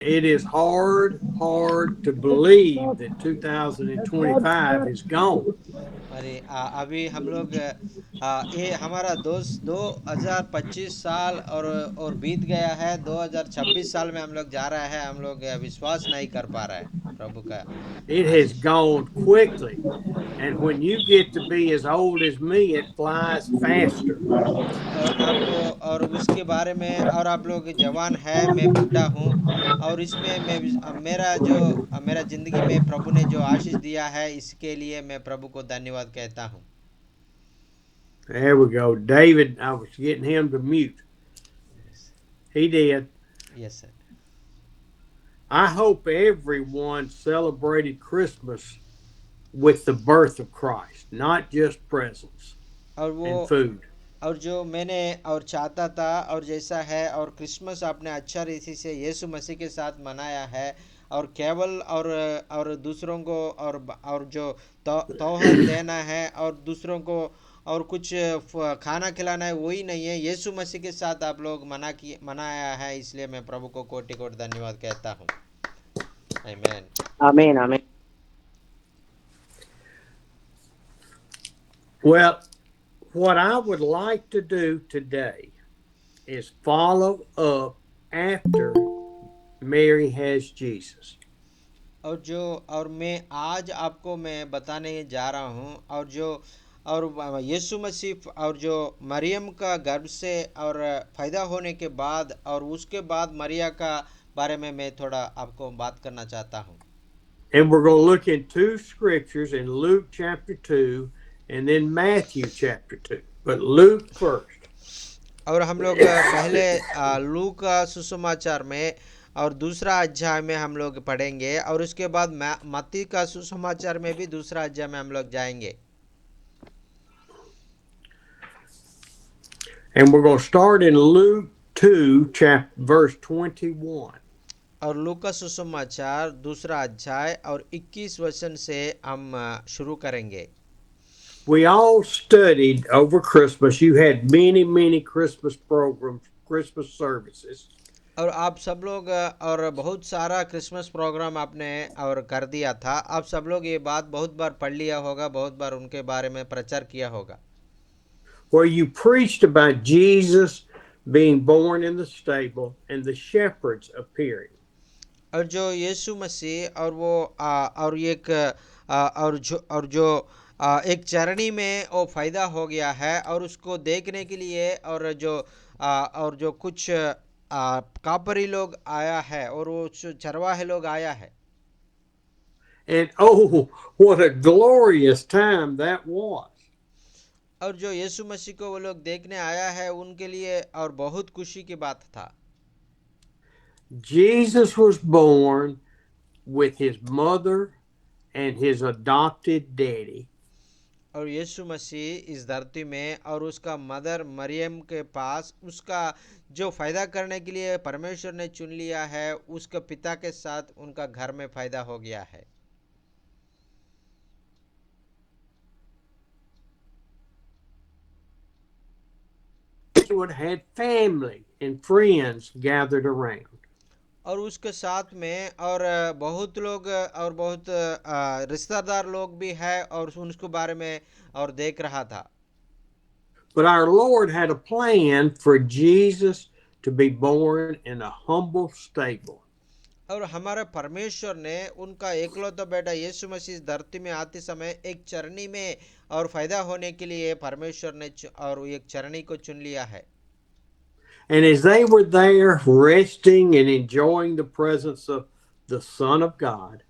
it is hard to believe that 2025 is gone. अरे अभी हम लोग ये हमारा दोस्त 2025 साल और बीत गया है। 2026 साल में हम लोग जा रहा है। हम लोग विश्वास नहीं कर पा रहा है प्रभु का It has Ashish. gone quickly. And when you get to be as old as me, it flies faster. और आप और उसके बारे में और आप लोग जवान है, मैं बुढ़ा हूँ। और इसमें मेरा ज़िंदगी में प्रभु ने जो आशीष दिया है, इसके लिए मैं प्रभु को धन्यवाद कहता हूँ। There we go. David, I was getting him to mute. He did. Yes sir. I hope everyone celebrated Christmas with the birth of Christ, not just presents और वो and food. और जो मैंने और चाहता था और जैसा है, और क्रिसमस आपने अच्छा रीति से यीशु मसीह के साथ मनाया है। और केवल और दूसरों को और जो तोहर देना है और दूसरों को और कुछ खाना खिलाना है, वही नहीं है। यीशु मसीह के साथ आप लोग मनाया है, इसलिए मैं प्रभु को कोटि कोटि धन्यवाद कहता हूँ। आमीन। Amen. Amen. Well, what I would like to do today is follow up after Mary has Jesus. और मैं आज आपको मैं बताने जा रहा हूँ, और यीशु मसीह और जो मरियम का गर्भ से और पैदा होने के बाद और उसके बाद मरिया का बारे में मैं थोड़ा आपको बात करना चाहता हूँ। And we're going to look in two scriptures in Luke chapter 2 and then Matthew chapter 2. But Luke first. और हम लोग पहले लू का सुसमाचार में और दूसरा अध्याय में हम लोग पढ़ेंगे, और उसके बाद मत्ती का सुसमाचार में भी दूसरा अध्याय में हम लोग जाएंगे। And we're going to start in Luke 2, verse 21. और लू का सुसमाचार दूसरा अध्याय और 21 वचन से हम शुरू करेंगे। We all studied over Christmas. You had many Christmas programs, Christmas services. और आप सब लोग और बहुत सारा क्रिसमस प्रोग्राम आपने और कर दिया था। आप सब लोग ये बात बहुत बार पढ़ लिया होगा, बहुत बार उनके बारे में प्रचार किया होगा। Where you preached about Jesus being born in the stable and the shepherds appearing. और जो यीशु मसीह और वो और एक एक चरणी में वो फायदा हो गया है, और उसको देखने के लिए और जो कुछ कापरी लोग आया है और वो चरवाहे लोग आया है। And oh, what a glorious time that was. और जो यीशु मसीह को वो लोग देखने आया है, उनके लिए और बहुत खुशी की बात था। Jesus was born with his mother and his adopted daddy. और यीशु मसीह इस धरती में और उसका मदर मरियम के पास उसका जो फायदा करने के लिए परमेश्वर ने चुन लिया है, उसके पिता के साथ उनका घर में फायदा हो गया है। Would had family and friends gathered around. और उसके साथ में और बहुत लोग और बहुत रिश्तेदार लोग भी है और उसके बारे में और देख रहा था। But our Lord had a plan for Jesus to be born in a humble stable. और हमारे परमेश्वर ने उनका एकलौता बेटा यीशु मसीह धरती में आते समय एक चरनी में और फायदा होने के लिए परमेश्वर ने और एक चरनी को चुन लिया है। And as they were there resting and enjoying the presence of the Son of God,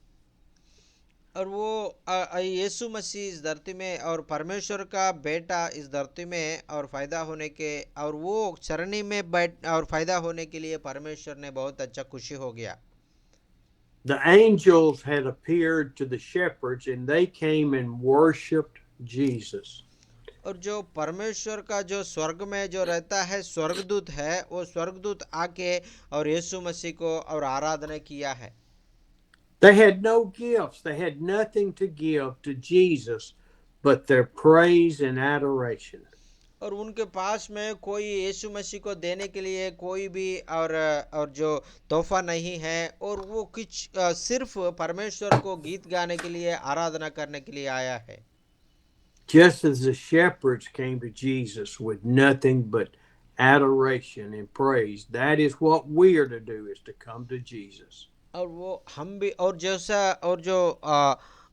और वो यीशु मसीह इस धरती में और परमेश्वर का बेटा इस धरती में और फायदा होने के और वो चरनी में बैठ और फायदा होने के लिए परमेश्वर ने बहुत अच्छा खुशी हो गया। the angels had appeared to the shepherds and they came and worshiped Jesus. और जो परमेश्वर का जो स्वर्ग में जो रहता है स्वर्गदूत है, वो स्वर्गदूत आके और यीशु मसीह को और आराधना किया है। They had no gifts, they had nothing to give to Jesus but their praise and adoration. और उनके पास में कोई यीशु मसीह को देने के लिए कोई भी और जो तोहफा नहीं है, और वो कुछ सिर्फ परमेश्वर को गीत गाने के लिए, आराधना करने के लिए आया है। Just as the shepherds came to Jesus with nothing but adoration and praise, that is what we are to do, is to come to Jesus. और वो हम भी, और जैसा, और जो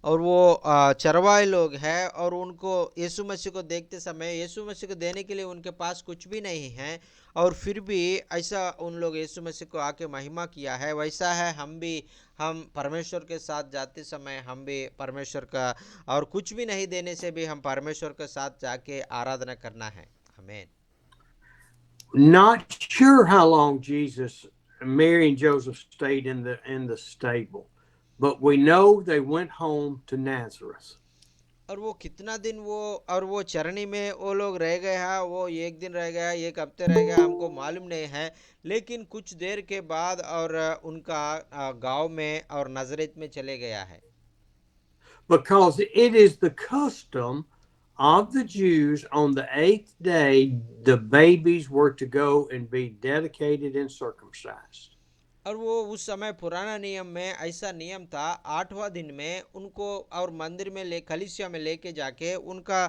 और वो चरवाहे लोग हैं, और उनको यीशु मसीह को देखते समय यीशु मसीह को देने के लिए उनके पास कुछ भी नहीं है, और फिर भी ऐसा उन लोग यीशु मसीह को आके महिमा किया है, वैसा है हम भी। हम परमेश्वर के साथ जाते समय हम भी परमेश्वर का, और कुछ भी नहीं देने से भी हम परमेश्वर के साथ जाके आराधना करना है। आमीन। Not sure how long Jesus, Mary and Joseph stayed in the stable, but we know they went home to Nazareth. और वो कितना दिन वो, और वो चरनी में वो लोग रह गए हैं, वो एक दिन रह गया, एक हफ्ते रह गया, हमको मालूम नहीं है। लेकिन कुछ देर के बाद और उनका गांव में और नजरेत में चले गया है। Because it is the custom of the Jews on the 8th day, the babies were to go and be dedicated and circumcised. और वो उस समय पुराना नियम में ऐसा नियम था, 8वां दिन में उनको और मंदिर में ले, कलीसिया में लेके जाके उनका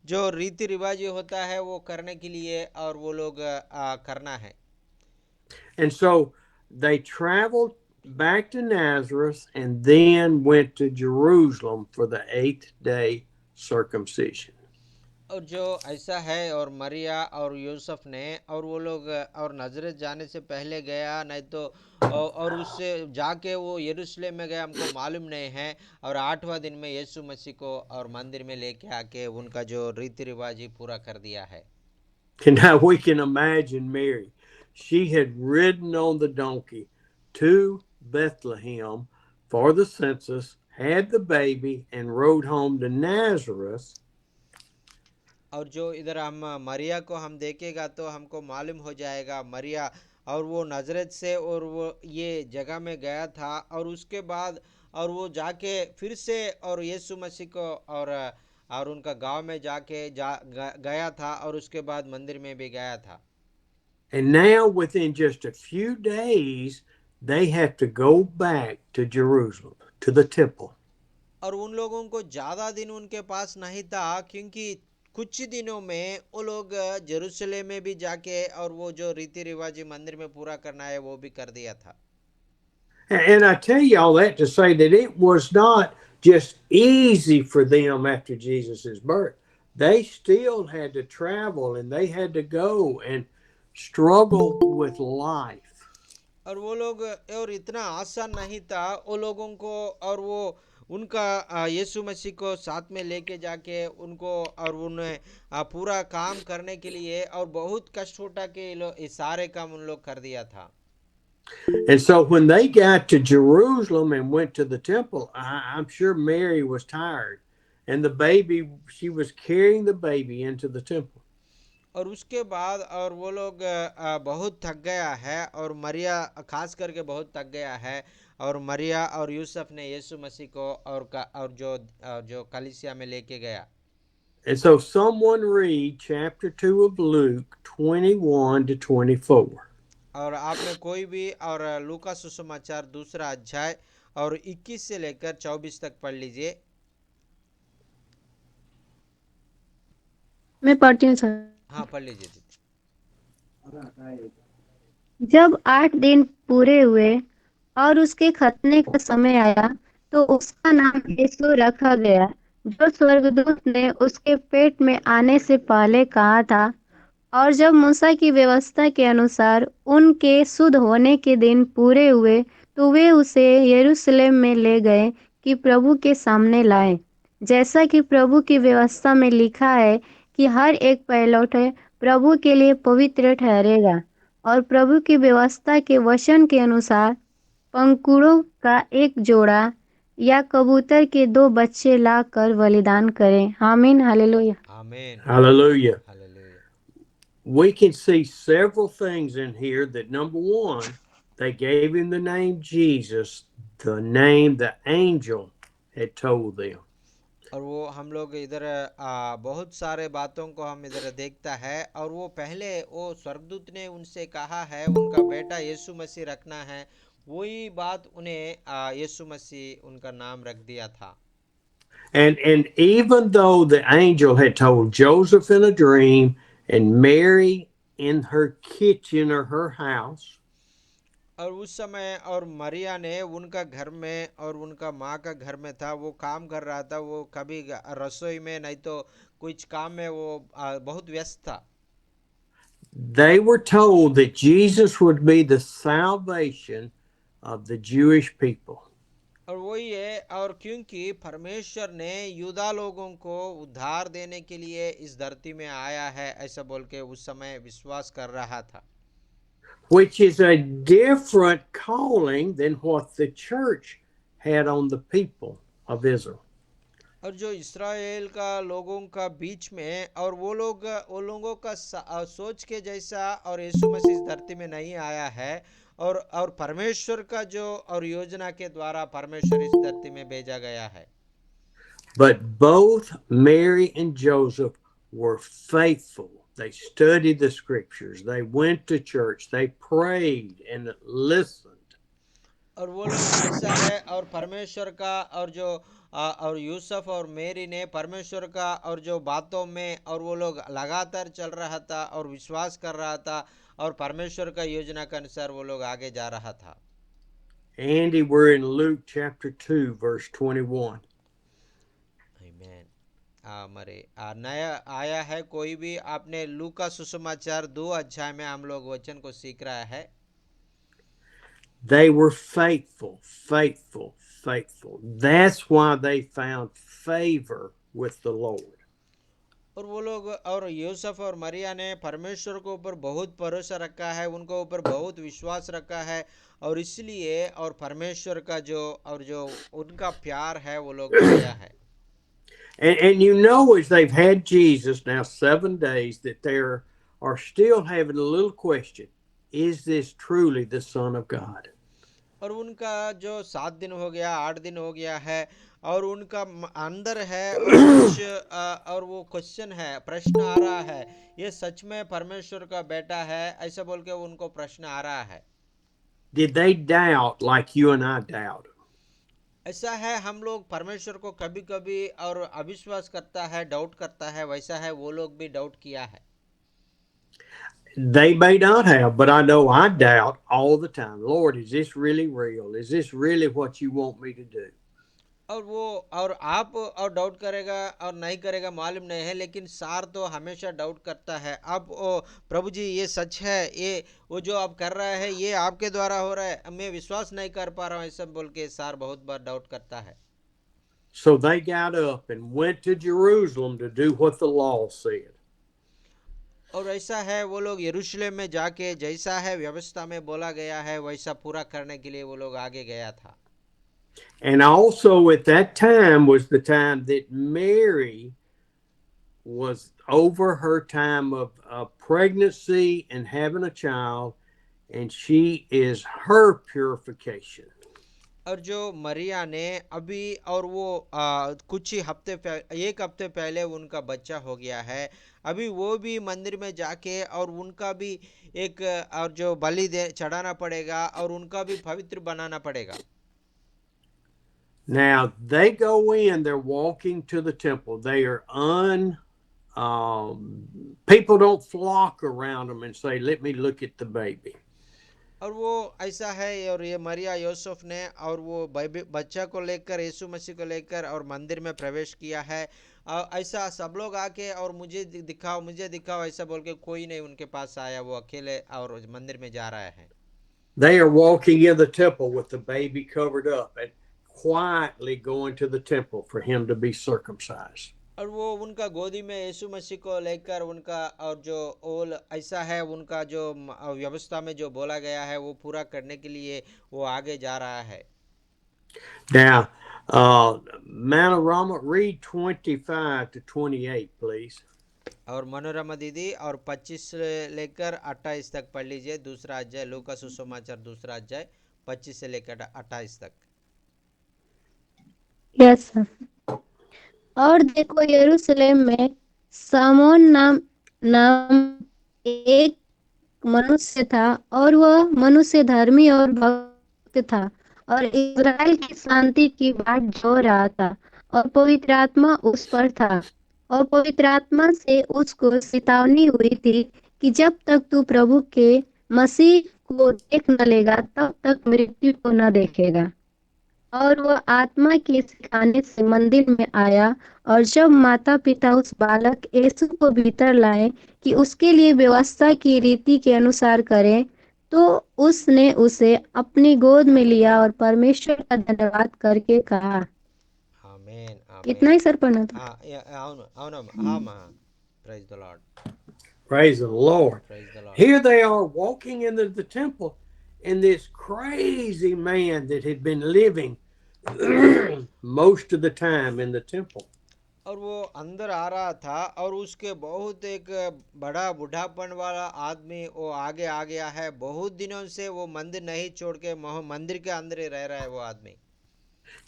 जो रीति रिवाज होता है वो करने के लिए, और वो लोग करना है। And so they traveled back to Nazareth and then went to Jerusalem for the 8th day circumcision. और जो ऐसा है, और मरिया और यूसुफ ने, और वो लोग और नजरेत जाने से पहले गया, नहीं तो और उससे जाके वो यरूशलेम में गया, हमको मालूम नहीं है। और 8वां दिन में यीशु मसीह को और मंदिर में लेके आके उनका जो रीति रिवाज पूरा कर दिया है। And now we can imagine Mary. She had ridden on the donkey to Bethlehem for the census, had the baby, and rode home to Nazareth. और जो इधर हम मरिया को हम देखेगा तो हमको मालूम हो जाएगा, मरिया और वो नजरत से और वो ये जगह में गया था, और उसके बाद और वो जाके फिर से और यीशु मसीह को और उनका गांव में जाके गया था, और उसके बाद मंदिर में भी गया था। And now, within just a few days, they have to go back to Jerusalem, to the temple. और उन लोगों को ज़्यादा दिन उनके पास नहीं था, क्योंकि कुछ दिनों में वो लोग जेरूशलेम में भी जाके और वो जो रीति रिवाज मंदिर में पूरा करना है वो भी कर दिया था। And I tell you all that to say that it was not just easy for them after Jesus' birth. They still had to travel and they had to go and struggle with life. और वो लोग, और इतना आसान नहीं था वो लोगों को, और वो उनका यीशु मसीह को साथ में लेके जाके उनको और उन्हें पूरा काम करने के लिए, और बहुत कष्ट उठा के ये सारे काम उन लोग कर दिया था। And so when they got to Jerusalem and went to the temple, I'm sure Mary was tired. And the baby, she was carrying the baby into the temple. और उसके बाद और वो लोग बहुत थक गया है, और मरिया खास करके बहुत थक गया है, और मरिया और यूसुफ ने यीशु मसीह को और जो कलीसिया में लेके गया। And so someone read chapter 2 of Luke 21 to 24. और आप में कोई भी और लूका सुसमाचार 2 अध्याय और 21 से लेकर 24 तक पढ़ लीजिए। मैं पढ़ती हूँ सर। हाँ, पढ़ लीजिए। जब 8 दिन पूरे हुए और उसके खतने का समय आया, तो उसका नाम यीशु रखा गया, जो स्वर्गदूत ने उसके पेट में आने से पहले कहा था। और जब मूसा की व्यवस्था के अनुसार उनके शुद्ध होने के दिन पूरे हुए, तो वे उसे यरूशलेम में ले गए कि प्रभु के सामने लाए, जैसा कि प्रभु की व्यवस्था में लिखा है कि हर एक पहिलौठे प्रभु के लिए पवित्र ठहरेगा। और प्रभु की व्यवस्था के वचन के अनुसार पंखुड़ों का एक जोड़ा या कबूतर के 2 बच्चे लाकर बलिदान करें। आमीन, हालेलुया। आमीन, Hallelujah. Hallelujah. We can see several things in here that, number one, they gave him the name Jesus, the name the angel had told them. और वो हम लोग इधर बहुत सारे बातों को हम इधर देखता है। और वो पहले वो स्वर्गदूत ने उनसे कहा है उनका बेटा यीशु मसीह रखना है, वही बात उन्हें यीशु मसीह उनका नाम रख दिया था। And even though the angel had told Joseph in a dream and Mary in her kitchen or her house, और उस समय और मरिया ने उनका घर में और उनका माँ का घर में था, वो काम कर रहा था, वो कभी रसोई में नहीं तो कुछ काम में वो बहुत व्यस्त था। they were told that Jesus would be the salvation of the Jewish people. और वही है, और क्योंकि परमेश्वर ने यूदा लोगों को उद्धार देने के लिए इस धरती में आया है ऐसा बोल के उस समय विश्वास कर रहा था। Which is a different calling than what the church had on the people of Israel. और जो इस्राएल का लोगों का बीच में और वो लोगों का सोच के जैसा और यीशु मसीह इस धरती में नहीं आया है। और परमेश्वर का जो और योजना के द्वारा परमेश्वर इस धरती में भेजा गया है। But both Mary and Joseph were faithful. They studied the scriptures, they went to church, they prayed and listened. और वो लोग ऐसा है, और परमेश्वर का और जो और यूसुफ और मेरी ने परमेश्वर का और जो बातों में और वो लोग लगातार चल रहा था और विश्वास कर रहा था और परमेश्वर का योजना के अनुसार वो लोग आगे जा रहा था। Andy, we're in Luke chapter 2, verse 21. आमीन। हमारे नया आया है कोई भी आपने लू का सुसमाचार 2 अध्याय में हम लोग वचन को सीख रहा है। They were faithful, faithful, faithful. That's why they found favor with the Lord. और वो लोग और यूसुफ और मरिया ने परमेश्वर को ऊपर बहुत भरोसा रखा है, उनको ऊपर बहुत विश्वास रखा है, और इसलिए और परमेश्वर का जो उनका प्यार है वो लोग पाया है। And you know, as they've had Jesus now 7 days, that they are still having a little question: is this truly the Son of God? और उनका जो 7 दिन हो गया, 8 दिन हो गया है, और उनका अंदर है और कुछ और वो क्वेश्चन है, प्रश्न आ रहा है, ये सच में परमेश्वर का बेटा है ऐसा बोल के उनको प्रश्न आ रहा है। Did they doubt like you and I doubt? ऐसा है, हम लोग परमेश्वर को कभी कभी और अविश्वास करता है, डाउट करता है, वैसा है वो लोग भी डाउट किया है। They may not have, but I know I doubt all the time. Lord, is this really real? Is this really what you want me to do? और वो और आप और डाउट करेगा और नहीं करेगा मालूम नहीं है, लेकिन सार तो हमेशा डाउट करता है। अब ओ प्रभु जी ये सच है, ये वो जो आप कर रहा है ये आपके द्वारा हो रहा है, मैं विश्वास नहीं कर पा रहा हूँ ऐसा बोल के सार बहुत बार डाउट करता है। So they got up and went to Jerusalem to do what the law said. और ऐसा है, वो लोग यरूशलेम में जाके जैसा है व्यवस्था में बोला गया है वैसा पूरा करने के लिए वो लोग आगे गया था। And also at that time was the time that Mary was over her time of pregnancy and having a child, and she is her purification. और जो मरिया ने अभी और वो कुछ ही एक हफ्ते पहले उनका बच्चा हो गया है, अभी वो भी मंदिर में जाके और उनका भी एक और जो बलि चढ़ाना पड़ेगा और उनका भी पवित्र बनाना पड़ेगा। Now they go in, they're walking to the temple. They are people don't flock around them and say, let me look at the baby. और वो ऐसा है, और ये मरिया यूसुफ ने और वो बच्चा को लेकर यीशु मसीह को लेकर और मंदिर में प्रवेश किया है। ऐसा सब लोग आके और मुझे दिखाओ ऐसा बोल के कोई नहीं उनके पास आया, वो अकेले और मंदिर में जा रहा है। They are walking in the temple with the baby covered up and quietly going to the temple for him to be circumcised. और वो उनका गोदी में यीशु मसीह को लेकर उनका और जो ओल ऐसा है उनका जो व्यवस्था में जो बोला गया है वो पूरा करने के लिए वो आगे जा रहा है। Now, Manorama, read 25 to 28, please. और मनोरमा दीदी और 25 से लेकर 28 तक पढ़ लीजिए। दूसरा अध्याय लू का सुसमाचार दूसरा अध्याय 25 से लेकर 28 तक। Yes sir. और देखो यरूशलेम में सामोन नाम एक मनुष्य था और वह मनुष्य धर्मी और भक्त था और इज़राइल की शांति की बाट जो रहा था और पवित्र आत्मा उस पर था और पवित्र आत्मा से उसको चेतावनी हुई थी कि जब तक तू प्रभु के मसीह को देख न लेगा तब तक मृत्यु को न देखेगा। और वह आत्मा के सिखाने से मंदिर में आया और जब माता पिता उस बालक यीशु को भीतर लाए कि उसके लिए व्यवस्था की रीति के अनुसार करें, तो उसने उसे अपनी गोद में लिया और परमेश्वर का धन्यवाद करके कहा। आमेन इतना आमेन ही सर पढ़ना था। అవును అవునమ్మా praise the Lord Praise the Lord. Praise the Lord Here they are walking into the temple, and this crazy man that had been living most of the time in the temple. और वो अंदर आ रहा था और उसके बहुत एक बड़ा बुढ़ापन वाला आदमी वो आगे आ गया है। बहुत दिनों से वो मंदिर नहीं छोड़ के मंदिर के अंदर ही रह रहा है वो आदमी।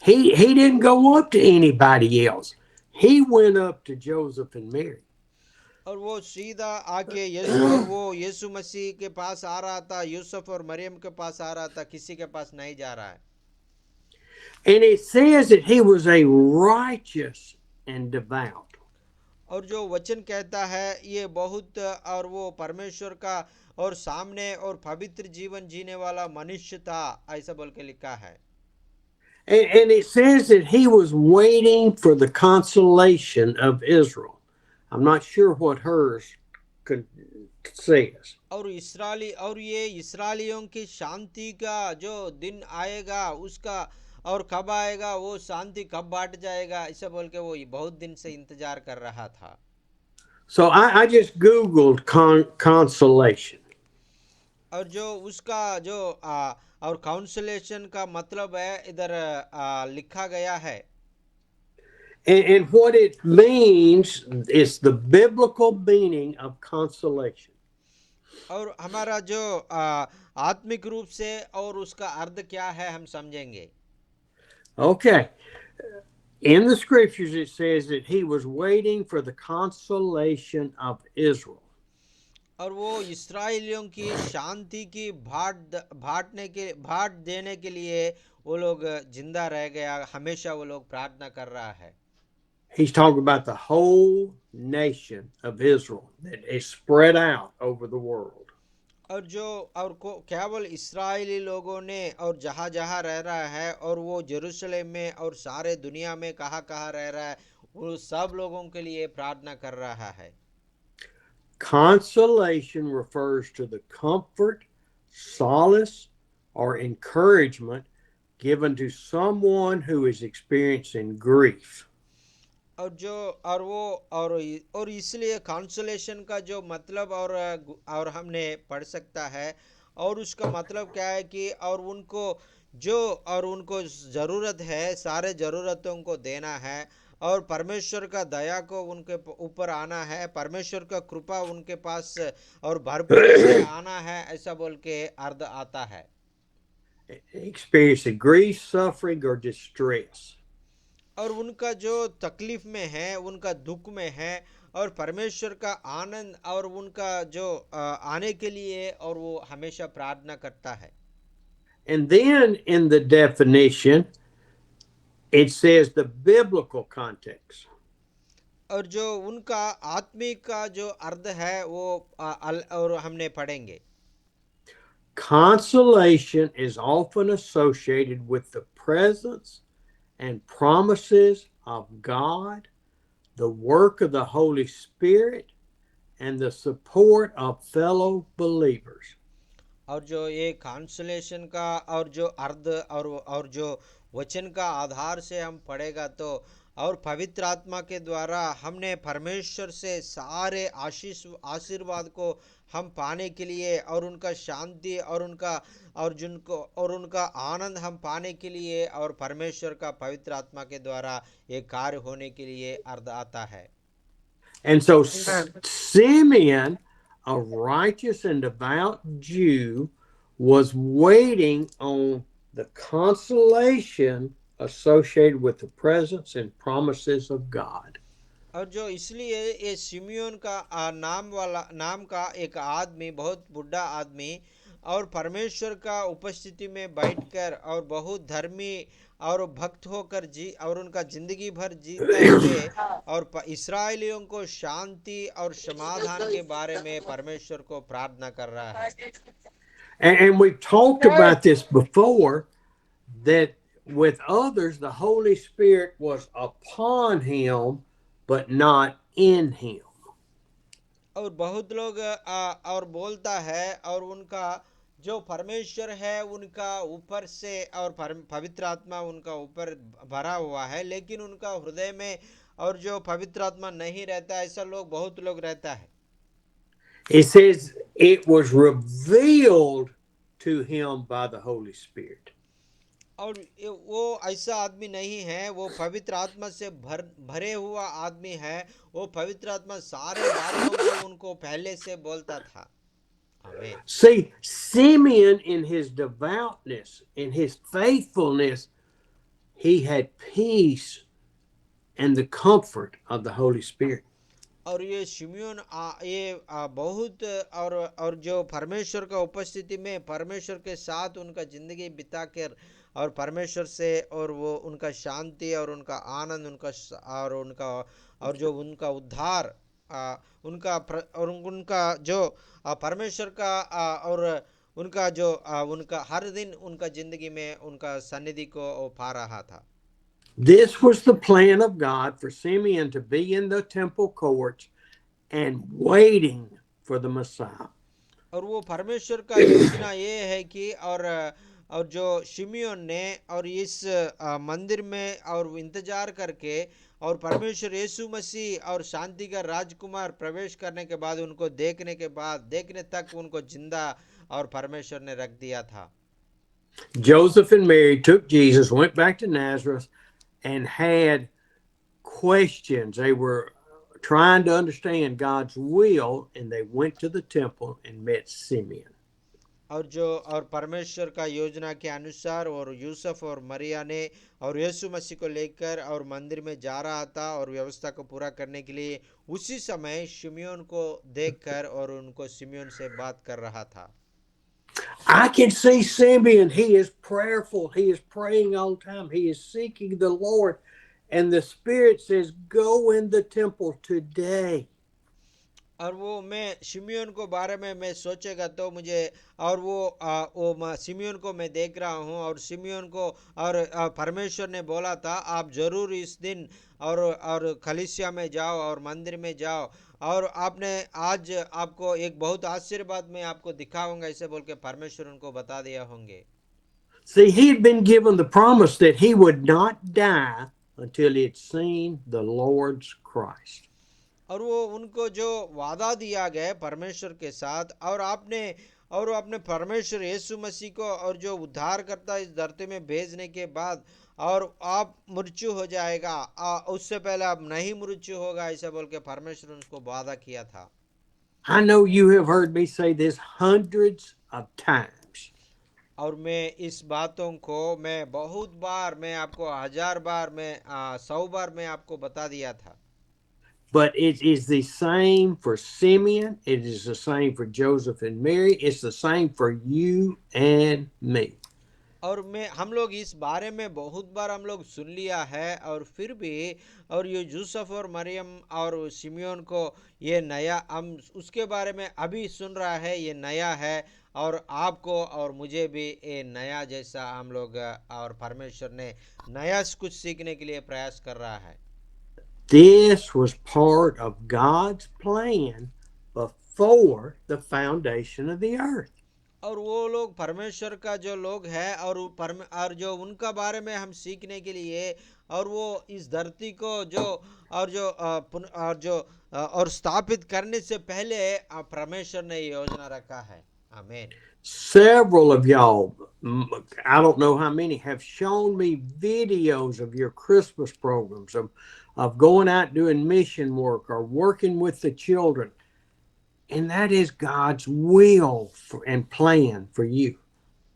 He didn't go up to anybody else. He went up to Joseph and Mary. और वो सीधा आके यीशु मसीह के पास आ रहा था, यूसुफ और मरियम के पास आ रहा था, किसी के पास नहीं जा रहा है। And it says that he was a righteous and devout. और जो वचन कहता है ये बहुत और वो परमेश्वर का और सामने और पवित्र जीवन जीने वाला मनुष्य था, ऐसा बोल के लिखा है। And it says that he was waiting for the consolation of Israel. I'm not sure what hers says. और ये इस्राएलियों की शांति का जो दिन आएगा उसका और कब आएगा, वो शांति कब बांट जाएगा, ऐसा बोल के वो बहुत दिन से इंतजार कर रहा था। So I just Googled consolation. और जो उसका जो और काउंसलेशन का मतलब है इधर लिखा गया है। And what it means is the biblical meaning of consolation. और हमारा जो आत्मिक रूप से और उसका अर्थ क्या है हम समझेंगे। Okay. In the scriptures it says that he was waiting for the consolation of Israel. और वो इस्राएलियों की शांति की भाट देने के लिए वो लोग जिंदा रह गया, हमेशा वो लोग प्रार्थना कर रहा है। He's talking about the whole nation of Israel that is spread out over the world. और केवल इस्राएली लोगों ने और जहाँ जहाँ रह रहा है और वो जेरूशलेम में और सारे दुनिया में कहाँ कहाँ रह रहा है, वो सब लोगों के लिए प्रार्थना कर रहा है। Consolation refers to the comfort, solace, or encouragement given to someone who is experiencing grief. और इसलिए कंसोलेशन का जो मतलब और हमने पढ़ सकता है और उसका मतलब क्या है कि और उनको ज़रूरत है, सारे ज़रूरतों को देना है और परमेश्वर का दया को उनके ऊपर आना है, परमेश्वर का कृपा उनके पास और भरपूर से आना है, ऐसा बोल के अर्थ आता है। Experiencing grief, suffering, or distress. और उनका जो तकलीफ में है, उनका दुख में है और परमेश्वर का आनंद और उनका जो आने के लिए और वो हमेशा प्रार्थना करता है। And then in the definition it says the biblical context. और जो उनका आत्मिक का जो अर्थ है वो और हमने पढ़ेंगे। Consolation is often associated with the presence and promises of God, the work of the Holy Spirit, and the support of fellow believers. और जो ये कांसोलेशन का और जो अर्थ और जो वचन का आधार से हम पढ़ेगा तो और पवित्र आत्मा के द्वारा हमने परमेश्वर से सारे आशीर्वाद को हम पाने के लिए और उनका शांति और उनका आनंद हम पाने के लिए और परमेश्वर का पवित्र आत्मा के द्वारा ये कार्य होने के लिए अर्थ आता है। And so Simeon, a righteous and devout Jew, was waiting on the consolation associated with the presence and promises of God. और जो इसलिए ये सिमियोन का नाम का एक आदमी, बहुत बुढ़ा आदमी, और परमेश्वर का उपस्थिति में बैठकर और बहुत धर्मी और भक्त होकर जी और उनका जिंदगी भर जीते हुए और इस्राएलियों को शांति और समाधान के बारे में परमेश्वर को प्रार्थना कर रहा है। And we've talked about this before, that with others, the Holy Spirit was upon him, but not in him. और बहुत लोग और बोलता है और उनका जो परमेश्वर है उनका ऊपर से और पवित्र आत्मा उनका ऊपर भरा हुआ है, लेकिन उनका हृदय में और जो पवित्र आत्मा नहीं रहता, ऐसा लोग बहुत लोग रहता है। It says it was revealed to him by the Holy Spirit. और वो ऐसा आदमी नहीं है, वो पवित्र आत्मा से भरे हुआ आदमी है। वो पवित्र आत्मा सारे बातों को उनको पहले से बोलता था। आमीन। See, Simeon, in his devoutness, in his faithfulness, he had peace and the comfort of the Holy Spirit. और ये शिमियोन ये बहुत और जो परमेश्वर का उपस्थिति में परमेश्वर के साथ उनका जिंदगी बिताकर और परमेश्वर से और वो उनका शांति और उनका आनंद उनका और जो उनका उद्धार और उनका जो परमेश्वर का और उनका जो उनका हर दिन उनका जिंदगी में उनका सन्निधि को पा रहा था। This was the plan of God for Simeon to be in the temple courts and waiting for the Messiah. और वो परमेश्वर का योजना ये है कि और जो शिमियोन ने और इस मंदिर में और इंतजार करके और परमेश्वर यीशु मसीह और शांति का राजकुमार प्रवेश करने के बाद उनको देखने तक उनको जिंदा और परमेश्वर ने रख दिया था। Joseph and Mary took Jesus, went back to Nazareth, and had questions. They were trying to understand God's will, and they went to the temple and met Simeon. और परमेश्वर का योजना के अनुसार और यूसुफ और मरिया ने और यीशु मसीह को लेकर और मंदिर में जा रहा था और व्यवस्था को पूरा करने के लिए उसी समय शिमियोन को देखकर और उनको शिमियोन से बात कर रहा था। I can see Simeon. He is prayerful. He is praying all the time. He is seeking the Lord. And the Spirit says, go in the temple today. और वो मैं शिमियोन को बारे में मैं सोचेगा तो मुझे और वो शिमियोन को मैं देख रहा हूँ और शिमियोन को और परमेश्वर ने बोला था आप जरूर इस दिन और कलीसिया में जाओ और मंदिर में जाओ और आपने आज आपको एक बहुत आशीर्वाद मैं आपको दिखाऊंगा, ऐसे बोल के परमेश्वर उनको बता दिया होंगे। See, he had been given the promise that he would not die until he had seen the Lord's Christ. और वो उनको जो वादा दिया गया परमेश्वर के साथ और आपने परमेश्वर यीशु मसीह को और जो उद्धार करता इस धरती में भेजने के बाद और आप मृत्यु हो जाएगा उससे पहले आप नहीं मृत्यु होगा, ऐसा बोल के परमेश्वर उनको वादा किया था। I know you have heard me say this hundreds of times. और मैं इस बातों को मैं बहुत बार मैं आपको 1000 बार मैं 100 बार मैं आपको बता दिया था। But it is the same for Simeon. It is the same for Joseph and Mary. It's the same for you and me. और हम लोग इस बारे में बहुत बार हम लोग सुन लिया है और फिर भी और ये यूसुफ और मरियम और शिमियोन को ये नया हम उसके बारे में अभी सुन रहा है, ये नया है और आपको और मुझे भी ये नया जैसा हम लोग और परमेश्वर ने नया कुछ सीखने के लिए प्रयास कर रहा है। This was part of God's plan before the foundation of the earth. और वो लोग परमेश्वर का जो लोग है और जो उनका बारे में हम सीखने के लिए और वो इस धरती को और स्थापित करने से पहले परमेश्वर ने योजना रखा है। आमीन। Several of y'all, I don't know how many, have shown me videos of your Christmas programs of going out doing mission work or working with the children. And that is God's will and plan for you.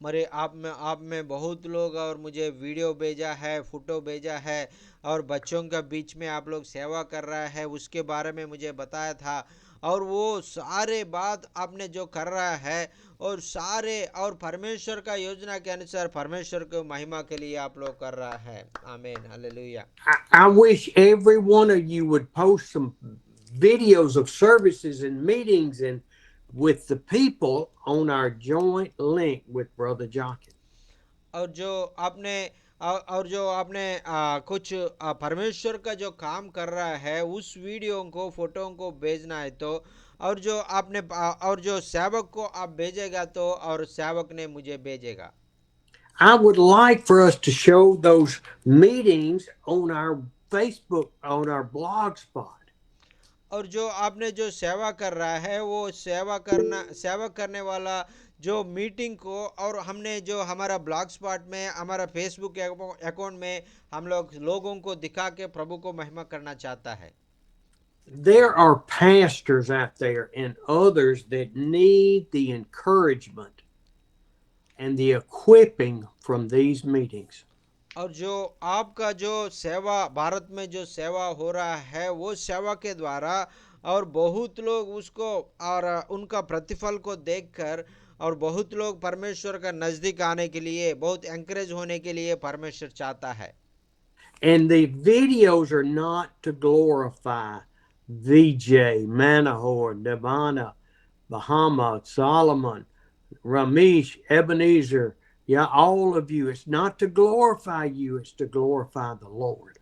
मरे आप में बहुत लोग और मुझे video भेजा है, photo भेजा है, और बच्चों के बीच में आप लोग सेवा कर रहा है उसके बारे में मुझे बताया था। और वो सारे बात आपने जो कर रहा है, और सारे और परमेश्वर का योजना के अनुसार परमेश्वर को महिमा के लिए आप लोग कर रहा है। आमीन, hallelujah. I wish every one of you would post some videos of services and meetings and with the people on our joint link with Brother Jochen. और जो आपने और जो आपने कुछ परमेश्वर का जो काम कर रहा है उस वीडियो को, फोटो को भेजना है तो, और जो आपने और जो सेवक को आप भेजेगा तो, और सेवक ने मुझे भेजेगा। I would like for us to show those meetings on our Facebook, on our blog spot. और जो आपने जो सेवा कर रहा है वो सेवा करने वाला जो मीटिंग को, और हमने जो हमारा ब्लॉग स्पॉट में, हमारा फेसबुक अकाउंट में हम लोगों को दिखा के प्रभु को महिमा करना चाहता है। There are pastors out there and others that need the encouragement and the equipping from these meetings. और जो आपका जो सेवा भारत में जो सेवा हो रहा है वो सेवा के द्वारा, और बहुत लोग उसको और उनका प्रतिफल को देखकर, और बहुत लोग परमेश्वर का नजदीक आने के लिए, बहुत एंकरेज होने के लिए परमेश्वर चाहता है। And the videos are not to glorify VJ, Manahor, Nirvana, Bahama, Solomon, Ramesh, Ebenezer, yeah, all of you. It's not to glorify you, it's to glorify the Lord.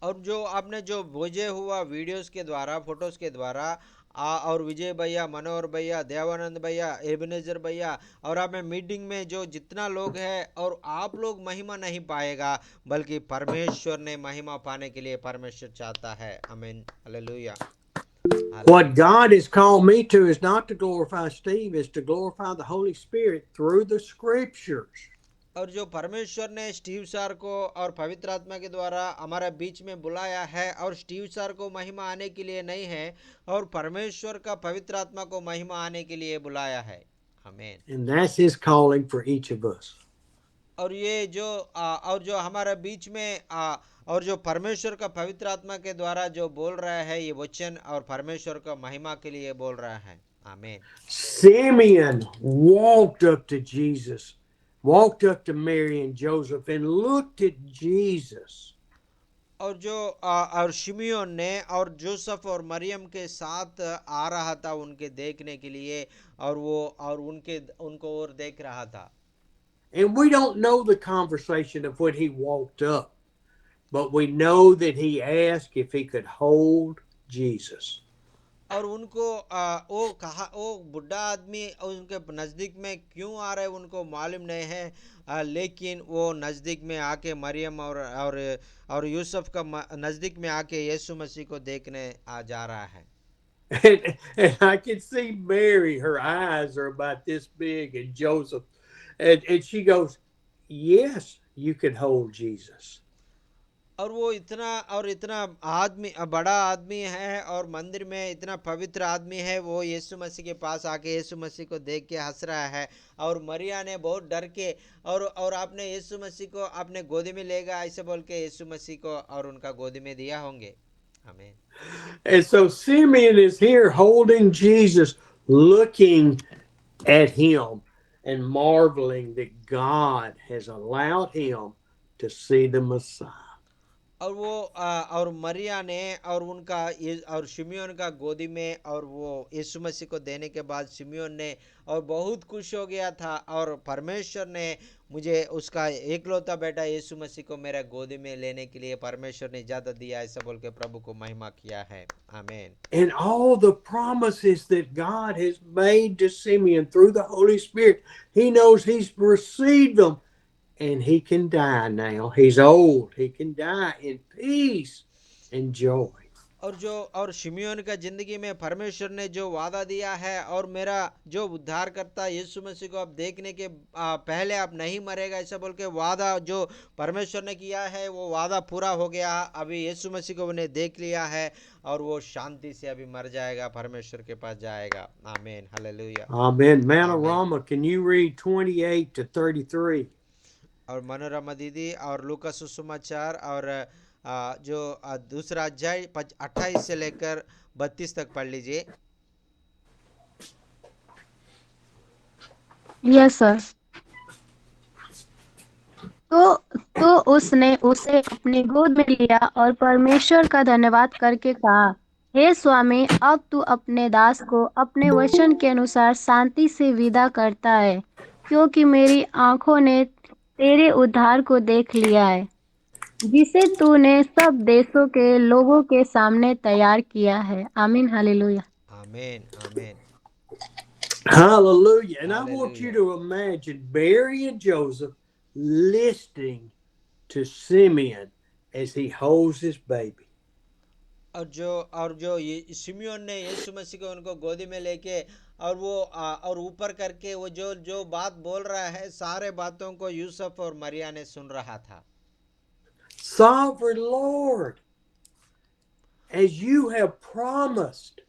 और जो आपने जो भेजे हुआ वीडियोस के द्वारा, फोटोज के द्वारा, और विजय भैया, मनोहर भैया, देवानंद भैया, एबनेजर भैया, और आप में मीटिंग में जो जितना लोग हैं, और आप लोग महिमा नहीं पाएगा बल्कि परमेश्वर ने महिमा पाने के लिए परमेश्वर चाहता है। आमीन, hallelujah. What God has called me to is not to glorify Steve, is to glorify the Holy Spirit through the scriptures. और जो परमेश्वर ने स्टीव सर को और पवित्र आत्मा के द्वारा हमारे बीच में बुलाया है, और स्टीव सर को महिमा आने के लिए नहीं है, और परमेश्वर का पवित्र आत्मा को महिमा आने के लिए बुलाया है। आमीन। And that's his calling for each of us. और ये जो और जो हमारे बीच में और जो परमेश्वर का पवित्र आत्मा के द्वारा जो बोल रहा है ये वचन, और परमेश्वर का महिमा के लिए बोल रहा है। आमीन। Simeon walked up to Jesus, walked up to Mary and Joseph and looked at Jesus. और जो और शिमियोन ने और जोसेफ और मरियम के साथ आ रहा था उनके देखने के लिए, और वो और उनको और देख रहा था। And we don't know the conversation of when he walked up, but we know that he asked if he could hold Jesus. और उनको वो कहा, वो बुढ़ा आदमी उनके नज़दीक में क्यों आ रहे उनको मालूम नहीं है, लेकिन वो नज़दीक में आके मरियम और यूसुफ का नज़दीक में आके यीशु मसीह को देखने जा रहा है। And I can see Mary, her eyes are about this big, and Joseph, and she goes, yes, you can hold Jesus. और वो इतना आदमी, बड़ा आदमी है, और मंदिर में इतना पवित्र आदमी है, वो यीशु मसीह के पास आके यीशु मसीह को देख के हंस रहा है। और मरिया ने बहुत डर के और आपने यीशु मसीह को अपने गोदी में लेगा ऐसे बोल के यीशु मसीह को और उनका गोदी में दिया होंगे। आमीन। And so Simeon is here holding Jesus, looking at him and marveling that God has allowed him to see the Messiah. और वो और मरिया ने और और शिमियोन का गोदी में और वो यीशु मसीह को देने के बाद शिमियोन ने और बहुत खुश हो गया था, और परमेश्वर ने मुझे उसका एकलौता बेटा यीशु मसीह को मेरा गोदी में लेने के लिए परमेश्वर ने इजाजत दिया, ऐसा बोल के प्रभु को महिमा किया है। आमीन। And all the promises that God has made to Simeon through the Holy Spirit, he knows he's received them. And he can die now. He's old. He can die in peace and joy. और शिमियोन का जिंदगी में परमेश्वर ने जो वादा दिया है, और मेरा जो उद्धार करता यीशु मसीह को आप देखने के पहले आप नहीं मरेगा ऐसा बोल के वादा जो परमेश्वर ने किया है, वो वादा पूरा हो गया। अभी यीशु मसीह को उन्हें देख लिया है, और वो शांति से अभी मर जाएगा, परमेश्वर के पास जाएगा। आमीन, हालेलुया। Amen. आमीन। Manorama, can you read 28 to 33? और मनोरमा दीदी और लूका सुसमाचार और जो दूसरा अध्याय 28 से लेकर 32 तक पढ़ लीजिए। Yes sir. तो उसने उसे अपनी गोद में लिया और परमेश्वर का धन्यवाद करके कहा, हे स्वामी, अब तू अपने दास को अपने वचन के अनुसार शांति से विदा करता है, क्योंकि मेरी आंखों ने तेरे उद्धार को देख लिया है, जिसे तूने सब देशों के लोगों के सामने तैयार किया है। आमीन, हालेलुया। आमीन, आमीन, Hallelujah. And I want you hallelujah. to imagine Mary and Joseph listening to Simeon as he holds his baby. और जो ये शिमियोन ने यीशु मसीह को उनको गोदी में लेके और वो और ऊपर करके वो जो जो बात बोल रहा है, सारे बातों को यूसुफ और मरिया ने सुन रहा था। Sovereign Lord, as you have promised,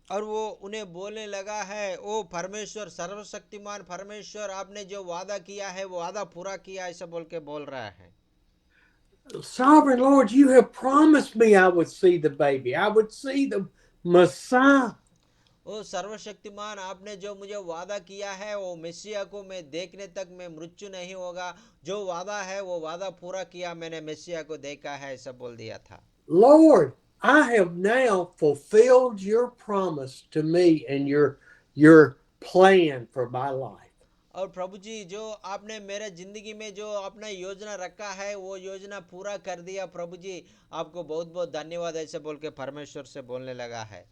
और वो उन्हें बोलने लगा है, ओ परमेश्वर, सर्वशक्तिमान परमेश्वर, आपने जो वादा किया है वो वादा पूरा किया, ऐसा बोल के बोल रहा है। Sovereign Lord, you have promised me I would see the baby. I would see the Messiah. ओ सर्वशक्तिमान, आपने जो मुझे वादा किया है वो मेसिया को मैं देखने तक मैं मृत्यु नहीं होगा, जो वादा है वो वादा पूरा किया, मैंने मेसिया को देखा है, ऐसा बोल दिया था। Lord, I have now fulfilled your promise to me and your plan for my life. और प्रभु जी, जो आपने मेरे जिंदगी में जो अपना योजना रखा है वो योजना पूरा कर दिया। प्रभु जी, आपको बहुत बहुत धन्यवाद, ऐसे बोल के परमेश्वर से बोलने लगा है।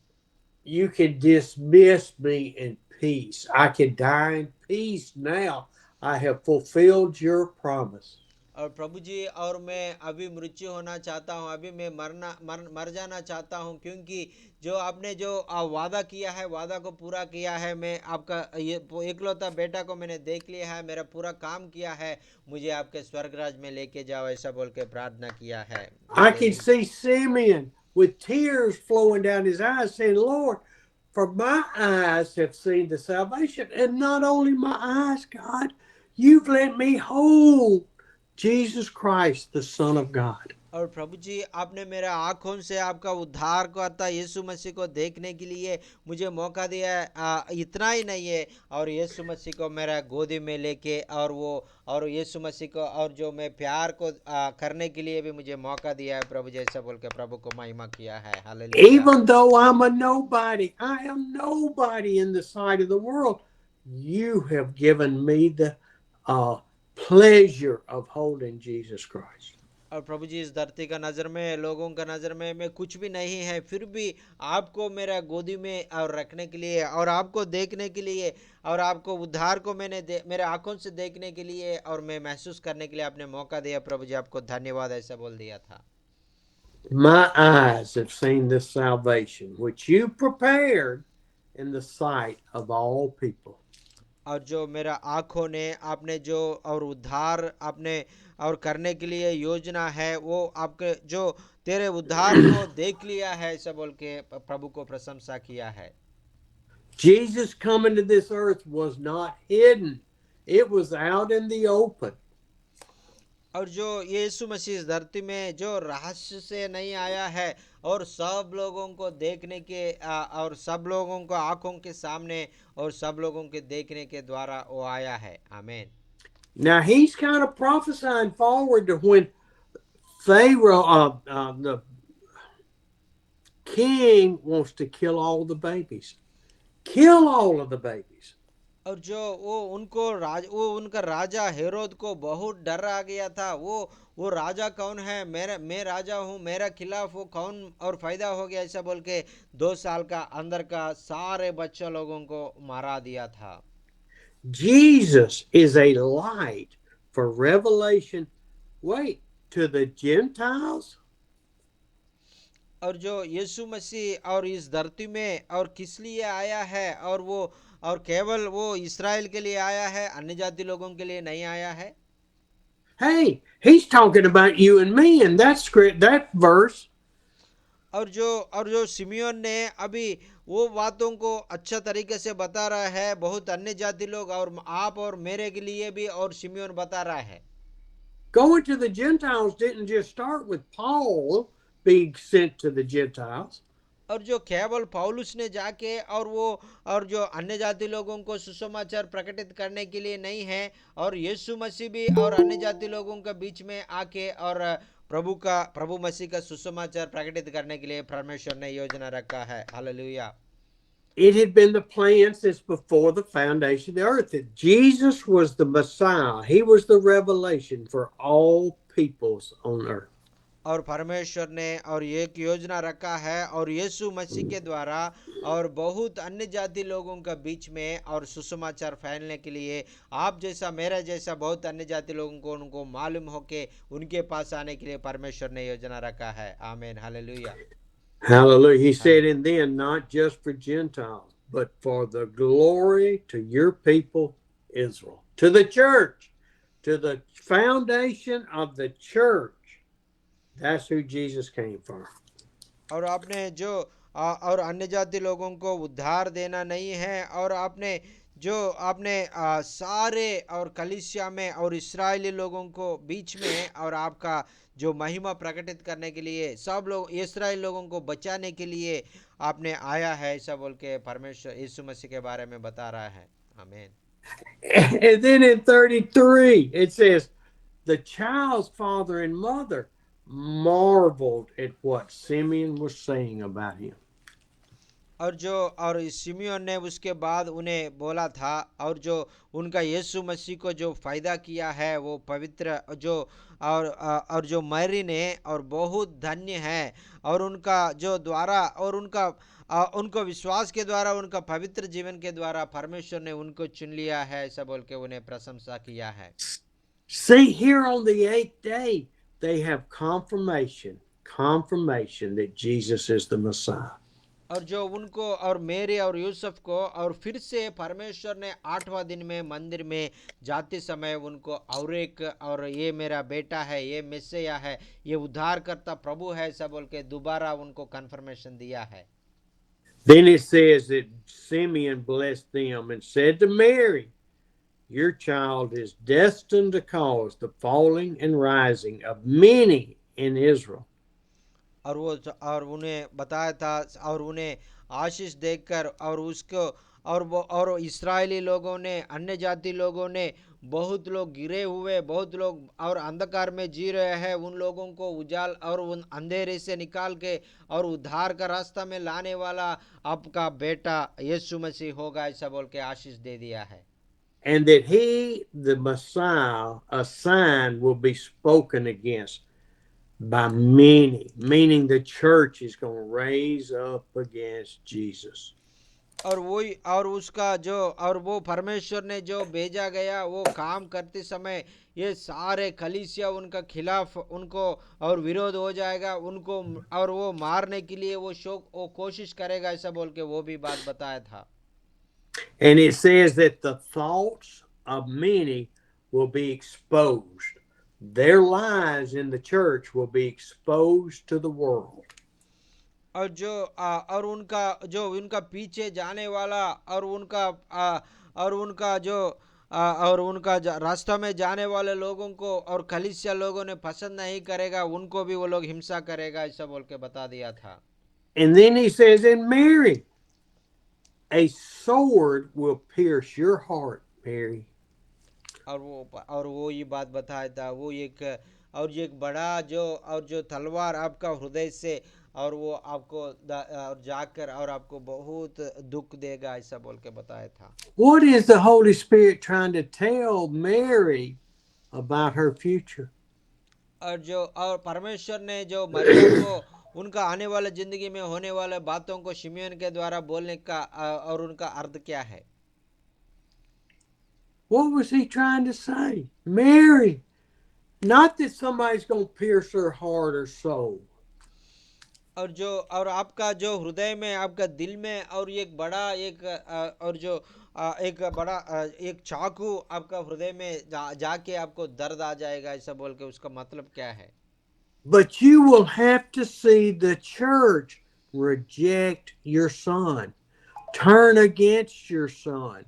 You can dismiss me in peace. I can die in peace now. I have fulfilled your promise. और प्रभु जी, और मैं अभी मृत्यु होना चाहता हूँ, अभी मैं मर जाना चाहता हूँ, क्योंकि जो आपने जो वादा किया है वादा को पूरा किया है। मैं आपका ये एकलौता बेटा को मैंने देख लिया है, मेरा पूरा काम किया है, मुझे आपके स्वर्गराज में लेके जाओ, ऐसा बोल के प्रार्थना किया है। I can see Simeon with tears flowing down his eyes saying, Lord, for my eyes have seen the salvation. And not only my eyes, God, you've let me hold Jesus Christ, the Son of God. और प्रभु जी, आपने मेरे आँखों से आपका उद्धार को अर्थात यीशु मसीह को देखने के लिए मुझे मौका दिया है। इतना ही नहीं है, और यीशु मसीह को मेरा गोदी में लेके और यीशु मसीह को और जो मैं प्यार को करने के लिए भी मुझे मौका दिया है। प्रभु जैसा बोल के प्रभु को महिमा किया है। Hallelujah. Even though I'm a nobody, I am nobody in the sight of the world, you have given me the pleasure of holding Jesus Christ. और प्रभु जी, इस धरती का नज़र में, लोगों का नज़र में मैं कुछ भी नहीं है, फिर भी आपको मेरा गोदी में और रखने के लिए और आपको देखने के लिए और आपको उद्धार को मेरे आंखों से देखने के लिए और मैं महसूस करने के लिए आपने मौका दिया। प्रभु जी, आपको धन्यवाद, ऐसा बोल दिया था। My eyes have seen this salvation which you prepared in the sight of all people. और जो मेरा आँखों ने आपने जो और उद्धार आपने और करने के लिए योजना है वो आपके जो तेरे उद्धार को देख लिया है, ऐसा बोल के प्रभु को प्रशंसा किया है। Jesus coming to this earth was not hidden. It was out in the open. और जो यीशु मसीह इस धरती में जो रहस्य से नहीं आया है और सब लोगों को देखने के और सब लोगों को आंखों के सामने और सब लोगों के देखने के द्वारा वो आया है। आमीन। Now he's kind of prophesying forward to when Pharaoh, the king, wants to kill all the babies. Kill all of the babies. और जो वो उनका राजा हेरोद को बहुत डर आ गया था। वो राजा कौन है? मैं राजा हूँ, मेरा खिलाफ वो कौन और फायदा हो गया, ऐसा बोल के 2 साल का अंदर का सारे बच्चा लोगों को मारा दिया था। Jesus is a light for revelation. Wait, to the Gentiles? और जो यीशु मसीह और इस धरती में और किस लिए आया है, और केवल वो इस्राएल के लिए आया है, अन्य जाति लोगों के लिए नहीं आया है। Hey, he's talking about you and me in that script, that verse. और जो सिमियोन ने अभी वो बातों को अच्छा तरीके से बता रहा है, बहुत अन्य जाति लोग और आप और मेरे के लिए भी, और सिमियोन बता रहा है। Going to the Gentiles didn't just start with Paul being sent to the Gentiles. और जो केवल पौलुस ने जाके और जो अन्य जाति लोगों को सुसमाचार प्रकटित करने के लिए नहीं है, और यीशु मसीह भी और अन्य जाति लोगों के बीच में आके और प्रभु मसीह का सुसमाचार प्रकटित करने के लिए परमेश्वर ने योजना रखा है। Hallelujah. It had been the plan since before the foundation of the earth that Jesus was the Messiah. He was the revelation for all peoples on earth. और परमेश्वर ने और एक योजना रखा है, और यीशु मसीह के द्वारा और बहुत अन्य जाति लोगों के बीच में और सुसमाचार फैलने के लिए, आप जैसा मेरा जैसा बहुत अन्य जाति लोगों को उनको मालूम हो के उनके पास आने के लिए परमेश्वर ने योजना रखा है। आमीन। Hallelujah. Hallelujah. He said, and then not just for Gentiles, but for the glory to your people, Israel, to the church, to the foundation of the church. That's who Jesus came for. और आपने जो और अन्य जाति लोगों को उद्धार देना नहीं है, और आपने सारे और कलीसिया में और इस्राएली लोगों को बीच में और आपका जो महिमा प्रकटित करने के लिए, सब लोग इस्राएल लोगों को बचाने के लिए आपने आया है, ऐसा बोल के परमेश्वर यीशु मसीह के बारे में बता रहा है। आमीन। And then in 33, it says, the child's father and mother marveled at what Simeon was saying about him. और सिमियोन ने उसके बाद उन्हें बोला था, और जो उनका यीशु मसीह को जो फायदा किया है वो पवित्र जो और जो मैरी ने और बहुत धन्य है, और उनका जो द्वारा और उनको विश्वास के द्वारा, उनका पवित्र जीवन के द्वारा परमेश्वर ने उनको चुन लिया है, ऐसा बोल के उन्हें प्रशंसा किया है। See, here on the 8th day, they have confirmation that Jesus is the Messiah. और जो उनको और मेरे और यूसुफ को और फिर से परमेश्वर ने 8वां दिन में मंदिर में जाते समय उनको और ये मेरा बेटा है, ये मेसिया है, ये उद्धार करता प्रभु है, सब बोल के दोबारा उनको कंफर्मेशन दिया है। Then it says that Simeon blessed them and said to Mary, your child is destined to cause the falling and rising of many in Israel. और उन्हें बताया था और उन्हें आशीष देकर और उसको और इस्राएली लोगों ने, अन्य जाति लोगों ने, बहुत लोग गिरे हुए, बहुत लोग और अंधकार में जी रहे हैं, उन लोगों को उजाल और उन अंधेरे से निकाल के और उद्धार का रास्ता में लाने वाला आपका बेटा यीशु मसीह होगा, ऐसा बोल के आशीष दे दिया है। And that he, the Messiah, a sign will be spoken against by many, meaning the church is going to raise up against Jesus. और वही और उसका जो और वो परमेश्वर ने जो भेजा गया वो काम करते समय ये सारे कलीसिया उनका खिलाफ उनको और विरोध हो जाएगा, उनको और वो मारने के लिए वो कोशिश करेगा, ऐसा बोल के वो भी बात बताया था। And it says that the thoughts of many will be exposed. Their lies in the church will be exposed to the world. और उनका पीछे जाने वाला और उनका रास्ता में जाने वाले लोगों को और कलीसिया लोगों ने पसंद नहीं करेगा, उनको भी वो लोग हिंसा करेगा, ऐसा बोल के बता दिया था। And then he says, in Mary, a sword will pierce your heart, Mary. और वो ये बात बताया था, वो एक बड़ा जो तलवार आपका हृदय से और वो आपको जाकर और आपको बहुत दुख देगा, ऐसा बोल के बताया था। What is the Holy Spirit trying to tell Mary about her future? और परमेश्वर ने जो मरियम को उनका आने वाले जिंदगी में होने वाले बातों को शिमियोन के द्वारा बोलने का और उनका अर्थ क्या है? What was he trying to say? Mary, not that somebody's going to pierce her heart or soul. और आपका जो हृदय में आपका दिल में और एक बड़ा एक और जो एक बड़ा एक चाकू आपका हृदय में जाके आपको दर्द आ जाएगा, ऐसा बोल के उसका मतलब क्या है? But you will have to see the church reject your son, turn against your son,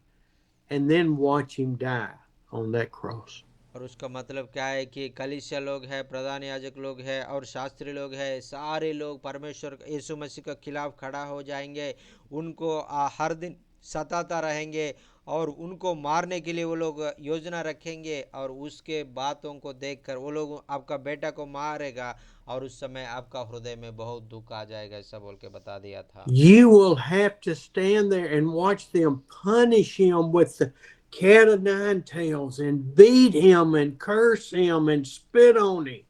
and then watch him die on that cross. और उसका मतलब क्या है कि कलीसिया लोग है, प्रधान याजक लोग है और शास्त्री लोग है, सारे लोग परमेश्वर यीशु मसीह के खिलाफ खड़ा हो जाएंगे, उनको हर दिन सताता रहेंगे और उनको मारने के लिए वो लोग योजना रखेंगे, और उसके बातों को देखकर वो लोग आपका बेटा को मारेगा, और उस समय आपका हृदय में बहुत दुख आ जाएगा, ऐसा बोल के बता दिया था। You will have to stand there and watch them punish him with the cat of nine tails and beat him and curse him and spit on him.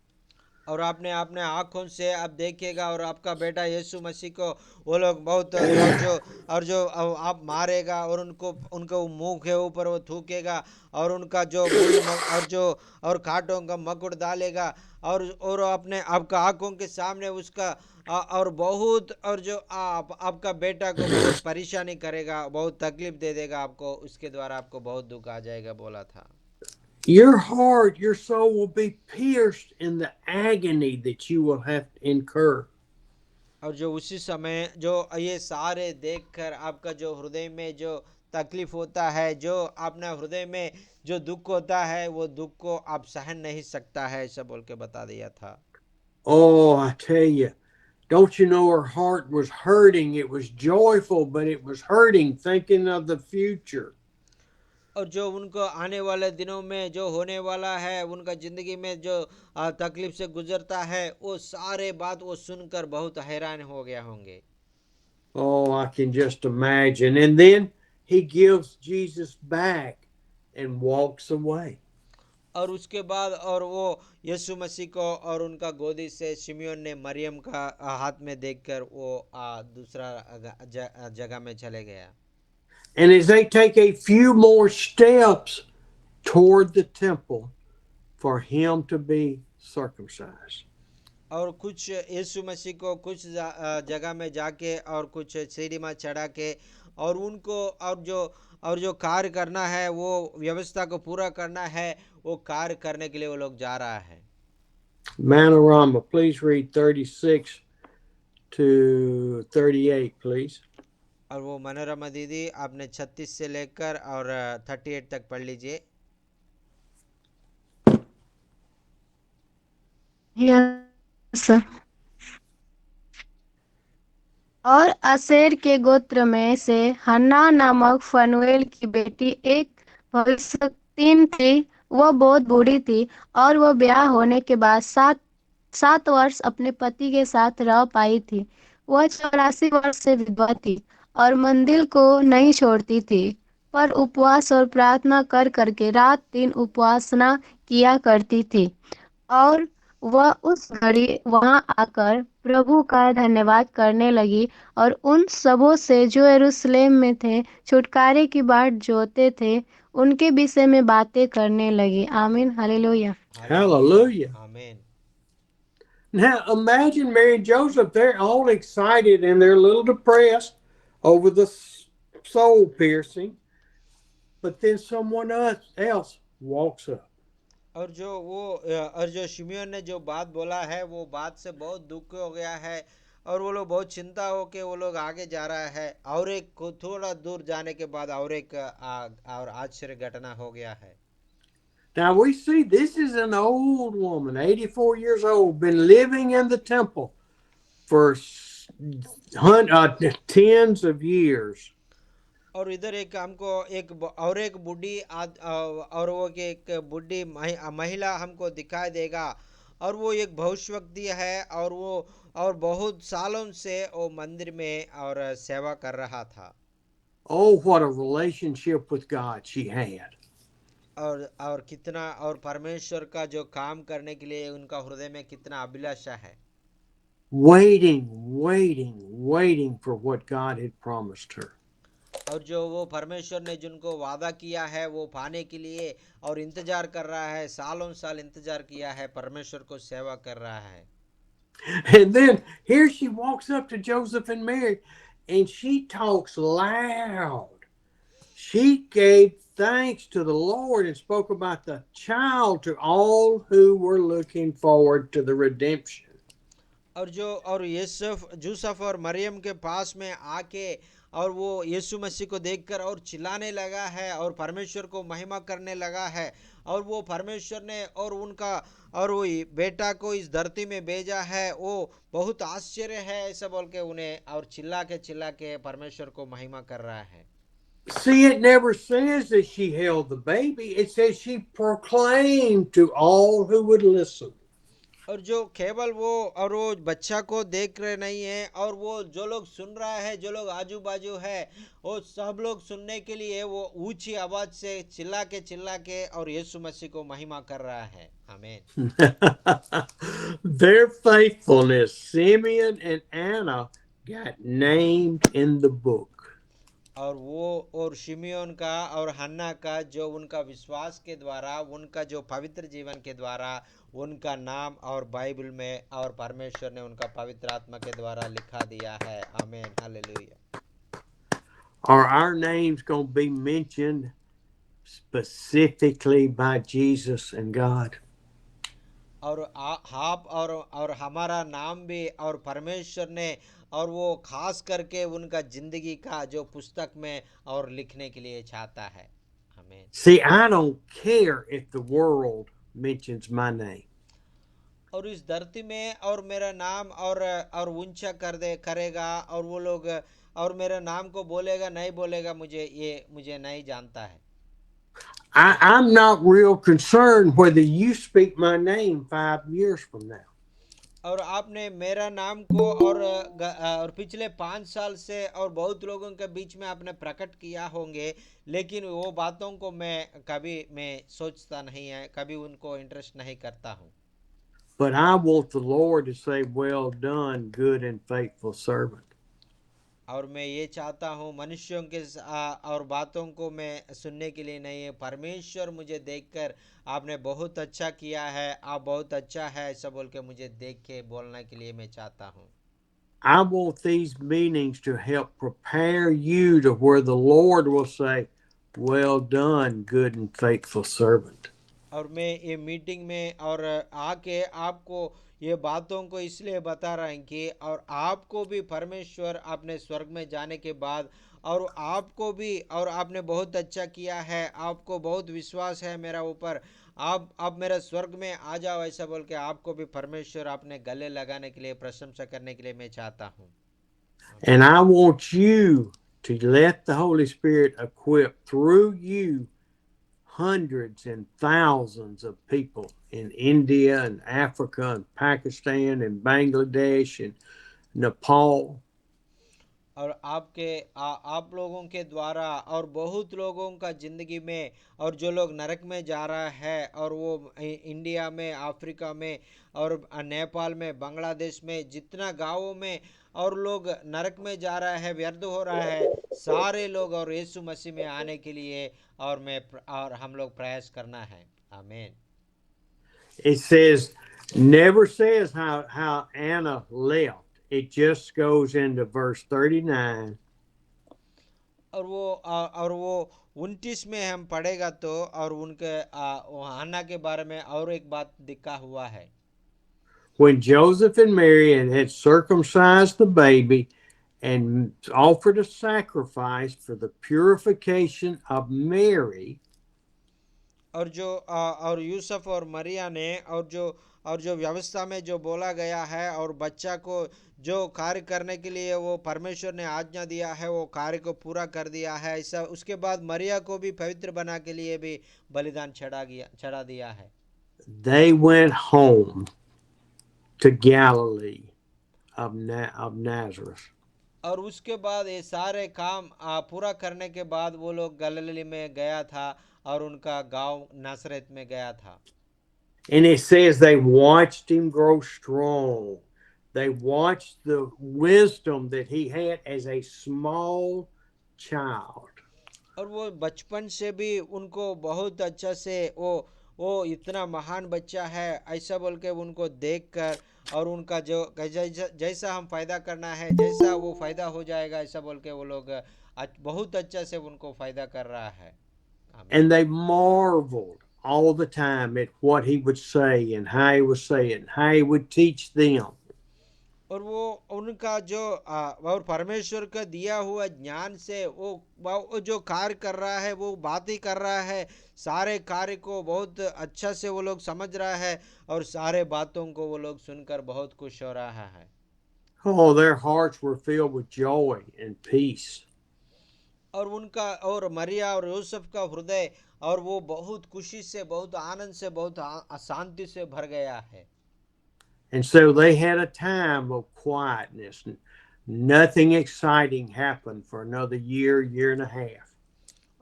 और आपने अपने आँखों से आप देखिएगा, और आपका बेटा यीशु मसीह को वो लोग बहुत और जो आप मारेगा, और उनको मुंह के ऊपर वो थूकेगा, और उनका जो और जो और कांटों का मकुट डालेगा, और अपने आपका आँखों के सामने उसका और बहुत और जो आपका बेटा को बहुत परेशानी करेगा, बहुत तकलीफ दे देगा आपको, उसके द्वारा आपको बहुत दुख आ जाएगा बोला था। Your heart, your soul will be pierced in the agony that you will have to incur. और जो उसी समय जो ये सारे देखकर आपका जो हृदय में जो तकलीफ होता है, जो अपना हृदय में जो दुख होता है, वो दुख को आप सहन नहीं सकता है, ऐसा बोल के बता दिया था। Oh, I tell you, don't you know her heart was hurting? It was joyful, but it was hurting thinking of the future. और जो उनको आने वाले दिनों में जो होने वाला है, उनका जिंदगी में जो तकलीफ से गुजरता है, वो सारे बात वो सुनकर बहुत हैरान हो गया होंगे। Oh, I can just imagine. And then he gives Jesus back and walks away. और उसके बाद और वो यीशु मसीह को और उनका गोदी से शिमियोन ने मरियम का हाथ में देखकर वो दूसरा जगह में चले गया। And as they take a few more steps toward the temple for him to be circumcised. और कुछ यीशु मसीह को कुछ जगह में जाके और कुछ सीढ़ी में चढ़ा के और उनको और जो कार्य करना है, वो व्यवस्था को पूरा करना है, वो कार्य करने के लिए वो लोग जा रहा है। Manorama, please read 36 to 38, please. और वो मनोरमा दीदी आपने 36 से लेकर और 38 तक पढ़ लीजिए। Yes sir. और असेर के गोत्र में से हन्ना नामक फनुएल की बेटी एक भविष्यवक्तीन थी। वह बहुत बूढ़ी थी और वह ब्याह होने के बाद 7 वर्ष अपने पति के साथ रह पाई थी। वह 84 वर्ष से विधवा थी और मंदिर को नहीं छोड़ती थी, पर उपवास और प्रार्थना कर करके रात दिन उपासना किया करती थी। और वह उस घड़ी वहां आकर प्रभु का धन्यवाद करने लगी और उन सबों से जो यरूशलेम में थे छुटकारे की बाट जोते थे उनके विषय में बातें करने लगी। आमीन, हालेलुया। Hallelujah. आमीन। Now imagine Mary and Joseph, they're all excited and they're a little depressed over the soul piercing, but then someone else walks up. और जो शिमियोन ने जो बात बोला है, वो बात से बहुत दुख हो गया है, और वो लोग बहुत चिंता हो के वो लोग आगे जा रहा है, और एक को थोड़ा दूर जाने के बाद और एक और आश्चर्य घटना हो गया है। Now we see this is an old woman, 84 years old, been living in the temple for tens of years. और इधर एक हमको एक बुढ़ी और वो कि एक बुढ़ी महिला हमको दिखाई देगा, और वो एक भविष्यवक्ता है, और वो और बहुत सालों से वो मंदिर में और सेवा कर रहा था। Oh, what a relationship with God she had. और कितना और परमेश्वर का जो काम करने के लिए उनका हृदय में कितना अभिलाषा है। Waiting for what God had promised her. और जो वो परमेश्वर ने जिनको वादा किया है वो पाने के लिए और इंतजार कर रहा है, सालों साल इंतजार किया है, परमेश्वर को सेवा कर रहा है। And then here she walks up to Joseph and Mary and she talks loud. She gave thanks to the Lord and spoke about the child to all who were looking forward to the redemption. और यूसुफ और मरियम के पास में आके और वो यीशु मसीह को देखकर और चिल्लाने लगा है और परमेश्वर को महिमा करने लगा है। और वो परमेश्वर ने और उनका और वो बेटा को इस धरती में भेजा है, वो बहुत आश्चर्य है ऐसा बोल के उन्हें और चिल्ला के परमेश्वर को महिमा कर रहा है। See, it never says that she held the baby. It says she proclaimed to all who would listen. और जो केवल वो और वो बच्चा को देख रहे नहीं है, और वो जो लोग सुन रहा है, जो लोग आजू बाजू है, वो सब लोग सुनने के लिए वो ऊंची आवाज से चिल्ला के और यीशु मसीह को महिमा कर रहा है। आमीन। Their faithfulness, Simeon and Anna got named in the book. और वो और शिमियोन का और हन्ना का जो उनका विश्वास के द्वारा, उनका जो पवित्र जीवन के द्वारा उनका नाम और बाइबल में और परमेश्वर ने उनका पवित्र आत्मा के द्वारा लिखा दिया है। आमीन, hallelujah. Are our names going to be mentioned specifically by Jesus and God? और आप और हमारा नाम भी और परमेश्वर ने और वो खास करके उनका जिंदगी का जो पुस्तक में और लिखने के लिए चाहता है। आमीन। See, I don't care if the world mentions my name. और इस धरती में और मेरा नाम और ऊंचा करेगा और वो लोग और मेरे नाम को बोलेगा नहीं बोलेगा, मुझे नहीं जानता है। I'm not real concerned whether you speak my name 5 years from now. और आपने मेरा नाम को और पिछले 5 साल से और बहुत लोगों के बीच में आपने प्रकट किया होंगे, लेकिन वो बातों को मैं सोचता नहीं है, कभी उनको इंटरेस्ट नहीं करता हूँ। But I want the Lord to say, well done, good and faithful servant. और मैं ये चाहता हूँ मनुष्यों के और बातों को मैं सुनने के लिए नहीं है, परमेश्वर मुझे देखकर आपने बहुत अच्छा किया है, आप बहुत अच्छा है ऐसा बोल के मुझे देख के बोलने के लिए मैं चाहता हूँ। I want these meetings to help prepare you to where the Lord will say, well done, good and faithful servant. और मैं ये मीटिंग में और आके आपको ये बातों को इसलिए बता रहा है कि और आपको भी परमेश्वर अपने स्वर्ग में जाने के बाद और आपको भी और आपने बहुत अच्छा किया है, आपको बहुत विश्वास है मेरा ऊपर, आप मेरा स्वर्ग में आ जाओ ऐसा बोल के आपको भी परमेश्वर अपने गले लगाने के लिए, प्रशंसा करने के लिए मैं चाहता हूँ। And I want you to let the Holy Spirit equip through you hundreds and thousands of people in India and Africa and Pakistan and Bangladesh and Nepal. और आप लोगों के द्वारा और बहुत लोगों का जिंदगी में और जो लोग नरक में जा रहा है और वो इंडिया में, अफ्रीका में और नेपाल में, बांग्लादेश में, जितना गांवों में और लोग नरक में जा रहा है, व्यर्थ हो रहा है, सारे लोग और यीशु मसीह में आने के लिए और हम लोग प्रयास करना है। आमीन। It says, never says how Anna left. It just goes into verse 39. और वो 29 में हम पढ़ेगा तो और उनके हन्ना के बारे में और एक बात लिखा हुआ है। When Joseph and Mary had circumcised the baby and offered a sacrifice for the purification of Mary. और यूसुफ और मरिया ने और जो व्यवस्था में जो बोला गया है और बच्चा को जो कार्य करने के लिए वो परमेश्वर ने आज्ञा दिया है, वो कार्य को पूरा कर दिया है ऐसा। उसके बाद मरिया को भी पवित्र बना के लिए भी बलिदान चढ़ा दिया है। They went home to Galilee of Nazareth. और उसके बाद ये सारे काम पूरा करने के बाद वो लोग गलीली में गया था और उनका गांव नासरत में गया था। And it says they watched him grow strong. They watched the wisdom that he had as a small child. और वो बचपन से भी उनको बहुत अच्छा से वो इतना महान बच्चा है ऐसा बोल के उनको देखकर और उनका जो जैसा हम फायदा करना है जैसा वो फायदा हो जाएगा ऐसा बोल के वो लोग बहुत अच्छा से उनको फायदा कर रहा है। आमीन। And they marveled all the time at what he would say and how he would say it and how he would teach them. और वो उनका जो और परमेश्वर का दिया हुआ ज्ञान से वो जो कार्य कर रहा है वो बात ही कर रहा है, सारे कार्य को बहुत अच्छा से वो लोग समझ रहा है और सारे बातों को वो लोग सुनकर बहुत खुश हो रहा है। Oh, their hearts were filled with joy and peace. और उनका और मरिया और यूसुफ का हृदय और वो बहुत खुशी से बहुत आनंद से बहुत शांति से भर गया है। And so they had a time of quietness. Nothing exciting happened for another year, year and a half.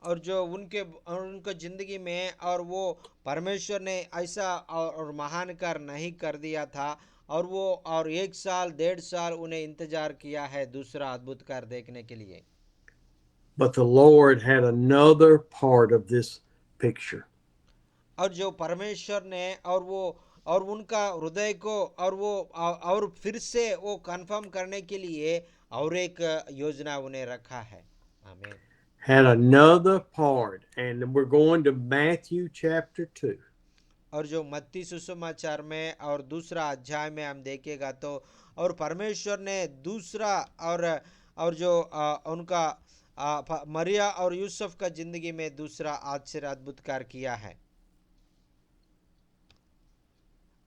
और जो उनके जिंदगी में और वो परमेश्वर ने ऐसा और महान कार्य नहीं कर दिया था और वो और 1 साल 1.5 साल उन्हें इंतजार किया है दूसरा अद्भुत कार्य देखने के लिए। But the Lord had another part of this picture. और जो परमेश्वर ने और उनका हृदय को और वो और फिर से वो कंफर्म करने के लिए और एक योजना उन्हें रखा है। आमीन। Had another part, and we're going to Matthew chapter 2. और जो मत्ती सुसमाचार में और दूसरा अध्याय में हम देखेगा तो और परमेश्वर ने दूसरा और जो उनका मरिया और यूसुफ का जिंदगी में दूसरा आश्चर्य अद्भुत कार्य किया है।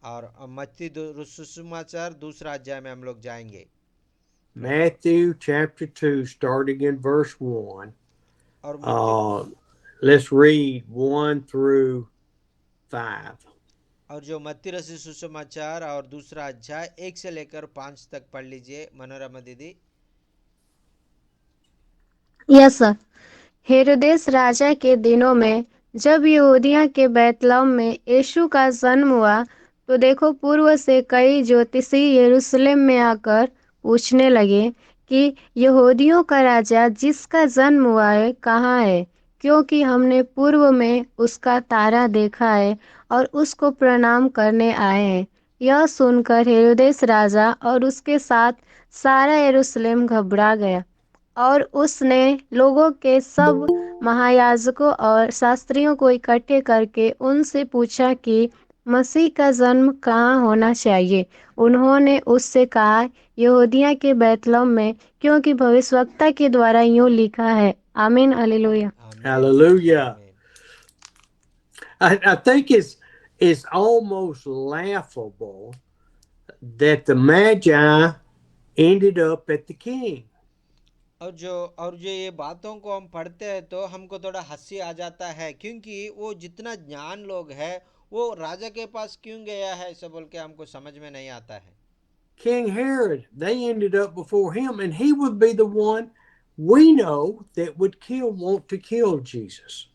और मत्ती सुसमाचार दूसरा अध्याय में हम लोग जाएंगे। Matthew chapter 2, starting in verse 1. और Let's read 1 through 5. और जो मत्ती रचित सुसमाचार और दूसरा अध्याय 1 से लेकर 5 तक पढ़ लीजिए मनोरमा दीदी। Yes sir. हेरोदेस राजा के दिनों में जब यहूदिया के बैतलहम में यीशु का जन्म हुआ तो देखो पूर्व से कई ज्योतिषी यरूशलेम में आकर पूछने लगे कि यहूदियों का राजा जिसका जन्म हुआ है कहाँ है, क्योंकि हमने पूर्व में उसका तारा देखा है और उसको प्रणाम करने आए हैं। यह सुनकर हेरोदेस राजा और उसके साथ सारा यरूशलेम घबरा गया और उसने लोगों के सब महायाजकों और शास्त्रियों को इकट्ठे करके उनसे पूछा कि मसीह का जन्म कहाँ होना चाहिए। उन्होंने उससे कहा यहूदिया के बैतलहम में, क्योंकि भविष्यवक्ता के द्वारा यूं लिखा है। आमीन hallelujah. Hallelujah. I think it's almost laughable that the Magi ended up at the king. और जो ये बातों को हम पढ़ते हैं तो हमको थोड़ा हंसी आ जाता है, क्योंकि वो जितना ज्ञान लोग है वो राजा के पास क्यों गया है ऐसा बोल के हमको समझ में नहीं आता है। King Herod, they ended up before him, and he would be the one we know that would want to kill Jesus.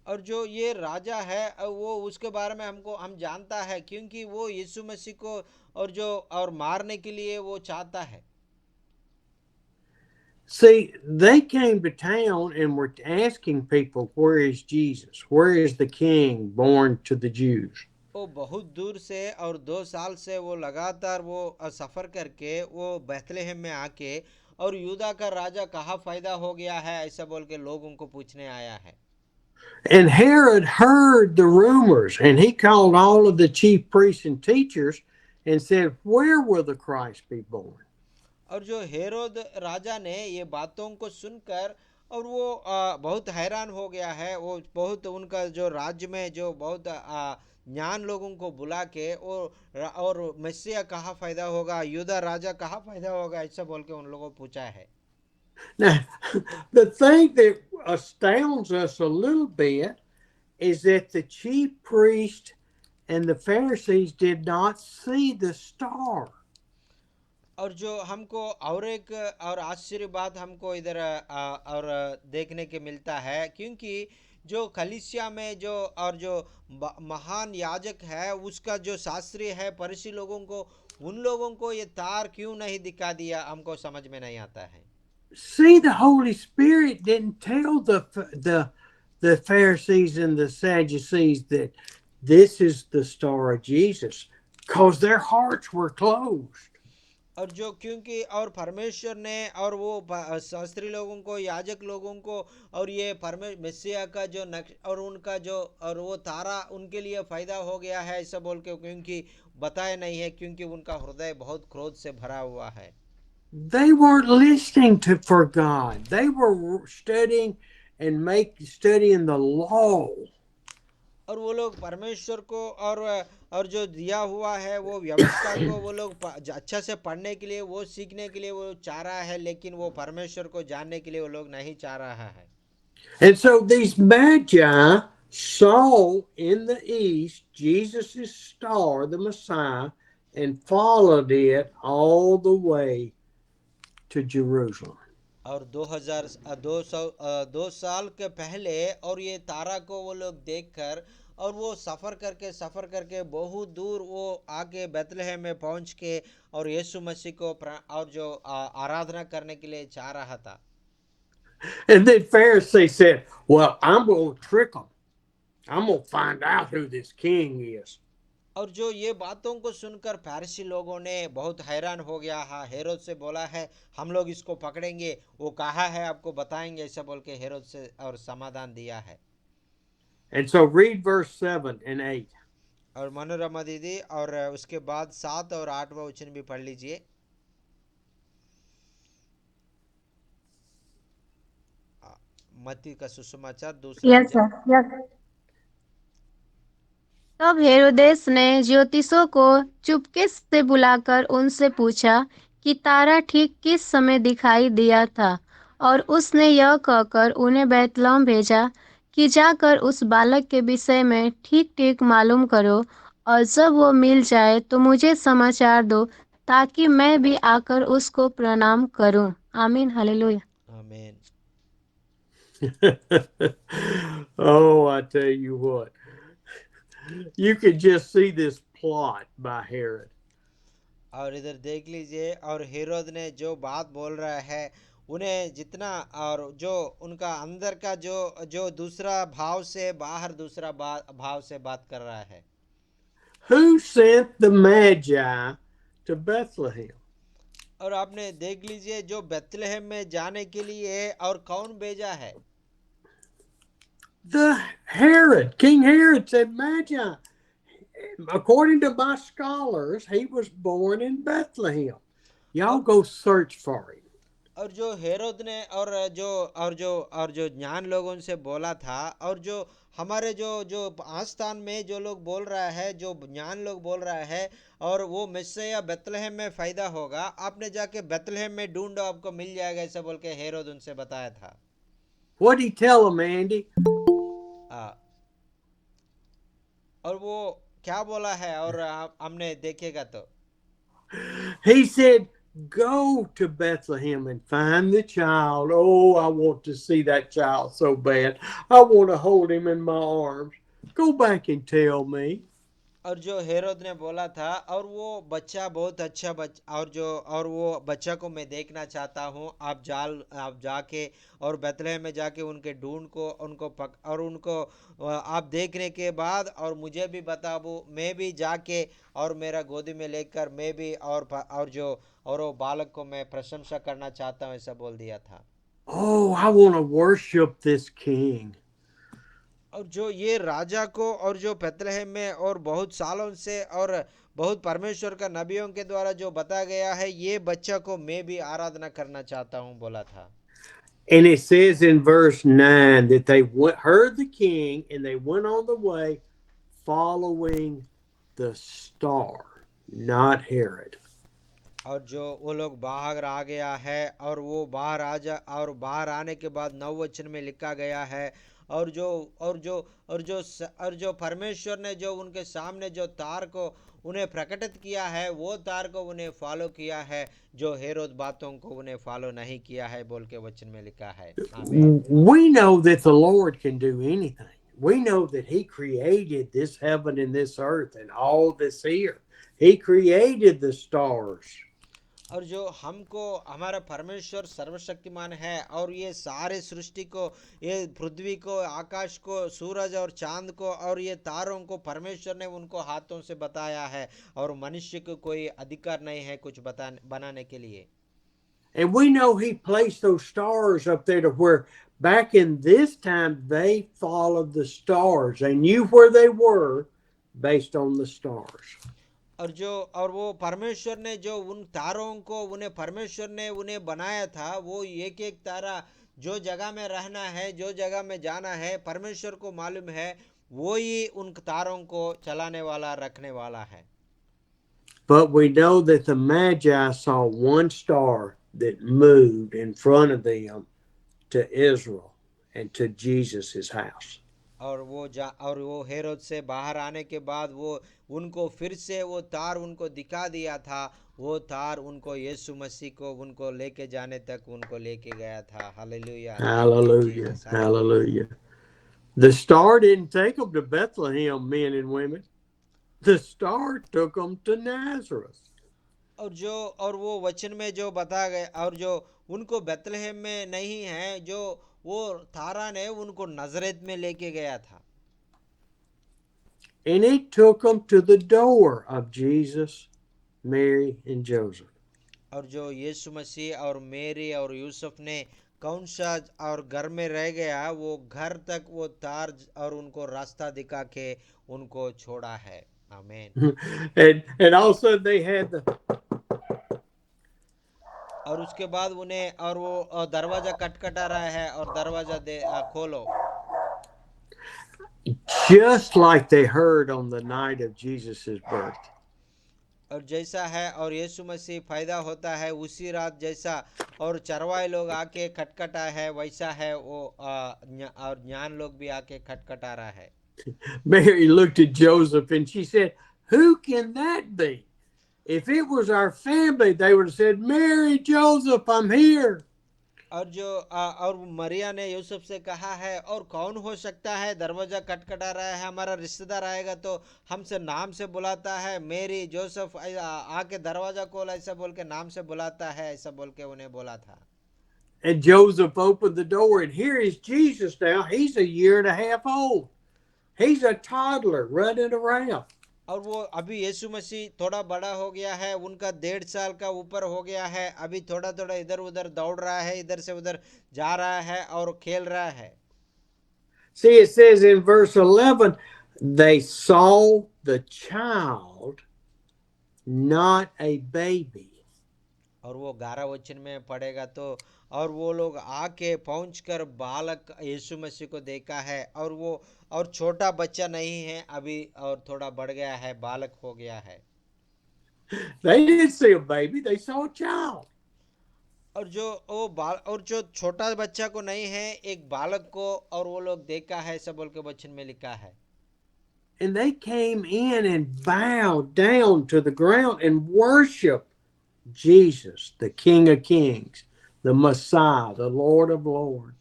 और जो ये राजा है वो उसके बारे में हम जानता है, क्योंकि वो यीशु मसीह को और मारने के लिए वो चाहता है। See, they came to town and were asking people, where is Jesus? Where is the king born to the Jews? वो बहुत दूर से और 2 साल से वो लगातार वो सफ़र करके वो बैतलहम में आके और यूदा का राजा कहाँ पैदा हो गया है ऐसा बोल के लोग उनको पूछने आया है। And Herod heard the rumors, and he called all of the chief priests and teachers and said, where will the Christ be born? और जो हेरोद राजा ने ये बातों को सुनकर और वो बहुत हैरान हो गया है। वो बहुत उनका जो राज्य में जो बहुत ज्ञान लोगों को बुला के और मसीहा कहाँ पैदा होगा, यूदा राजा कहाँ पैदा होगा ऐसा बोल के उन लोगों को पूछा है। Now, the thing that astounds us a little bit is that the chief priest and the Pharisees did not see the star. और जो हमको और एक और आश्चर्य बात हमको इधर और देखने के मिलता है, क्योंकि जो कलीसिया में जो महान याजक है उसका जो शास्त्री है फरीसी लोगों को उन लोगों को ये तार क्यों नहीं दिखा दिया हमको समझ में नहीं आता है। See, the Holy Spirit didn't tell the Pharisees and the Sadducees that this is the star of Jesus. because their hearts were closed. और जो क्योंकि और परमेश्वर ने और वो शास्त्री लोगों को, याजक लोगों को, और ये मसीहा का जो नक्श और उनका जो और वो तारा उनके लिए फायदा हो गया है ऐसा बोल के क्योंकि बताया नहीं है, क्योंकि उनका हृदय बहुत क्रोध से भरा हुआ है। They weren't listening to for God. They were studying and studying the law. और वो लोग परमेश्वर को और जो दिया हुआ है वो व्यवस्था को वो लोग अच्छा से पढ़ने के लिए, वो सीखने के लिए वो चाह रहा है, लेकिन वो परमेश्वर को जानने के लिए वो लोग नहीं चाह रहा है। And so these magi saw in the east Jesus' star, the Messiah, and followed it all the way to Jerusalem. और 2 साल के पहले और ये तारा को वो लोग देखकर और वो सफ़र करके बहुत दूर वो आके बेथलेहम में पहुंच के और यीशु मसीह को और जो आराधना करने के लिए चाह रहा था। And then Pharisees said, well, I'm going to trick them. I'm going to find out who this king is. और जो ये बातों को सुनकर फरीसी लोगों ने बहुत हैरान हो गया। हाँ, हेरोद से बोला है हम लोग इसको पकड़ेंगे, वो कहा है आपको बताएंगे, ऐसा बोल के हेरोद से और समाधान दिया है। And so read verse 7 and 8. और मनोरमा दीदी और उसके बाद 7 और 8वां वचन भी पढ़ लीजिए। मत्ती का सुसमाचार दूसरा यस। तब हेरोदेस ने ज्योतिषों को चुपके से बुलाकर उनसे पूछा कि तारा ठीक किस समय दिखाई दिया था, और उसने यह कहकर उन्हें बैतलहम भेजा कि जाकर उस बालक के विषय में ठीक ठीक मालूम करो, और जब वो मिल जाए तो मुझे समाचार दो, ताकि मैं भी आकर उसको प्रणाम करूं। आमीन, हालेलुया। आमीन। Oh, I tell you what. You could just see this plot by Herod. और इधर देख लीजिए, और हेरोद ने जो बात बोल रहा है उन्हें जितना और जो उनका अंदर का जो दूसरा भाव से बाहर दूसरा भाव से बात कर रहा है। Who sent the Magi to Bethlehem? और आपने देख लीजिए जो बेथलेहम में जाने के लिए और कौन भेजा है? The Herod, King Herod said, Magi. According to my scholars, he was born in Bethlehem. Y'all go search for him. और जो हेरोद ने और जो ज्ञान लोगों से बोला था, और जो हमारे जो आस्थान में जो लोग बोल रहा है, जो ज्ञान लोग बोल रहा है, और वो मसीहा बेथलेहम में फायदा होगा, आपने जाके बेथलेहम में ढूंढो आपको मिल जाएगा, ऐसा बोल के हेरोद उनसे बताया था। What did he tell him, Andy? और वो क्या बोला है और हमने देखेगा तो He said, go to Bethlehem and find the child. Oh, I want to see that child so bad. I want to hold him in my arms. Go back and tell me. और जो हेरोद ने बोला था, और वो बच्चा बहुत अच्छा और वो बच्चा को मैं देखना चाहता हूँ, आप जाके और बेथलेहम में जाके उनके ढूंढ को और उनको आप देखने के बाद और मुझे भी बताओ, मैं भी जाके और मेरा गोदी में लेकर मैं भी और वो बालक को मैं प्रशंसा करना चाहता हूँ, ऐसा बोल दिया था। Oh, I want to worship this king. और जो ये राजा को और जो बेथलेहम में और बहुत सालों से और बहुत परमेश्वर का नबियों के द्वारा जो बताया गया है, ये बच्चा को मैं भी आराधना करना चाहता हूँ बोला था। And it says in verse 9 that they heard the king and they went on the way following the star, not Herod. और जो वो लोग बाहर आ गया है, और वो बाहर आने के बाद 9 वचन में लिखा गया है, और जो परमेश्वर ने जो उनके सामने जो तार को उन्हें प्रकटित किया है, वो तार को उन्हें फॉलो किया है, जो हेरोद बातों को उन्हें फॉलो नहीं किया है बोल के वचन में लिखा है। We know that the Lord can do anything. We know that he created this heaven and this earth and all that's here. He created the stars. और जो हमको हमारा परमेश्वर सर्वशक्तिमान है और ये सारे सृष्टि को, ये पृथ्वी को, आकाश को, सूरज और चांद को और ये तारों को परमेश्वर ने उनको हाथों से बताया है और मनुष्य को कोई अधिकार नहीं है कुछ बनाने के लिए। And we know he placed those stars up there to where back in this time they followed the stars. They knew where they were based on the stars. और वो परमेश्वर ने जो उन तारों को उन्हें परमेश्वर ने उन्हें बनाया था, वो एक एक तारा जो जगह में रहना है, जो जगह में जाना है, परमेश्वर को मालूम है, वो ही उन तारों को चलाने वाला, रखने वाला है। But we know that the Magi saw one star that moved in front of them to Israel and to Jesus' house. और वो हेरोद से बाहर आने के बाद वो उनको फिर से वो तार उनको दिखा दिया था, वो तार उनको यीशु मसीह को उनको लेके जाने तक उनको लेके गया था। Hallelujah, Hallelujah. Hallelujah. The star didn't take them to Bethlehem, men and women. The star took them to Nazareth. और वो वचन में जो बता गए और जो उनको बेथलेहम में नहीं है, जो वो तारा ने उनको नजरेत में लेके गया था। And it took them to the door of Jesus, Mary, and Joseph. और जो यीशु मसीह और मेरी और यूसुफ ने कौन सा और घर में रह गया, वो घर तक वो तार और उनको रास्ता दिखा के उनको छोड़ा है। आमीन। And also they had the और उसके बाद उन्हें और वो दरवाजा खटखटा रहा है और दरवाजा खोलो, just like they heard on the night of Jesus' birth. और जैसा है और यीशु मसीह पैदा होता है उसी रात जैसा और चरवाहे लोग आके खटखटा है, वैसा है वो और ज्ञान लोग भी आके खटखटा रहा है। Mary looked at Joseph and she said, "Who can that be?" If it was our family, they would have said, "Mary, Joseph, I'm here." और मरिया ने यूसुफ से कहा है, और कौन हो सकता है, दरवाजा खटखटा रहा है, हमारा रिश्तेदार आएगा तो हमसे नाम से बुलाता है, मेरी, जोसेफ आके दरवाजा खोल, ऐसा बोल के नाम से बुलाता है, ऐसा बोल के उन्हें बोला था। And Joseph opened the door, and here is Jesus now. He's a year and a half old. He's a toddler running around. और वो अभी यीशु मसीह थोड़ा बड़ा हो गया है, उनका 1.5 साल का ऊपर हो गया है, अभी थोड़ा थोड़ा इधर उधर दौड़ रहा है, इधर से उधर जा रहा है और खेल रहा है। See, it says in verse 11, they saw the child, not a baby. और वो 11 वचन में पढ़ेगा तो, और वो लोग आके पहुंचकर बालक यीशु मसीह को देखा है, और वो और छोटा बच्चा नहीं है अभी, और थोड़ा बढ़ गया है, बालक हो गया है। They didn't see a baby, they saw a child. और जो छोटा बच्चा को नहीं है, एक बालक को और वो लोग देखा है, सब बोल के वचन में लिखा है। And they came in and bowed down to the ground and worshiped Jesus, the King of Kings, the Messiah, the Lord of Lords.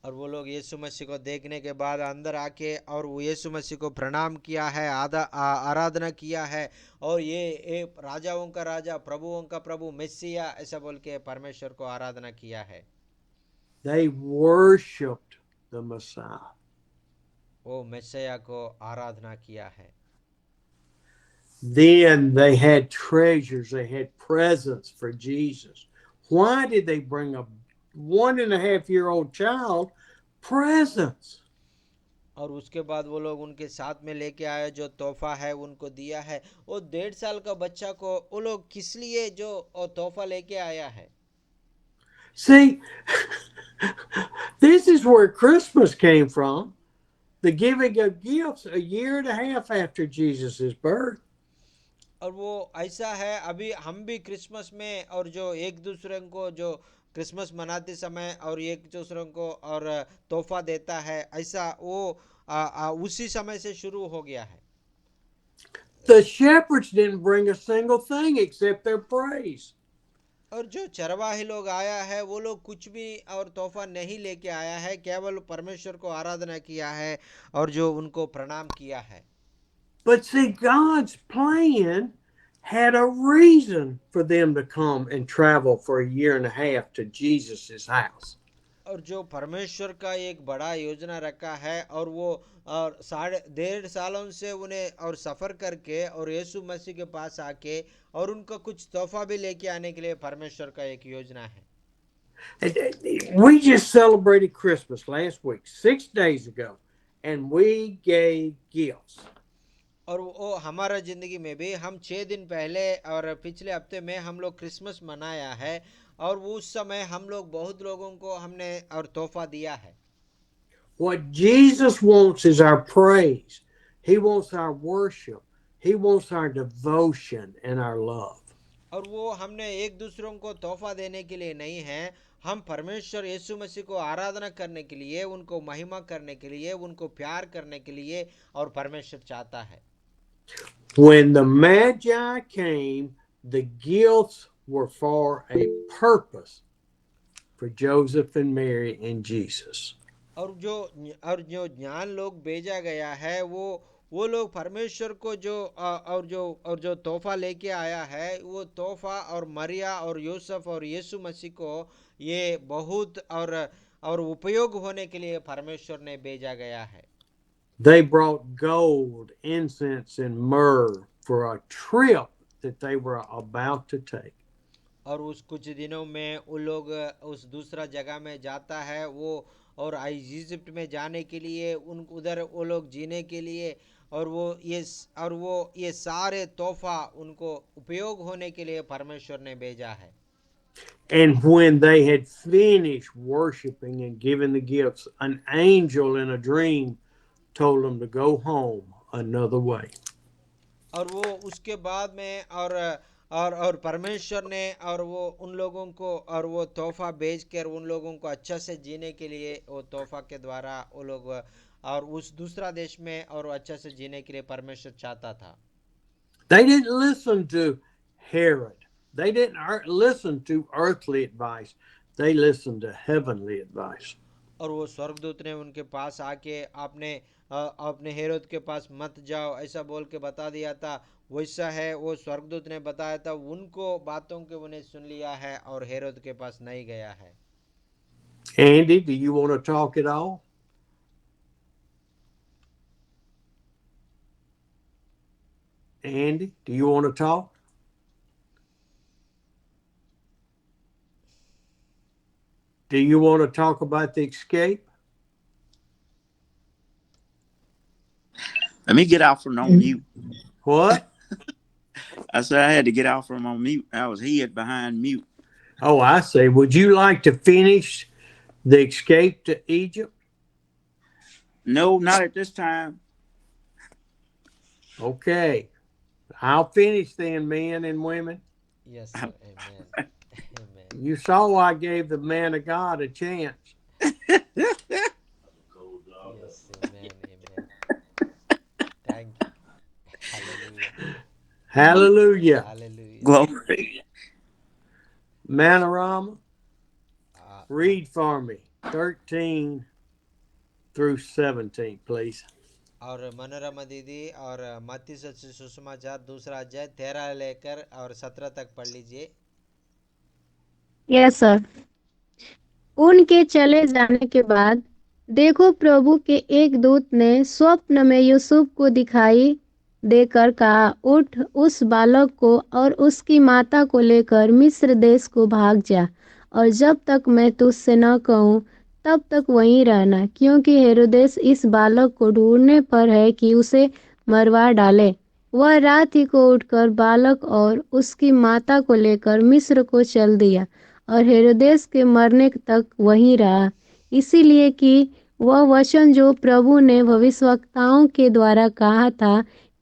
और वो लोग यीशु मसीह को देखने के बाद अंदर आके और वो यीशु मसीह को प्रणाम किया है, आराधना किया है, और ये राजाओं का राजा, प्रभुओं का प्रभु, मेसिया, ऐसा बोल के परमेश्वर को आराधना किया है। They worshipped the Messiah. वो मेसिया को आराधना किया है। Then they had treasures, they had presents for Jesus. Why did they bring a 1.5-year-old child presents? और उसके बाद वो लोग उनके साथ में लेके आए, जो तोहफा है उनको दिया है। वो 1.5 साल का बच्चा को वो लोग किस लिए जो तोहफा लेके आया है? See, this is where Christmas came from, the giving of gifts 1.5 years after Jesus' birth. और वो ऐसा है, अभी हम भी क्रिसमस में और जो एक दूसरे को जो क्रिसमस मनाते समय और एक दूसरे को और तोहफा देता है, ऐसा वो उसी समय से शुरू हो गया है। The shepherds didn't bring a single thing except their praise. और जो चरवाहे लोग आया है, वो लोग कुछ भी और तोहफा नहीं लेके आया है, केवल परमेश्वर को आराधना किया है और जो उनको प्रणाम किया है। But see, God's plan had a reason for them to come and travel for a year and a half to Jesus's house. और जो परमेश्वर का एक बड़ा योजना रखा है और वो और 1.5 सालों से उन्हें और सफ़र करके और यीशु मसीह के पास आके और उनका कुछ तोहफा भी लेके आने के लिए परमेश्वर का एक योजना है। We just celebrated Christmas last week, 6 days ago, and we gave gifts. और वो हमारा ज़िंदगी में भी हम 6 दिन पहले और पिछले हफ्ते में हम लोग क्रिसमस मनाया है और उस समय हम लोग बहुत लोगों को हमने और तोहफा दिया है। What Jesus wants is our praise. He wants our worship. He wants our devotion and our love. और वो हमने एक दूसरों को तोहफा देने के लिए नहीं है, हम परमेश्वर यीशु मसीह को आराधना करने के लिए, उनको महिमा करने के लिए, उनको प्यार करने के लिए और परमेश्वर चाहता है। When the Magi came, the gifts were for a purpose for Joseph and Mary and Jesus. और जो ज्ञान लोग भेजा गया है वो लोग परमेश्वर को जो तोहफा लेके आया है, वो तोहफा और मरिया और यूसुफ और यीशु मसीह को ये बहुत और उपयोग होने के लिए परमेश्वर ने भेजा गया है। They brought gold, incense, and myrrh for a trip that they were about to take. और उस कुछ दिनों में वो लोग उस दूसरा जगह में जाता है वो और इजिप्ट में जाने के लिए उधर वो लोग जीने के लिए और वो ये सारे तोहफा उनको उपयोग होने के लिए परमेश्वर ने भेजा है। And when they had finished worshiping and giving the gifts, an angel in a dream told them to go home another way. और वो उसके बाद में और परमेश्वर ने और वो उन लोगों को और वो तोहफा भेज कर उन लोगों को अच्छा से जीने के लिए वो तोहफा के द्वारा वो लोग और उस दूसरा देश में और अच्छा से जीने के लिए परमेश्वर चाहता था। They didn't listen to Herod. They didn't listen to earthly advice. They listened to heavenly advice. और वो स्वर्गदूत ने उनके पास आके आपने हेरोद के पास मत जाओ ऐसा बोल के बता दिया था, वैसा है वो स्वर्गदूत ने बताया था, उनको बातों के उन्हें सुन लिया है और हेरोद के पास नहीं गया है। Andy, do you want to talk at all? Andy, do you want to talk? Do you want to talk about the escape? Let me get out from on mute. What? I said I had to get out from on mute. I was hid behind mute. Oh, I see. Would you like to finish the escape to Egypt? No, not at this time. Okay. I'll finish then, men and women. Yes, sir. Amen. Amen. You saw I gave the man of God a chance. Yes, amen, amen. Thank you. Hallelujah. Hallelujah. Hallelujah. Glory. Manorama, Uh, read for me 13 through 17, please. और मनोरमा दीदी और मत्ती सुसमाचार दूसरा अध्याय 13 लेकर और 17 तक पढ़ लीजिए। Yes sir. उनके चले जाने के बाद देखो प्रभु के एक दूत ने स्वप्न में यूसुफ को दिखाई देकर कहा, उठ उस बालक को और उसकी माता को लेकर मिस्र देश को भाग जा और जब तक मैं तुझसे न कहूँ तब तक वहीं रहना, क्योंकि हेरोदेस इस बालक को ढूंढने पर है कि उसे मरवा डाले। वह रात ही को उठकर बालक और उसकी माता को लेकर मिस्र को चल दिया और हेरोदेस के मरने तक वहीं रहा, इसीलिए कि वह वचन जो प्रभु ने भविष्यवक्ताओं के द्वारा कहा था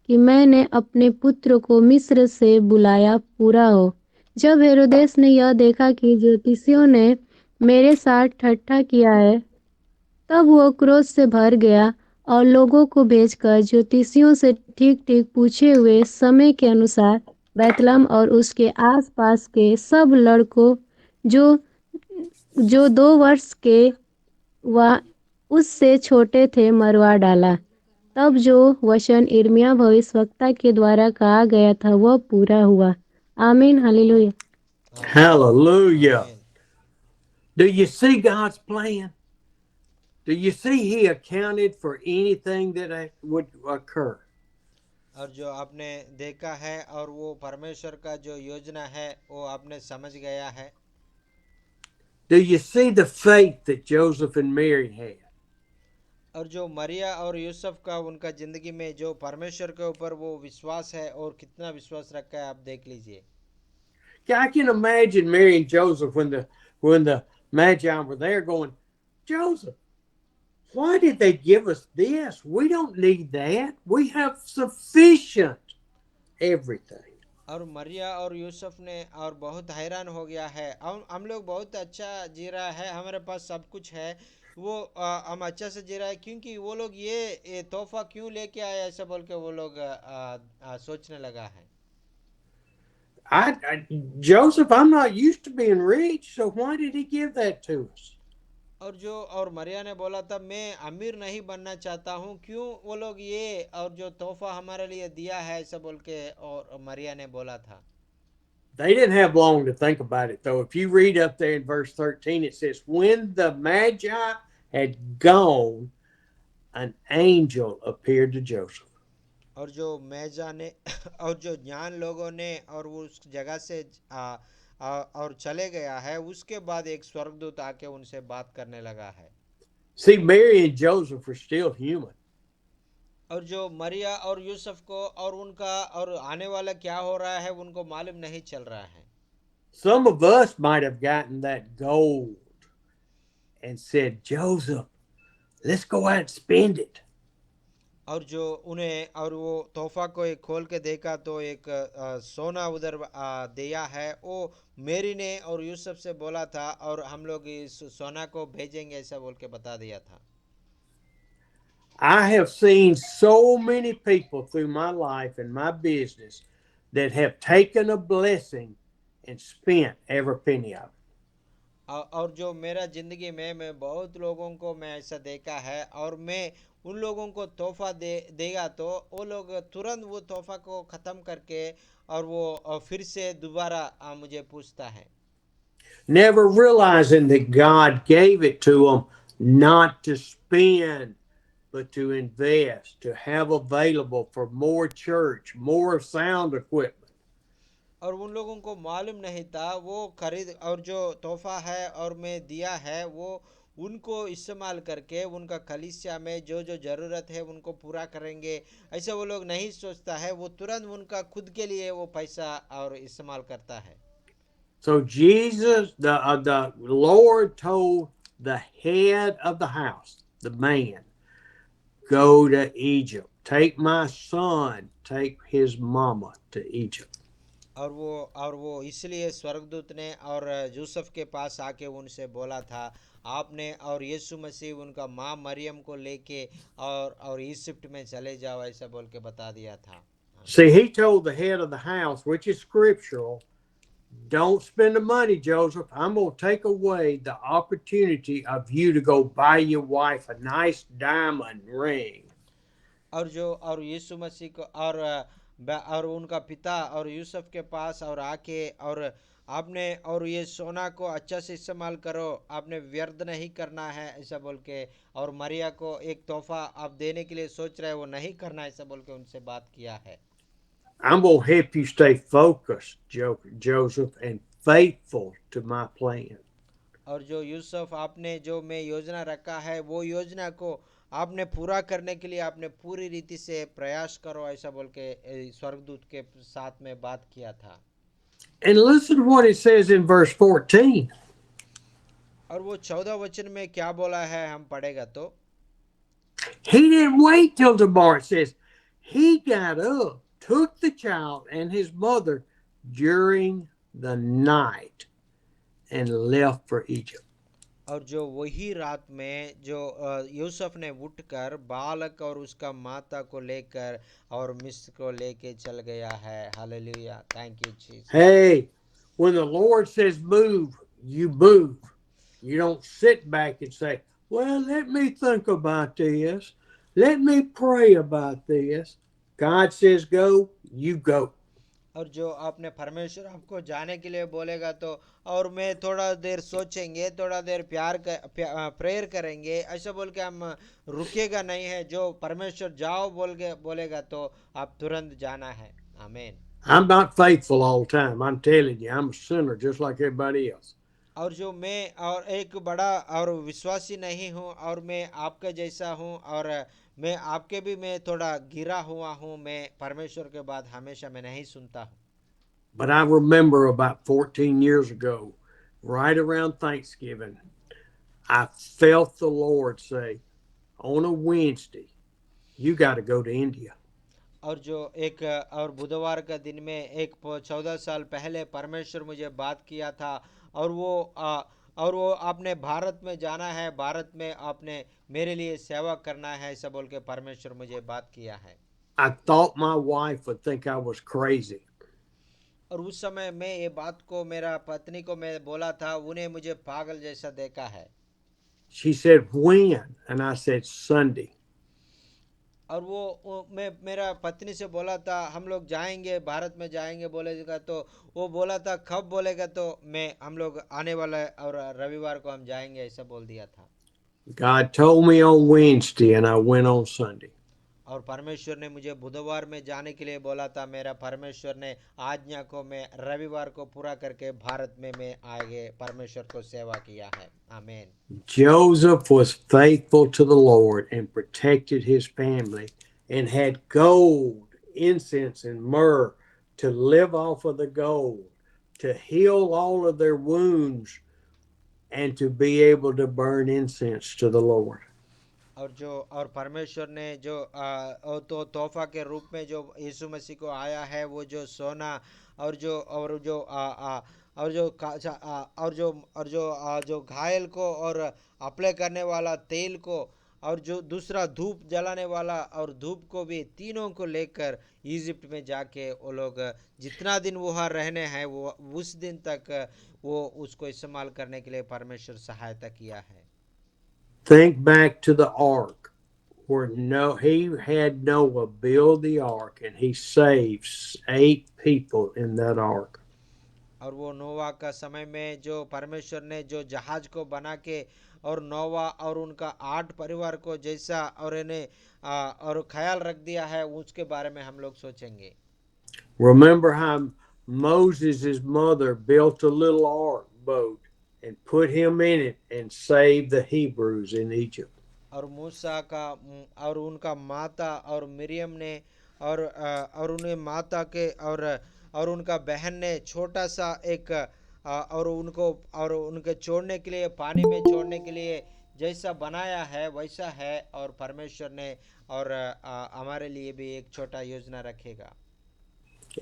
कि मैंने अपने पुत्र को मिस्र से बुलाया पूरा हो। जब हेरोदेस ने यह देखा कि ज्योतिषियों ने मेरे साथ ठट्ठा किया है, तब वह क्रोध से भर गया और लोगों को भेजकर ज्योतिषियों से ठीक ठीक पूछे हुए समय के अनुसार बैतलहम और उसके आसपास के सब लड़कों जो 2 वर्ष के व उससे छोटे थे मरवा डाला। तब जो वचन यिर्मयाह भविष्यवक्ता के द्वारा कहा गया था वह पूरा हुआ। आमीन, हालेलुया। Hallelujah. आमीन। Do you see God's plan? Do you see He accounted for anything that would occur? और जो आपने देखा है और वो परमेश्वर का जो योजना है वो आपने समझ गया है। Do you see the faith that Joseph and Mary had? और जो मरिया और यूसुफ का उनका जिंदगी में जो परमेश्वर के ऊपर वो विश्वास है और कितना विश्वास रखा है आप देख लीजिए। I can imagine Mary and Joseph when the Magi were there going, Joseph, why did they give us this? We don't need that. We have sufficient everything. और मरिया और यूसुफ ने और बहुत हैरान हो गया है, हम लोग बहुत अच्छा जी रहा है, हमारे पास सब कुछ है, वो हम अच्छा से जी रहा है, क्योंकि वो लोग ये तोहफा क्यों लेके आए ऐसा बोल के वो लोग सोचने लगा है। Joseph, I'm not used to being rich, so why did he give that to us? और मरिया ने बोला था मैं अमीर नहीं बनना चाहता हूँ, क्यों वो लोग ये और जो तोहफा हमारे लिए दिया है ऐसा बोल के और मरिया ने बोला था। They didn't have long to think about it, though. If you read up there in verse 13, it says, when the Magi had gone, an angel appeared to Joseph. और जो मैजा ने और जो ज्ञान लोगों ने और वो उस जगह से और चले गया है, उसके बाद एक स्वर्गदूत आके उनसे बात करने लगा है। See, Mary and Joseph were still human. और जो मरिया और यूसुफ को और उनका और आने वाला क्या हो रहा है उनको मालूम नहीं चल रहा है। Some of us might have gotten that gold and said, Joseph, let's go out and spend it. और जो उन्हें और वो तोहफा को एक खोल के देखा तो एक सोना उधर दिया है, वो मेरी ने और यूसुफ से बोला था और हम लोग इस सोना को भेजेंगे ऐसा बोल के बता दिया था। I have seen so many people through my life and my business that have taken a blessing and spent every penny of it. और जो मेरा जिंदगी में मैं बहुत लोगों को मैं ऐसा देखा है, और मैं उन लोगों को तोहफा देगा तो वो लोग तुरंत वो तोहफा को ख़त्म करके और वो फिर से दोबारा मुझे पूछता है, Never realizing that God gave it to them not to spend, but to invest, to have available for more church, more sound equipment. और उन लोगों को मालूम नहीं था वो खरीद और जो तोहफा है और मैं दिया है वो उनको इस्तेमाल करके उनका कलीसिया में जो जो ज़रूरत है उनको पूरा करेंगे, ऐसा वो लोग नहीं सोचता है, वो तुरंत उनका खुद के लिए वो पैसा और इस्तेमाल करता है। So Jesus, the Lord told the head of the house, the man, go to Egypt. Take my son, take his mama to Egypt. और वो इसलिए स्वर्गदूत ने और यूसुफ के पास आके उनसे बोला था, आपने और यीशु मसीह उनका माँ मरियम को लेके और इजिप्ट में चले जाओ ऐसा बोल के बता दिया था। See, he told the head of the house, which is scriptural, don't spend the money, Joseph. I'm going to take away the opportunity of you to go buy your wife a nice diamond ring. और यीशु मसीह को और उनका पिता और यूसुफ के पास और आके और आपने और ये सोना को अच्छा से इस्तेमाल करो, आपने व्यर्थ नहीं करना है ऐसा बोल के, और मरिया को एक तोहफा आप देने के लिए सोच रहे वो नहीं करना ऐसा बोल के उनसे बात किया है। I'm going to help you stay focused, Joseph, and faithful to my plan. और जो यूसुफ आपने जो मैं योजना रखा है वो योजना को आपने पूरा करने के लिए आपने पूरी रीति से प्रयास करो ऐसा बोल के स्वर्गदूत के साथ में बात किया था। And listen to what it says in verse 14. और वो 14 वचन में क्या बोला है हम पढ़ेगा तो, He didn't wait till tomorrow. It says he got up, took the child and his mother during the night and left for Egypt. और जो वही रात में जो यूसुफ ने उठकर बालक और उसका माता को लेकर और मिस्र को लेके चल गया है। Hallelujah, thank you Jesus. Hey, when the Lord says move, you move. You don't sit back and say, well, let me think about this. Let me pray about this. God says go, you go. और जो आपने परमेश्वर आपको जाने के लिए बोलेगा तो और मैं थोड़ा देर सोचेंगे, थोड़ा देर प्रेयर करेंगे, ऐसा बोल के हम रुकेगा नहीं है। जो परमेश्वर जाओ बोल के बोलेगा तो आप तुरंत जाना है। आमीन। I'm not faithful all the time. I'm telling you, I'm a sinner just like everybody else. और जो मैं और एक बड़ा और विश्वासी नहीं हूँ और मैं आपके जैसा हूँ और मैं आपके भी मैं थोड़ा गिरा हुआ हूँ। मैं परमेश्वर के बात हमेशा मैं नहीं सुनता हूँ। But I remember about 14 years ago, right around Thanksgiving, I felt the Lord say, on a Wednesday, you got to go to India. और जो एक और बुधवार का दिन में एक 14 साल पहले परमेश्वर मुझे बात किया था और वो आपने भारत में जाना है, भारत में आपने मेरे लिए सेवा करना है, ऐसा बोल के परमेश्वर मुझे बात किया है। I thought my wife would think I was crazy. और उस समय मैं ये बात को मेरा पत्नी को मैं बोला था, उन्हें मुझे पागल जैसा देखा है। She said, when? And I said, Sunday. और वो मैं मेरा पत्नी से बोला था हम लोग जाएंगे, भारत में जाएंगे बोलेगा तो वो बोला था कब बोलेगा तो मैं हम लोग आने वाला है और रविवार को हम जाएंगे, ऐसा बोल दिया था। God told me on Wednesday, and I went on Sunday. और परमेश्वर ने मुझे बुधवार में जाने के लिए बोला था। मेरा परमेश्वर ने आज्ञा को मैं रविवार को पूरा करके भारत में मैं आगे परमेश्वर को सेवा किया है। आमीन। Joseph was faithful to the Lord and protected his family and had gold, incense, and myrrh to live off of the gold, to heal all of their wounds, and to be able to burn incense to the Lord. और परमेश्वर ने जो तो तोहफा के रूप में जो यीशु मसीह को आया है, वो जो सोना और जो और जो और जो जो घायल को और अप्लाई करने वाला तेल को और जो दूसरा धूप जलाने वाला और धूप को भी तीनों को लेकर इजिप्ट में जाके वो लोग जितना दिन वहाँ रहने हैं वो उस दिन तक वो उसको इस्तेमाल करने के लिए परमेश्वर सहायता किया है। Think back to the ark where he had Noah build the ark and he saved 8 people in that ark. और वो नोवा का समय में जो परमेश्वर ने जो जहाज को बना के और नोवा और उनका 8 परिवार को जैसा और इन्हें और ख्याल रख दिया है, उसके बारे में हम लोग सोचेंगे। Remember how Moses' mother built a little ark boat and put him in it and saved the Hebrews in Egypt. और मूसा का और उनका माता और मिरियम ने और उन्हें माता के और उनका बहन ने छोटा सा एक और उनको और उनके छोड़ने के लिए पानी में छोड़ने के लिए जैसा बनाया है वैसा है। और परमेश्वर ने और हमारे लिए भी एक छोटा योजना रखेगा।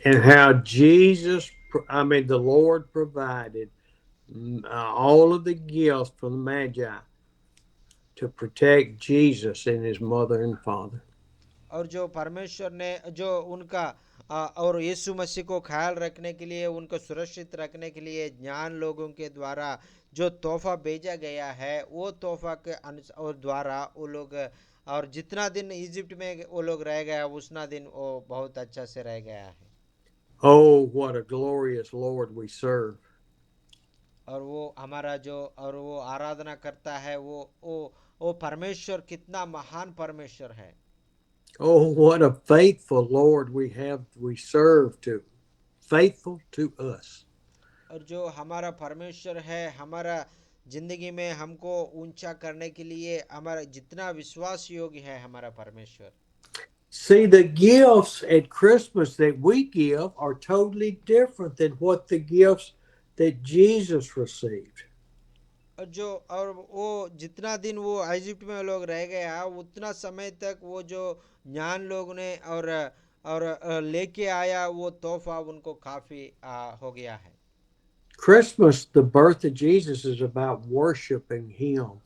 And how the Lord provided all of the gifts for the Magi to protect Jesus and his mother and father. और जो परमेश्वर ने जो उनका और यीशु मसीह को ख्याल रखने के लिए, उनको सुरक्षित रखने के लिए ज्ञान लोगों के द्वारा जो तोहफा भेजा गया है, वो तोहफा के और द्वारा वो लोग और जितना दिन इजिप्ट में वो लोग रह गया उतना दिन वो बहुत अच्छा से रह गया है। Oh, what a glorious Lord we serve. और वो हमारा जो और वो आराधना करता है वो परमेश्वर कितना महान परमेश्वर है। Oh, what a faithful Lord we serve to. Faithful to us. और जो हमारा परमेश्वर है हमारा जिंदगी में हमको ऊंचा करने के लिए हमारा जितना विश्वास योग्य है हमारा परमेश्वर। See, the gifts at Christmas that we give are totally different than what the gifts that Jesus received. और वो जितना दिन वो इजिप्ट में लोग रह गया उतना समय तक वो जो ज्ञान लोग ने और लेके आया वो तोहफा उनको काफी हो गया है। Christmas, the birth of Jesus, is about worshiping him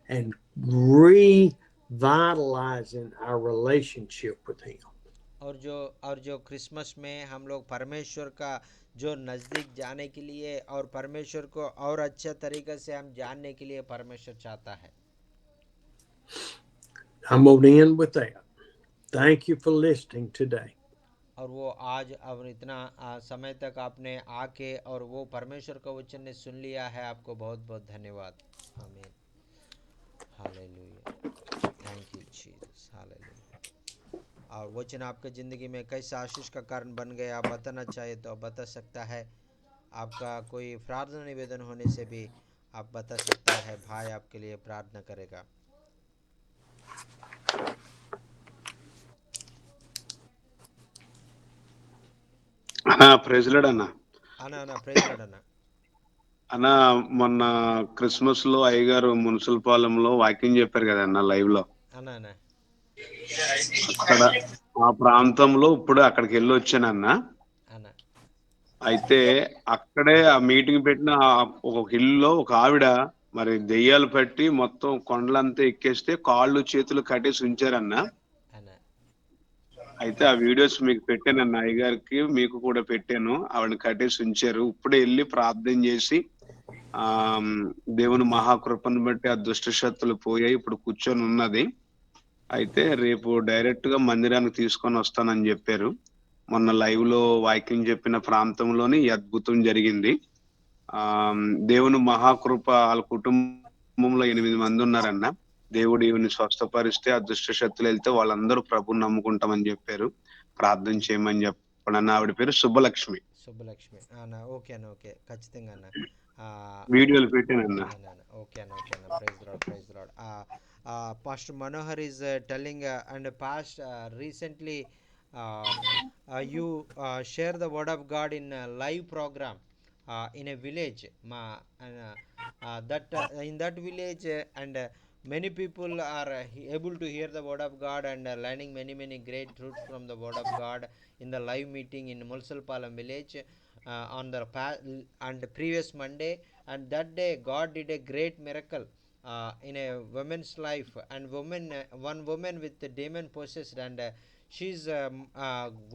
and revitalizing our relationship with him. और जो क्रिसमस में हम लोग परमेश्वर का जो नज़दीक जाने के लिए और परमेश्वर को और अच्छे तरीके से हम जानने के लिए परमेश्वर चाहता है। I'm going to end with that. Thank you for listening today. और वो आज अब इतना समय तक आपने आके और वो परमेश्वर का वचन ने सुन लिया है, आपको बहुत बहुत धन्यवाद। आमीन, hallelujah, thank you Jesus, hallelujah. और वचन आपके ज़िंदगी में कैसा आशीष का कारण बन गया, आप बताना चाहे तो आप बता सकता है। आपका कोई प्रार्थना निवेदन होने से भी आप बता सकता है, भाई आपके लिए प्रार्थना करेगा। ప్రెసిడెంట్ అన్న అన్నా అన్నా, ప్రైజ్ లార్డ్ అన్న. అన్న మొన్న క్రిస్మస్ లో అయ్యగారు మున్సిపాలెంలో వాక్యం చెప్పారు కదా అన్న లైవ్ లో. అన్నా అన్నా అక్కడ ఆ ప్రాంతంలో ఇప్పుడు అక్కడికి వెళ్ళి వచ్చానన్న. అన్నా అయితే అక్కడే ఆ మీటింగ్ పెట్టిన ఒక హిల్లో ఒక ఆవిడ మరి దెయ్యాలు పట్టి మొత్తం కొండలంతా ఎక్కేస్తే కాళ్ళు చేతులు కట్టేసి ఉంచారన్న. అన్నా అయితే ఆ వీడియోస్ మీకు పెట్టానన్న, అయ్యగారికి మీకు కూడా పెట్టాను. ఆవిడని కట్టేసి ఉంచారు. ఇప్పుడే వెళ్ళి ప్రార్థన చేసి ఆ దేవుని మహాకృపను బట్టి ఆ దుష్ట శక్తులు పోయాయి, ఇప్పుడు కూర్చొని ఉన్నది. అయితే రేపు డైరెక్ట్ గా మందిరానికి తీసుకొని వస్తానని చెప్పారు. మొన్న లైవ్ లో వాక్యం చెప్పిన ప్రాంతంలోని ఈ అద్భుతం జరిగింది. ఆ దేవుని మహాకృప, వాళ్ళ కుటుంబంలో 8 మంది ఉన్నారన్న. దేవుడు ఈవిని స్వస్థపరిస్తే ఆ దుష్ట శక్తులు వెళ్తే వాళ్ళందరూ ప్రభుని నమ్ముకుంటామని చెప్పారు. ప్రార్థన చేయమని చెప్పడన్న. ఆవిడ పేరు సుబ్బలక్ష్మి. సుబ్బలక్ష్మి అన్న. ఓకే అన్న, ఓకే, ఖచ్చితంగా అన్న. వీడియోలు పెట్టానన్న. అన్న ఓకే అన్న, ఓకే అన్న, praise Lord, praise Lord. Pastor Manohar is telling and past recently you share the word of God in a live program in a village that in that village and many people are able to hear the word of God and learning many great truths from the word of God in the live meeting in Mulsalpalam village on the and previous Monday. And that day God did a great miracle in a woman's life, and one woman with the demon possessed, and she's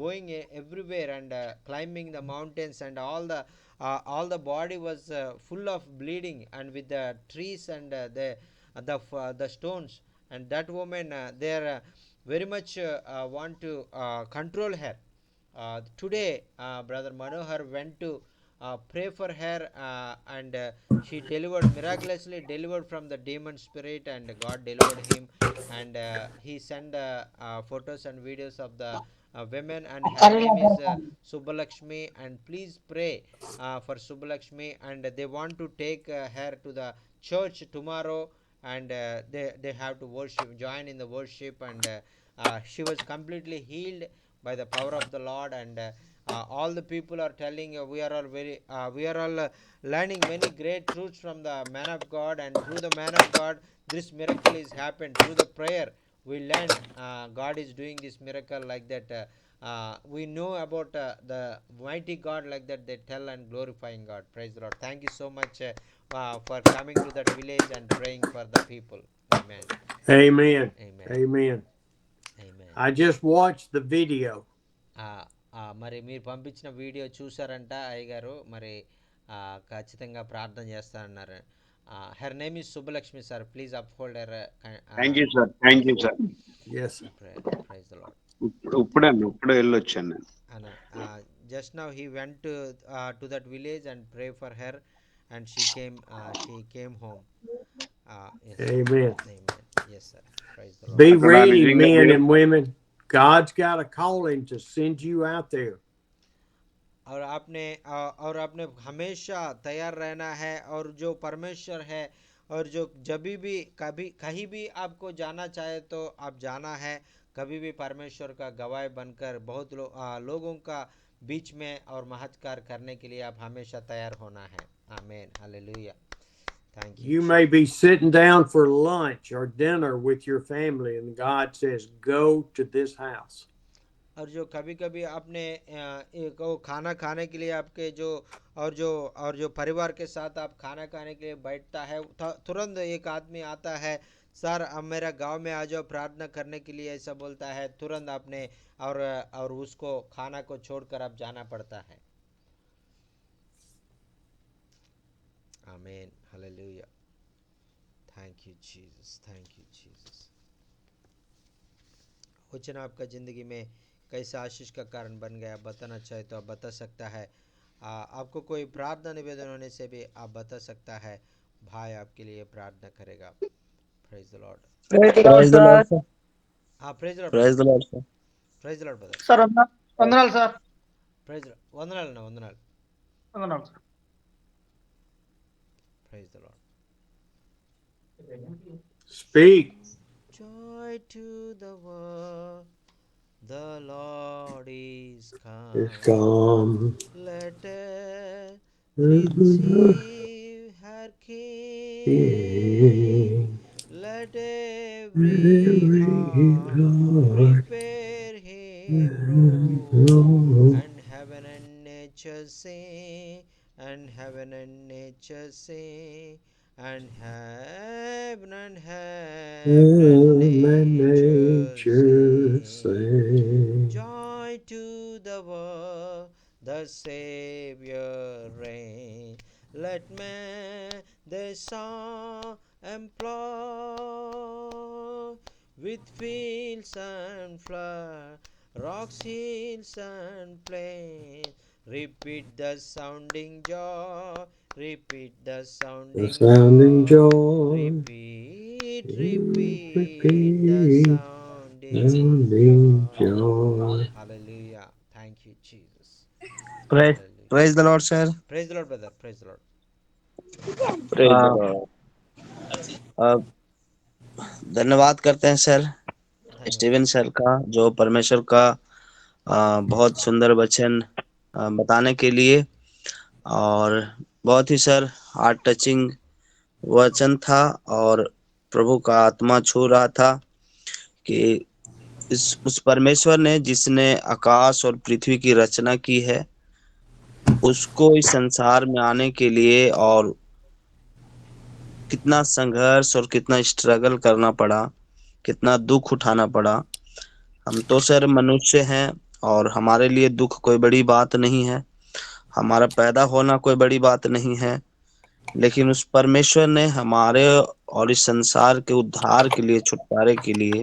going everywhere and climbing the mountains, and all the body was full of bleeding and with the trees and the stones. And that woman they are very much want to control her. Today brother Manohar went to pray for her and she delivered, miraculously delivered from the demon spirit, and God delivered him. And he sent photos and videos of the women, and her name is Subbalakshmi. And please pray for Subbalakshmi, and they want to take her to the church tomorrow, and they have to worship, join in the worship. And she was completely healed by the power of the Lord. And all the people are telling we are all learning many great truths from the man of God, and through the man of God this miracle is happened. Through the prayer we learn God is doing this miracle like that. We know about the mighty God like that, they tell and glorifying God. Praise the Lord. Thank you so much for coming to that village and praying for the people. Amen. Amen. Amen. Amen. Amen. I just watched the video. మరి మీరు పంపించిన video చూసారంట అయ్యగారు. మరి ఖచ్చితంగా ప్రార్థన చేస్తానన్నారు. Her name is Subbalakshmi sir. Please uphold her. Thank you sir, thank you sir. Yes, sir. Praise the Lord. ఇప్పుడే వెళ్ళొచ్చాను నేను. Just now he went to that village and pray for her, and she came home. Yes, Amen. amen. Yes sir. Praise the Lord. Be అక్కడ ready, నిజంగా men and women. God's got a calling to send you out there. और आपने हमेशा तैयार रहना है, और जो परमेश्वर है, और जो जब भी कभी कहीं भी आपको जाना चाहे तो आप जाना है। कभी भी परमेश्वर का गवाह बनकर बहुत लोगों का बीच में और महत्कार करने के लिए आप हमेशा तैयार होना है। आमीन, hallelujah, thank you. You may be sitting down for lunch or dinner with your family, and God says, "Go to this house." और जो कभी कभी आपने एक वो खाना खाने के लिए आपके जो परिवार के साथ आप खाना खाने के लिए बैठता है, तुरंत एक आदमी आता है, सर अब मेरा गांव में आ जाओ प्रार्थना करने के लिए, ऐसा बोलता है। तुरंत आपने और उसको खाना को छोड़कर आप जाना पड़ता है। आमीन, hallelujah, thank you Jesus, thank you Jesus. वचन आपका ज़िंदगी में कैसा आशीष का कारण बन गया, बताना चाहे तो आप बता सकता है। आपको कोई प्रार्थना निवेदन होने से भी आप बता सकता है, भाई आपके लिए प्रार्थना करेगा। Praise the Lord. Praise the Lord, sir. हाँ, praise the Lord Praise the brother, Lord, sir. Praise Lord brother, sir వందనాలు సార్. ప్రైజ్ వందనాలు వందనాలు. వందనాలు sir. Praise the Lord. Speak. Joy to the world, the Lord is It's come. come. Let us receive her King. Let every heart prepare him room, and heaven and nature sing, and heaven and nature sing, and heaven and nature sing. Joy to the world, the Savior reign. Let men their song employ, with fields and flood, rocks, hills and plains. Repeat the sounding joy, repeat the The sounding sounding joy, joy. repeat the Repeat. sounding Sounding joy. joy. Hallelujah. Thank you, Jesus. Praise, Hallelujah. praise the Lord, sir. Praise the Lord, brother. Praise the Lord. Praise the Uh, Lord. uh, धन्यवाद करते हैं sir धन्यवाद. Steven sir का, जो परमेश्वर का बहुत सुंदर वचन बताने के लिए, और बहुत ही सर हार्ट टचिंग वचन था, और प्रभु का आत्मा छू रहा था कि उस परमेश्वर ने जिसने आकाश और पृथ्वी की रचना की है, उसको इस संसार में आने के लिए और कितना संघर्ष और कितना स्ट्रगल करना पड़ा, कितना दुख उठाना पड़ा। हम तो सर मनुष्य हैं, और हमारे लिए दुख कोई बड़ी बात नहीं है, हमारा पैदा होना कोई बड़ी बात नहीं है, लेकिन उस परमेश्वर ने हमारे और इस संसार के उद्धार के लिए, छुटकारे के लिए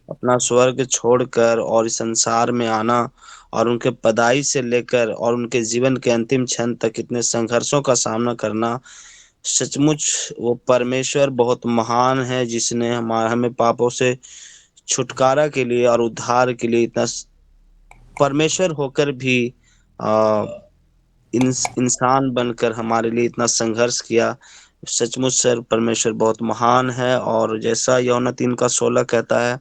अपना स्वर्ग छोड़कर और इस संसार में आना, और उनके पैदाइश से लेकर और उनके जीवन के अंतिम क्षण तक कितने संघर्षों का सामना करना, सचमुच वो परमेश्वर बहुत महान है, जिसने हमें पापों से छुटकारा के लिए और उद्धार के लिए इतना परमेश्वर होकर भी इंसान बनकर हमारे लिए इतना संघर्ष किया। सचमुच सर परमेश्वर बहुत महान है, और जैसा यूहन्ना 3:16 कहता है,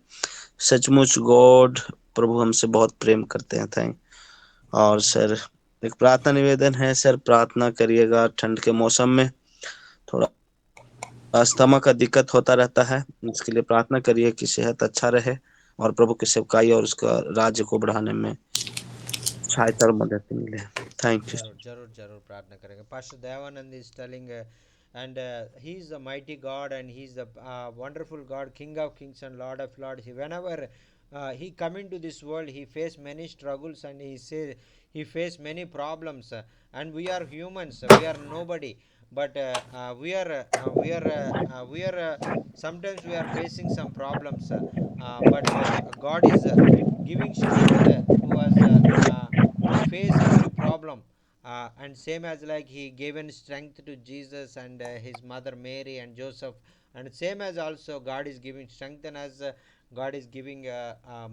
सचमुच गॉड प्रभु हमसे बहुत प्रेम करते हैं। थैंक। और सर एक प्रार्थना निवेदन है सर, प्रार्थना करिएगा। ठंड के मौसम में थोड़ा अस्थमा का दिक्कत होता रहता है, इसके लिए प्रार्थना करिए कि सेहत अच्छा रहे और प्रभु की सेवकाई और उसका राज्य को बढ़ाने में सहायता और मदद मिले। Thank you. जरूर जरूर जरूर प्रार्थना करेंगे। Pastor Dayanand is telling, and he is the mighty God, and he is the wonderful God, King of kings and Lord of lords. Whenever he come into this world, he faced many struggles, and he faced many problems, and we are humans, we are nobody, but we are sometimes we are facing some problems, but God is giving strength to us to face every problem. And same as like he given strength to Jesus and his mother Mary and Joseph, and same as also God is giving strength, and as God is giving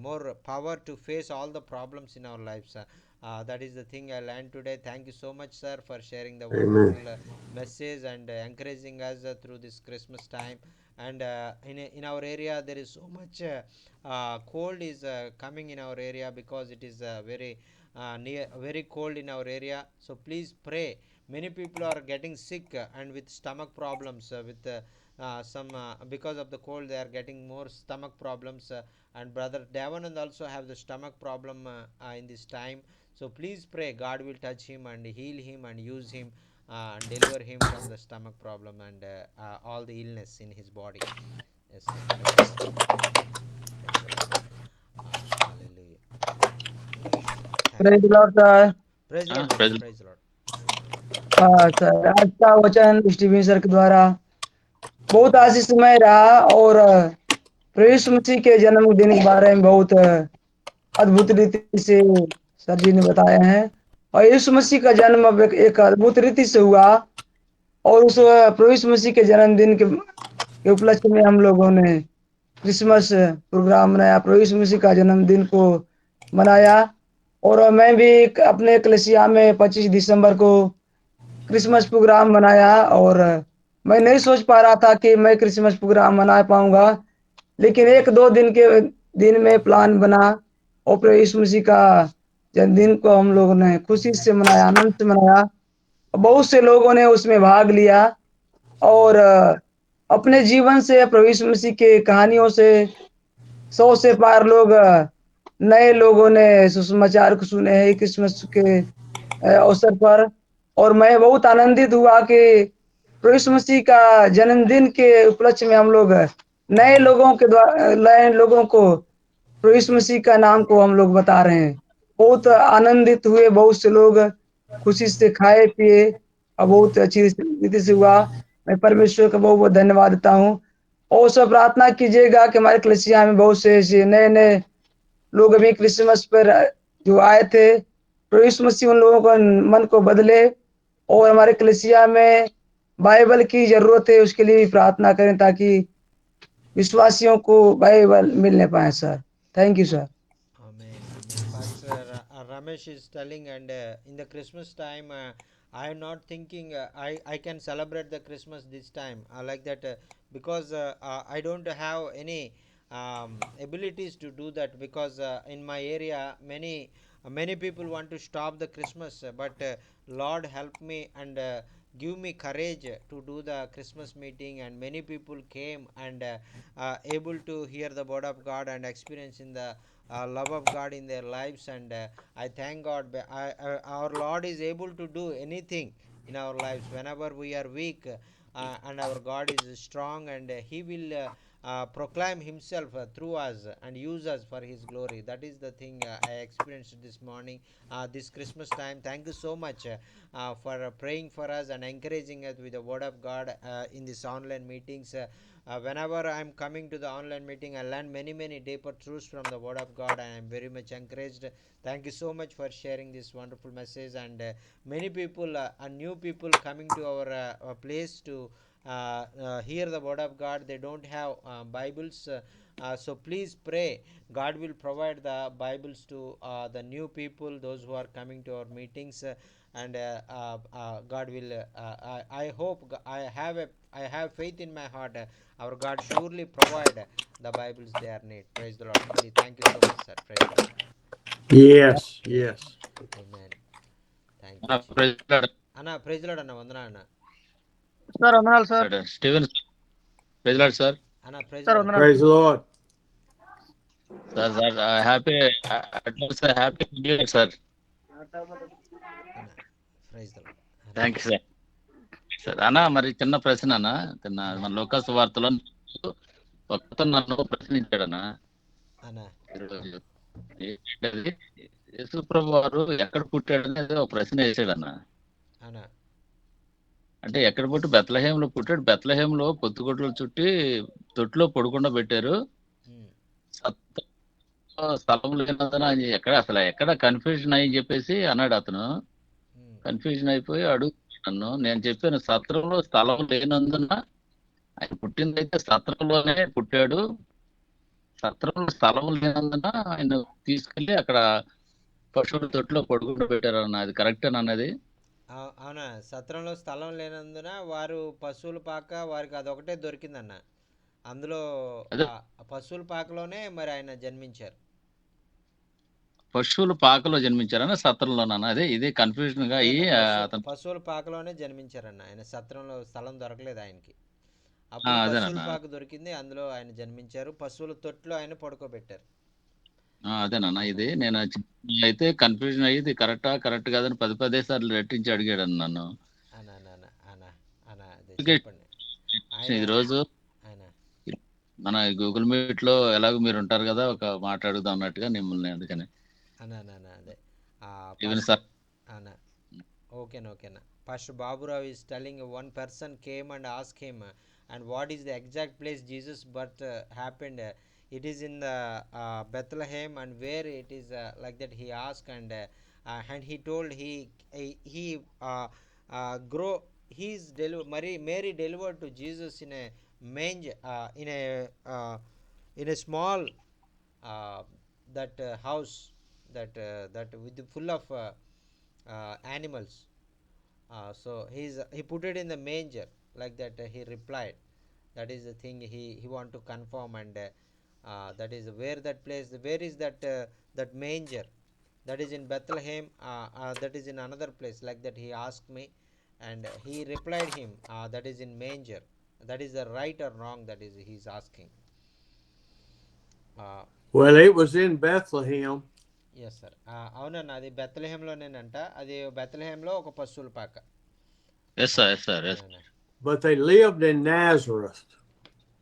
more power to face all the problems in our lives. That is the thing I learned today. Thank you so much, sir, for sharing the wonderful Amen. message and encouraging us through this Christmas time. And in our area there is so much cold is coming in our area, because it is very cold in our area. So please pray. Many people are getting sick and with stomach problems, with some because of the cold they are getting more stomach problems, and brother Devanand also have the stomach problem in this time. So please pray God will touch him and heal him and use him and deliver him from the stomach problem and all the illness in his body. Yes, praise the Lord. Praise the Lord. Hallelujah. Thank Praise you. the Lord, sir. Praise the Lord, praise brother. the Praise the Lord. Sir आज का वचन Steven sir के द्वारा बहुत आशीषमय रहा, और प्रभु यीशु मसीह के जन्मदिन के बारे में बहुत अद्भुत रीति से सर जी ने बताया है। और यीशु मसीह का जन्म अब एक अद्भुत रीति से हुआ। और उस प्रभु यीशु मसीह के जन्मदिन के उपलक्ष्य में हम लोगों ने क्रिसमस प्रोग्राम बनाया, प्रभु यीशु मसीह का जन्मदिन को मनाया। और मैं भी अपने कलीसिया में 25 दिसंबर को क्रिसमस प्रोग्राम मनाया। और मैं नहीं सोच पा रहा था कि मैं क्रिसमस प्रोग्राम मना पाऊंगा, लेकिन एक दो दिन में प्लान बना और प्रभु यीशु मसीह का जन्मदिन को हम लोगों ने खुशी से मनाया, आनंद से मनाया। बहुत से लोगों ने उसमें भाग लिया और अपने जीवन से प्रभु यीशु मसीह के कहानियों से 100 से पार लोग नए लोगों ने सुसमाचार को सुने हैं क्रिसमस के अवसर पर। और मैं बहुत आनंदित हुआ कि प्रभु यीशु मसीह का जन्मदिन के उपलक्ष्य में हम लोग नए लोगों को प्रभु यीशु मसीह का नाम को हम लोग बता रहे हैं। बहुत आनंदित हुए, बहुत से लोग खुशी से खाए पिए और बहुत अच्छी रीति से हुआ। मैं परमेश्वर का बहुत बहुत धन्यवाद देता हूँ। और सब प्रार्थना कीजिएगा कि हमारे कलीसिया में बहुत से ऐसे नए नए लोग अभी क्रिसमस पर जो आए थे, प्रभु यीशु मसीह उन लोगों को मन को बदले। और हमारे कलीसिया में बाइबल की जरूरत है, उसके लिए भी प्रार्थना करें ताकि विश्वासियों को बाइबल मिलने पाए sir. Thank you sir. Amen. Amen. Pastor Ramesh is telling, and in the Christmas time, I am not thinking I can celebrate the Christmas this time. I like that because I don't have any abilities to do that, because in my area many people want to stop the Christmas, but Lord help me and give me courage to do the Christmas meeting, and many people came and able to hear the word of God and experience in the love of God in their lives. And I thank God. Our Lord is able to do anything in our lives whenever we are weak, and our God is strong, and He will proclaim Himself through us and use us for His glory. That is the thing I experienced this morning, this Christmas time. Thank you so much for praying for us and encouraging us with the Word of God in these online meetings. Whenever I'm coming to the online meeting, I learn many deeper truths from the Word of God, and I'm very much encouraged. Thank you so much for sharing this wonderful message. And many people new people coming to our place to hear the Word of God. They don't have Bibles. So please pray. God will provide the Bibles to the new people, those who are coming to our meetings, and God will. I hope I have faith in my heart. Our God surely provide the Bibles they are need. Praise the Lord. Thank you so much, sir. Praise the Lord. Yes, yes. Amen. Thank you, Jesus. Praise Lord. Anna, praise the Lord, Anna. Vandana, Anna. Sir వందనాలు sir. Steven praise Lord sir. Anna, praise the sir Lord. వందనాలు। Praise the Lord. Sir happy advance happy new year sir. Anna, praise the Lord. Anna. Thank you sir. Sir అన్న, మరి చిన్న ప్రశ్న అన్న, మన లోకాసు వార్తలో ఒకతను నన్ను ప్రశ్నించాడన్న. Anna. యేసు ప్రభు వారు ఎక్కడ పుట్టాడనేది ఒక ప్రశ్న వేసాడన్న. Anna. అంటే ఎక్కడ పుట్టి బెత్లహేంలో పుట్టాడు. బెత్లహేంలో పొత్తుగొడ్లు చుట్టి తొట్టులో పడుకుండా పెట్టారు. స్థలం లేనందున ఎక్కడ కన్ఫ్యూజన్ అయ్యి చెప్పేసి అన్నాడు అతను. కన్ఫ్యూజన్ అయిపోయి అడుగుతున్నాను. నేను చెప్పాను, సత్రంలో స్థలం లేనందున ఆయన పుట్టిందైతే సత్రంలోనే పుట్టాడు. సత్రంలో స్థలం లేనందున ఆయన తీసుకెళ్లి అక్కడ పశువుల తొట్టులో పడుకుంటూ పెట్టారన్న. అది కరెక్టేనా అన్నది? అవునా, సత్రంలో స్థలం లేనందున వారు పశువుల పాక వారికి అదొకటే దొరికిందన్న. అందులో పశువుల పాకలోనే మరి ఆయన జన్మించారు. పశువుల పాకలో జన్మించారన్న సత్రంలోనన్న? అదే ఇదే కన్ఫ్యూజన్ గా అయ్యి పశువుల పాకలోనే జన్మించారన్న. ఆయన సత్రంలో స్థలం దొరకలేదు ఆయనకి. అప్పుడు పశువుల పాక దొరికింది, అందులో ఆయన జన్మించారు. పశువుల తొట్టులో ఆయన పడుకోబెట్టారు. అదేనన్న. ఇది నేను అయితే కన్ఫ్యూజన్ అయ్యి ఇది కరెక్ట్ కాదని పదే సార్లు రెట్టించి అడిగాడు నన్ను. ఈ రోజు మన గూగుల్ మీట్ లో ఎలాగో మీరు ఉంటారు కదా, ఒక మాట అడుగుదాం అన్నట్టుగా మిమ్మల్ని. అందుకని ఓకేనా. Pastor Baburao is telling one person came and asked him, and what is the exact place Jesus birth happened. It is in the Bethlehem, and where it is like that he asked, and he told he grow his Mary delivered to Jesus in a manger, in a small uh, that house, that with full of animals. So he put it in the manger, like that. He replied, that is the thing he want to confirm, and that is where that place. Where is that manger? That is in Bethlehem. That is in another place, like that. He asked me, and he replied him, that is in manger. That is the right or wrong? That is he's asking. Uh, Well, it was in Bethlehem. Yes sir. అవునన్న, అది బెత్లహేంలోనేనంట. అది బెత్లహేంలో ఒక పశువుల పాక. Yes sir, yes sir, yes. అవునన్న. But they lived in Nazareth.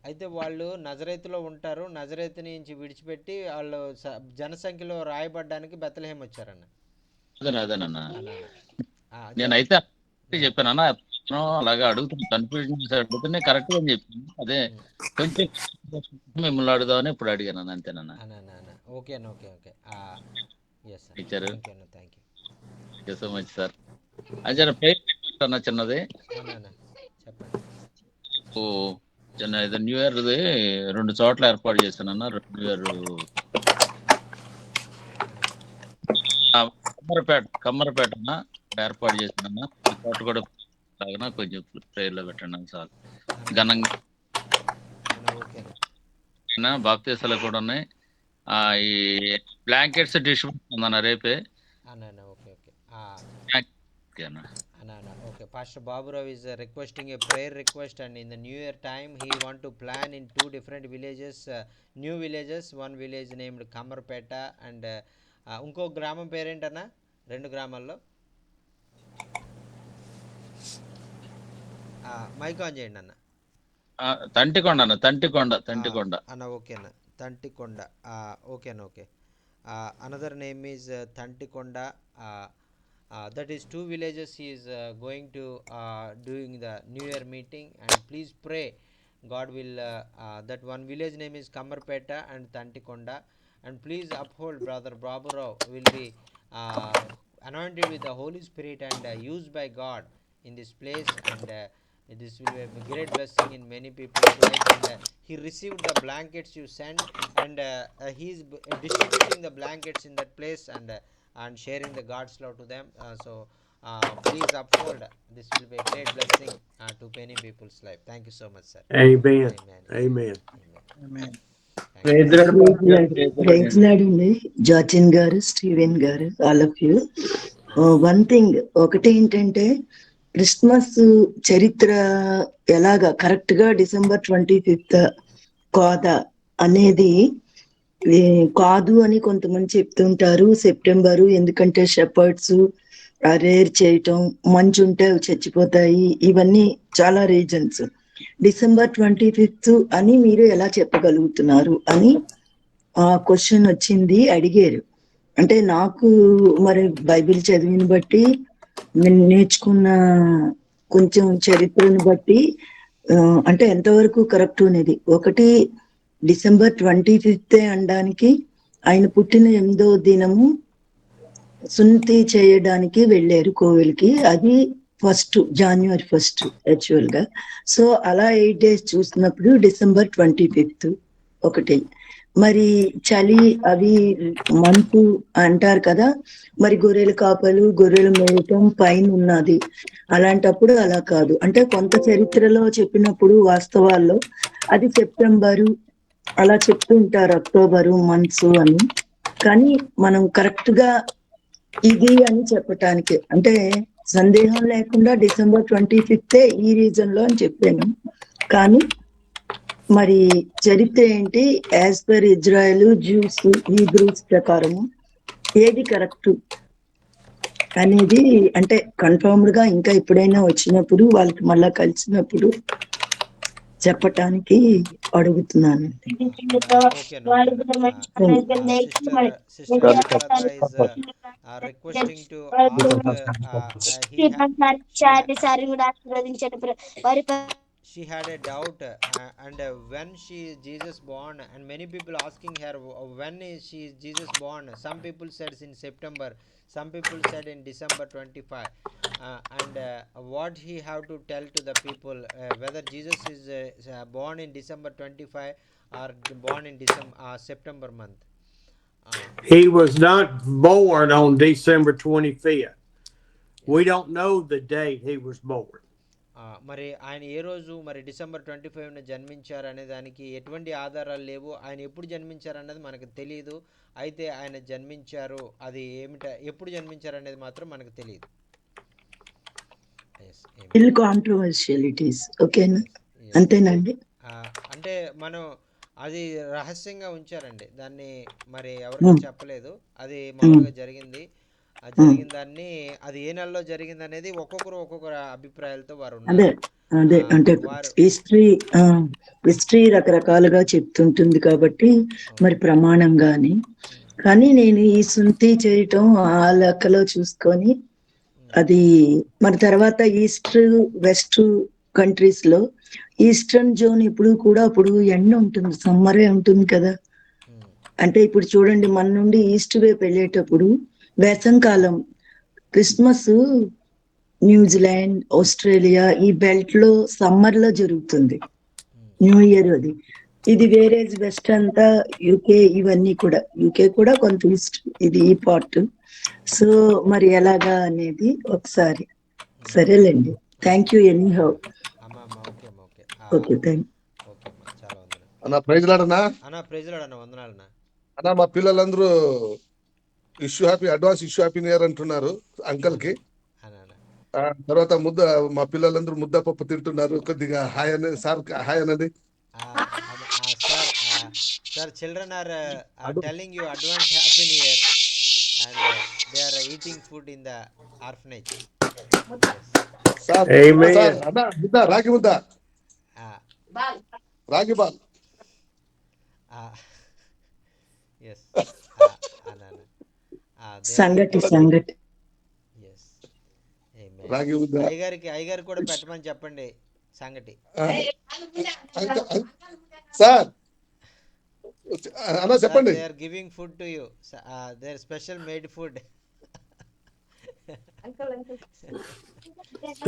అయితే వాళ్ళు నజరేతులో ఉంటారు. నజరేతు నుంచి విడిచిపెట్టి వాళ్ళు జనసంఖ్యలో రాయబడ్డానికి బెత్లహేం వచ్చారన్న. అదేనన్నా. అన్న నేనైతే చెప్పానన్నా, అలాగా అడుగుతున్నా, కన్ఫ్యూజన్ అడుగుతున్నా, కరెక్ట్ అని చెప్పాను. అదే కొంచెం మిమ్మల్ని అడుగుదామని ఇప్పుడు అడిగాను, అంతేనన్నా. ఓకే అన్న, okay okay. Yes sir, teacher, thank you so much sir. అది ప్రేయర్ అన్న చిన్నది. అన్న చెప్పండి. ఓ చిన్న ఇది న్యూ ఇయర్ది 2 చోట్ల ఏర్పాటు చేశానన్న. న్యూ ఇయర్ కమ్మరపేట ఏర్పాటు చేశానన్న. ఈ చోట కూడా లాగా కొంచెం ప్రేయర్ లో పెట్టండి సార్. ఘనంగా బాప్తీసాలు కూడా ఉన్నాయి. ఈ బ్లాంకెట్స్ డిస్ట్రిబ్యూషన్ ఉందన్న రేపే. Okay, Pastor Baburao is requesting a prayer request, and in the new year time he want to plan in 2 different villages, new villages. One village named Kamarpeta, and ఇంకో గ్రామం పేరేంటన్నా? 2 గ్రామాల్లో mic on చేయండి అన్న. తంటికొండ అన్న, తంటికొండ అన్న. Okay అన్న, Tantikonda. Okay అన్న, okay. Another name is Tantikonda. That is 2 villages he is going to doing the new year meeting, and please pray God will that one village name is Kamarpeta and Tantikonda, and please uphold brother Baburao will be anointed with the Holy Spirit and used by God in this place, and this will be a great blessing in many people's life. And he received the blankets you sent, and he is distributing the blankets in that place, and sharing the God's love to them. So please uphold. This will be a great blessing to many people's life. Thank you so much, sir. Amen. Amen. Amen. Praise Lord అండి. Jachin గారు, Steven గారు, all of you. One thing, ఒకటి ఏంటంటే Christmas చరిత్ర ఎలాగా correct గా December 25th కాదా అనేది కాదు అని కొంతమంది చెప్తుంటారు. సెప్టెంబరు, ఎందుకంటే షెపర్డ్స్ రేర్ చేయటం, మంచు ఉంటే అవి చచ్చిపోతాయి, ఇవన్నీ చాలా రీజన్స్. December 25th అని మీరు ఎలా చెప్పగలుగుతున్నారు అని క్వశ్చన్ వచ్చింది, అడిగారు. అంటే నాకు మరి బైబిల్ చదివిన బట్టి, నేను నేర్చుకున్న కొంచెం చరిత్రను బట్టి అంటే ఎంతవరకు కరెక్ట్ అనేది, ఒకటి December 25th అనడానికి ఆయన పుట్టిన 8వ దినము సున్నతి చేయడానికి వెళ్ళారు కోవిల్కి. అది January 1st యాక్చువల్ గా. సో అలా 8 days చూసినప్పుడు December 25th ఒకటి. మరి చలి అవి మంతు అంటారు కదా, మరి గొర్రెల కాపలు గొర్రెలు మేయటం పైన ఉన్నది. అలాంటప్పుడు అలా కాదు, అంటే కొంత చరిత్రలో చెప్పినప్పుడు వాస్తవాల్లో అది సెప్టెంబరు అలా చెప్తూ ఉంటారు, అక్టోబరు మంత్స్ అని. కానీ మనం కరెక్ట్ గా ఇది అని చెప్పటానికి, అంటే సందేహం లేకుండా December 25th ఈ రీజన్ లో అని చెప్పాను. కానీ మరి చరిత్ర ఏంటి, as per Israel, juice, Hebrews ప్రకారము ఏది కరెక్ట్ అనేది, అంటే కన్ఫర్మ్డ్ గా ఇంకా ఎప్పుడైనా వచ్చినప్పుడు వాళ్ళకి మళ్ళా కలిసినప్పుడు చెప్పటానికి అడుగుతున్నాను. వారి she had a doubt, and when Jesus born, and many people asking her, when is Jesus born. Some people said in September, some people said in December 25, and what he have to tell to the people, whether Jesus is born in December 25 or born in September month. He was not born on December 25th. We don't know the date he was born. మరి ఆయన ఏ రోజు మరి December 25న జన్మించారు అనే దానికి ఎటువంటి ఆధారాలు లేవు. ఆయన ఎప్పుడు జన్మించారు అన్నది మనకు తెలియదు. అయితే ఆయన జన్మించారు, అది ఎప్పుడు జన్మించారు అనేది మాత్రం మనకు తెలియదు. Controversial it is. ఓకేనా, అంతేనండి. అంటే మనం అది రహస్యంగా ఉంచారండి దాన్ని, మరి ఎవరికి చెప్పలేదు. అది మామూలుగా జరిగింది. జరిగిన దాన్ని, అది ఏ నెలలో జరిగింది అనేది ఒక్కొక్కరు ఒక్కొక్కరు అభిప్రాయాలతో వారు అదే అంటే హిస్టరీ రకరకాలుగా చెప్తుంటుంది కాబట్టి మరి ప్రమాణంగాని. కానీ నేను ఈ సుంతి చేయటం ఆ లెక్కలో చూసుకొని, అది మరి తర్వాత ఈస్ట్ వెస్ట్ కంట్రీస్ లో ఈస్టర్న్ జోన్ ఇప్పుడు కూడా అప్పుడు ఎండ ఉంటుంది, సమ్మరే ఉంటుంది కదా. అంటే ఇప్పుడు చూడండి, మన నుండి ఈస్ట్ వైపు వెళ్ళేటప్పుడు వేసంకాలం, క్రిస్మస్ న్యూజిలాండ్, ఆస్ట్రేలియా ఈ బెల్ట్ లో సమ్మర్ లో జరుగుతుంది న్యూ ఇయర్. అది ఇది వేరే వెస్ట్ అంతా యూకే, ఇవన్నీ కూడా యూకే కూడా కొంత ఈస్ట్, ఇది ఈ పార్ట్. సో మరి ఎలాగా అనేది ఒకసారి. సరేలేండి, thank you any how. Okay, thank you అన్న. ప్రైజ్ లాడనా వందనాలన్నా. అన్న మా పిల్లలందరూ issue happy, advance issue happy new year అంటున్నారు అంకల్ కి. తర్వాత మా పిల్లలందరూ ముద్దపప్పు తింటున్నారు. కొద్దిగా హాయ్ అనేది సార్, హాయ్ అనేది. Sir, children are telling you advance happy new year, and they are eating food in the orphanage. Sir, Amen. Sir, Anna, Mudda, Ragi Mudda. Ragi Bal. Yes. సంగటి. Yes. Amen. Ragi Mudda. అయ్యగారికి కూడా పెట్టమని చెప్పండి సంగటి. Sir. Anna చెప్పండి. They are giving food to you. Their special made food.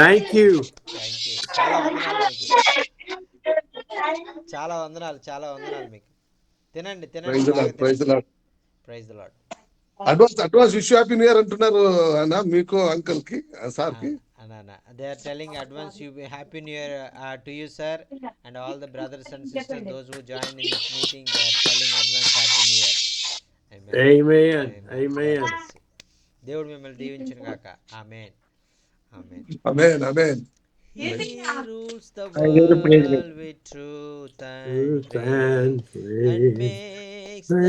Thank you. చాలా వందనాలు మీకు. తినండి. Praise the Lord. Advance wish happy new year అంటున్నారు అన్న, మీకు అంకల్ కి, సార్ కి. They are telling advance happy new year to you, sir, and all the brothers and sisters, those who join in this meeting, they are telling advance happy new year. Amen. దేవుడు మిమ్మల్ని దీవించును గాక. ఆమేన్. He rules the world with truth and grace, and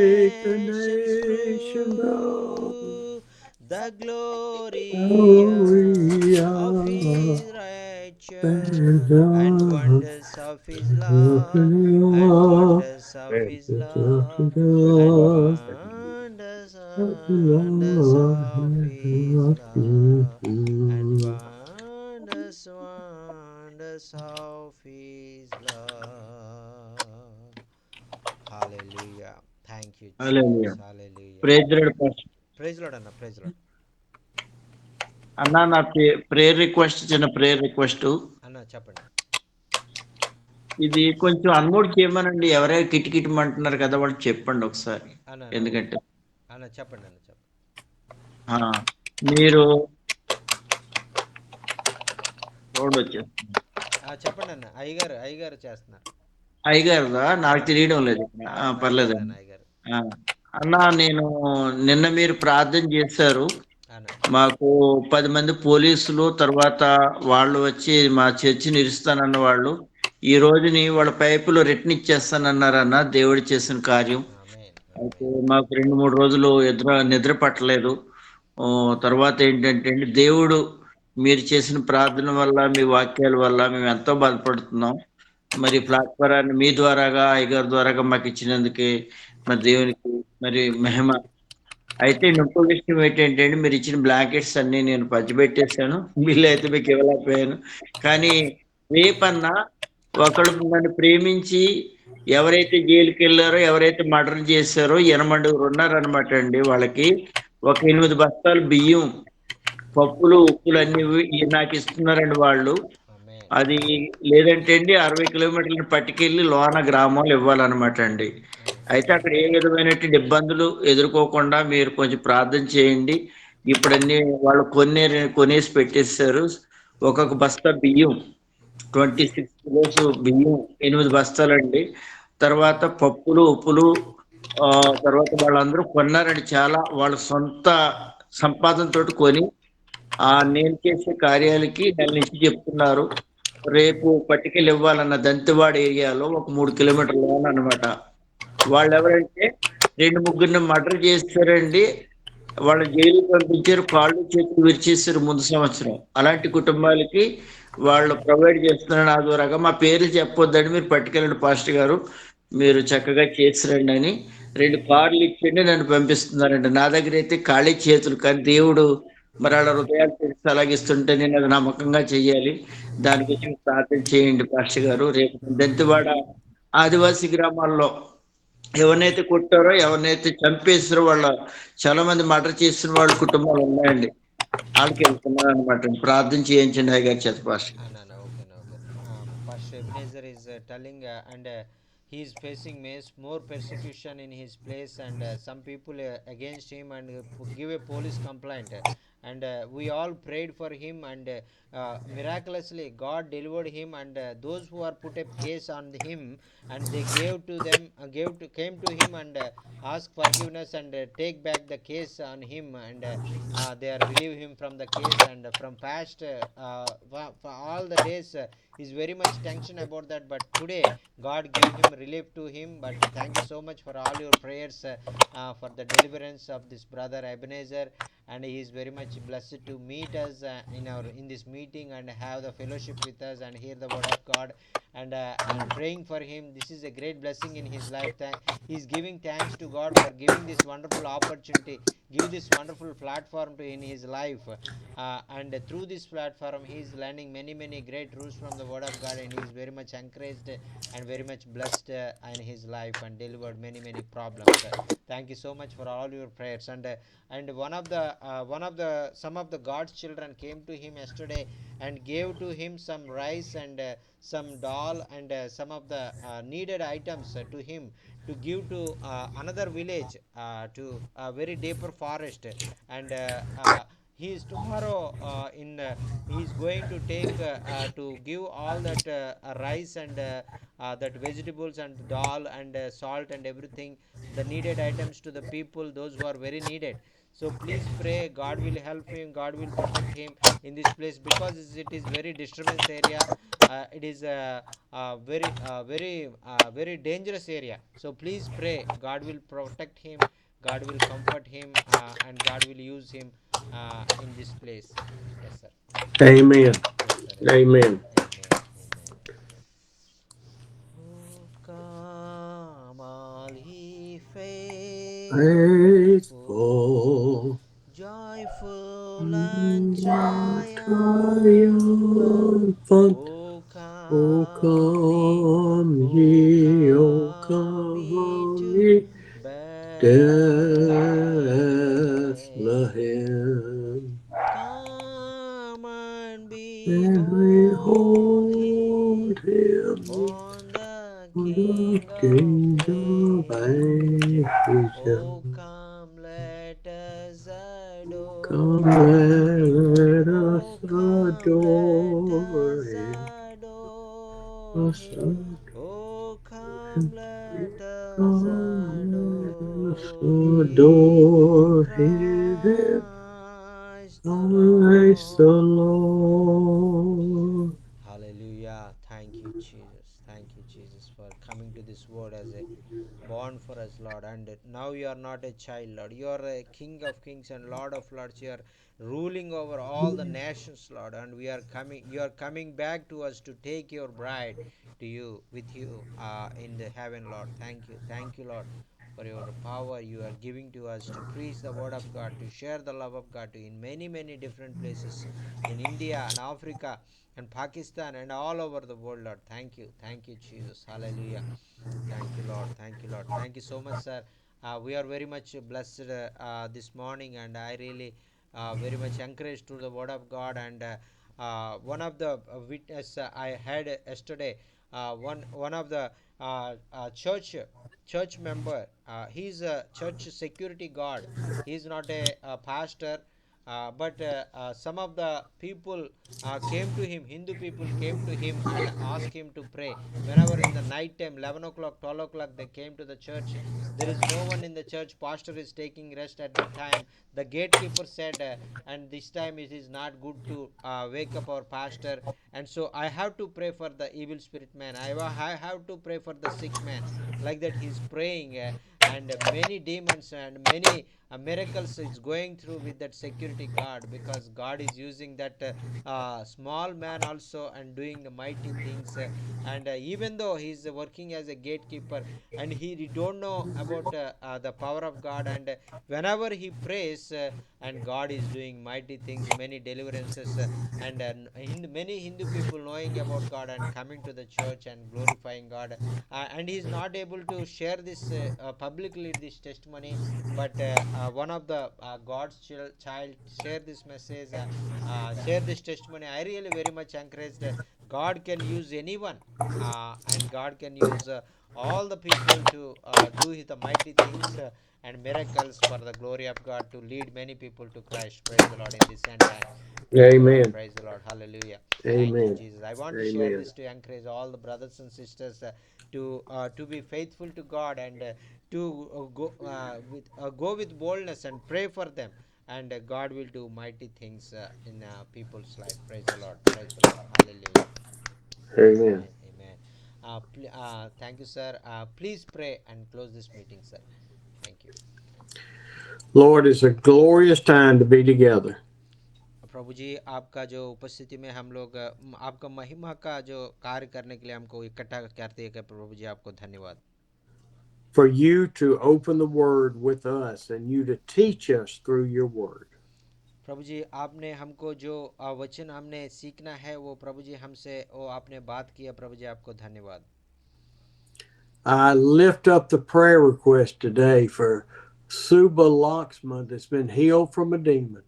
makes the nations grow. The glory of his righteousness and wonders of his love, and wonders of his love, and wonders of his love, and wonders of his love. Hallelujah. Thank you, Jesus. Hallelujah. Hallelujah. Praise the Lord, Pastor. Praise Lord అన్న. Praise lord అన్న. నా prayer request, చిన్న prayer request అన్న. చెప్పండి. ఇది కొంచెం అన్మోడ్ చేయమనండి. ఎవరైనా కిటికిటమంటున్నారు కదా, వాళ్ళు చెప్పండి ఒకసారి. ఎందుకంటే అన్న చెప్పండి. మీరు రోడ్ వచ్చేస్తుంది. చెప్పండి అన్న. అయ్యగారు చేస్తున్నారు. అయ్యగారుదా? నాకు తెలియడం లేదు. పర్లేదు అన్న. నేను నిన్న మీరు ప్రార్థన చేశారు. మాకు 10 మంది పోలీసులు, తర్వాత వాళ్ళు వచ్చి మా చర్చిని ఇరుస్తానన్న వాళ్ళు ఈ రోజుని వాళ్ళ పైపులో రిటర్న్ ఇచ్చేస్తానన్నారన్న. దేవుడు చేసిన కార్యం. అయితే మాకు 2-3 రోజులు నిద్ర పట్టలేదు. తర్వాత ఏంటంటే దేవుడు మీరు చేసిన ప్రార్థన వల్ల, మీ వాక్యాల వల్ల మేము ఎంతో బాధపడుతున్నాం. మరి ప్లాట్ఫారాన్ని మీ ద్వారాగా, అయ్యగారి ద్వారాగా మాకు ఇచ్చినందుకే మరి దేవునికి మరి మహిమ. అయితే ఇంకో విషయం ఏంటంటే, మీరు ఇచ్చిన బ్లాంకెట్స్ అన్ని నేను పంచిపెట్టేశాను. బిల్లు అయితే మీకు ఇవ్వలేకపోయాను. కానీ రేపన్నా ఒకడు నన్ను ప్రేమించి ఎవరైతే జైలుకి వెళ్ళారో ఎవరైతే మర్డర్ చేశారో 8 ఉన్నారనమాట అండి. వాళ్ళకి ఒక 8 బస్తాలు బియ్యం, పప్పులు, ఉప్పులు అన్ని నాకు ఇస్తున్నారండి వాళ్ళు. ఆమేన్ అది లేదంటే అండి 60 కిలోమీటర్లు పట్టుకెళ్ళి లోన గ్రామాలు ఇవ్వాలన్నమాట అండి. అయితే అక్కడ ఏ విధమైనటువంటి ఇబ్బందులు ఎదుర్కోకుండా మీరు కొంచెం ప్రార్థన చేయండి. ఇప్పుడన్నీ వాళ్ళు కొనేసి పెట్టేశారు. ఒక్కొక్క బస్తా బియ్యం 26 కిలోస్ బియ్యం 8 బస్తాలండి. తర్వాత పప్పులు, ఉప్పులు తర్వాత వాళ్ళందరూ కొన్నారండి. చాలా వాళ్ళ సొంత సంపాదనతోటి కొని నేను చేసే కార్యాలకి నెల నుంచి చెప్తున్నారు. రేపు పట్టుకెళ్ళి ఇవ్వాలన్న దంతెవాడ ఏరియాలో ఒక 3 కిలోమీటర్ల లోన అనమాట. వాళ్ళెవరంటే 2 ముగ్గురిని మర్డర్ చేస్తారండి. వాళ్ళ జైలుకి పంపించారు. కాళ్ళు చేతులు విరిచేసారు ముందు సంవత్సరం. అలాంటి కుటుంబాలకి వాళ్ళు ప్రొవైడ్ చేస్తున్నారు నా ద్వారాగా. మా పేర్లు చెప్పొద్దండి, మీరు పట్టుకెళ్ళండి పాస్టర్ గారు, మీరు చక్కగా చేసిరండి అని 2 కార్లు ఇచ్చండి నన్ను పంపిస్తున్నారండి. నా దగ్గర అయితే ఖాళీ చేతులు, కానీ దేవుడు మరి వాళ్ళ హృదయాలు తెరిచి అలాగిస్తుంటే నేను అది నమ్మకంగా చెయ్యాలి. దాని గురించి ప్రార్థన చేయండి పాస్టర్ గారు. రేపు దెంతువాడ ఆదివాసీ గ్రామాల్లో ఎవరినైతే కొట్టారో ఎవరినైతే చంపేసారో వాళ్ళ చాలా మంది మర్డర్ చేసిన వాళ్ళ కుటుంబాలు ఉన్నాయండి. వాళ్ళకి వెళ్తున్నారు అనమాట. ప్రార్థన చేయించండి అయ్యగారు చేత pastor. no, okay, no, okay. Pastor Ebenezer is telling, and he is facing more persecution in his place, and some people against him, and give a police complaint. And we all prayed for him, and miraculously God delivered him. And those who are put a case on him, and they came to him and asked forgiveness and take back the case on him, and they are relieve him from the case. And from past for all the days he's very much tension about that, but today God gave him relief to him. But thank you so much for all your prayers for the deliverance of this brother Ebenezer. And he is very much blessed to meet us in this meeting and have the fellowship with us and hear the word of God. And I'm praying for him. This is a great blessing in his life. He is giving thanks to God for giving this wonderful opportunity, give this wonderful platform to in his life. And through this platform he is learning many great rules from the word of God, and he is very much encouraged and very much blessed in his life, and delivered many problems. Thank you so much for all your prayers. And one of the some of the God's children came to him yesterday and gave to him some rice and some dal and some of the needed items to him to give to another village, to a very deeper forest. And he is tomorrow he is going to take to give all that rice and that vegetables and dal and salt and everything, the needed items to the people, those who are very needed. So please pray, God will help him, God will protect him in this place, because it is very disturbance area. It is very dangerous area. So please pray, God will protect him, God will comfort him, and God will use him in this place. Yes, sir. Amen. Yes, sir. Amen. Amen. Oh, come all ye faithful, Faithful. joyful and triumphant. Triumphant. Oh, O come ye, come oh, ye, O come ye come to ye, Bethlehem. Bethlehem. Come and And behold behold him, him, born the the King of King of age. Asia. Oh, come, let us Come, adore him. let us Oh, come, let adore us him. adore Us him. adore Oh, come, him. let us Come, let us adore him. adore him. Christ the Christ the Lord. Lord. Hallelujah. Thank you, Jesus. Thank you, Jesus, for coming to this word as a born for us, Lord. And now you are not a child, Lord. You are a King of kings and Lord of lords. You are ruling over all the nations, Lord. And you are coming back to us to take your bride to you, with you in the heaven, Lord. Thank you. Thank you, Lord, for your power you are giving to us to preach the word of God, to share the love of God to in many different places in India and Africa and Pakistan and all over the world, Lord. Thank you, Jesus. Hallelujah. Thank you, Lord. Thank you, Lord. Thank you so much, sir. We are very much blessed this morning, and I really very much encouraged through the word of God. And one of the witness I had yesterday, one of the church member. He's a church security guard. He's not a pastor. But some of the people came to him, Hindu people came to him and asked him to pray. Whenever in the night time, 11 o'clock, 12 o'clock, they came to the church. There is no one in the church. Pastor is taking rest at that time. The gatekeeper said, and this time it is not good to wake up our pastor. And so I have to pray for the evil spirit man. I have to pray for the sick man. Like that, he's praying. And many demons and many miracles is going through with that security guard, because God is using that small man also and doing the mighty things. And even though he's working as a gatekeeper, and he don't know about the power of God, and whenever he prays, and God is doing mighty things, many deliverances, and many Hindu people knowing about God and coming to the church and glorifying God. And he's not able to share this publicly, this testimony, but one of the God's child share this message, share this testimony. I really very much encouraged. God can use anyone, and God can use all the people to do the mighty things and miracles for the glory of God, to lead many people to Christ. Praise the Lord in this end time. Praise the Lord. Amen. Praise the Lord. Hallelujah. Thank you, Amen. Jesus. I want to share Amen. this to encourage all the brothers and sisters to be faithful to God, and to go with boldness and pray for them, and God will do mighty things in people's life. Praise the Lord. Praise the Lord. Hallelujah. Amen. Amen. Amen. Thank you, sir. Please pray and close this meeting, sir. Thank you. Lord, it's a glorious time to be together. प्रभु जी, आपका जो उपस्थिति में हम लोग आपका महिमा का जो कार्य करने के लिए हमको इकट्ठा करते हैं, प्रभु जी आपको धन्यवाद। For you to open the word with us and you to teach us through your word. प्रभु जी, आपने हमको जो वचन हमने सीखना है, वो प्रभु जी हमसे वो आपने बात किया, प्रभु जी आपको धन्यवाद। I lift up the prayer request today for Suba Laxman that's been healed from a demon.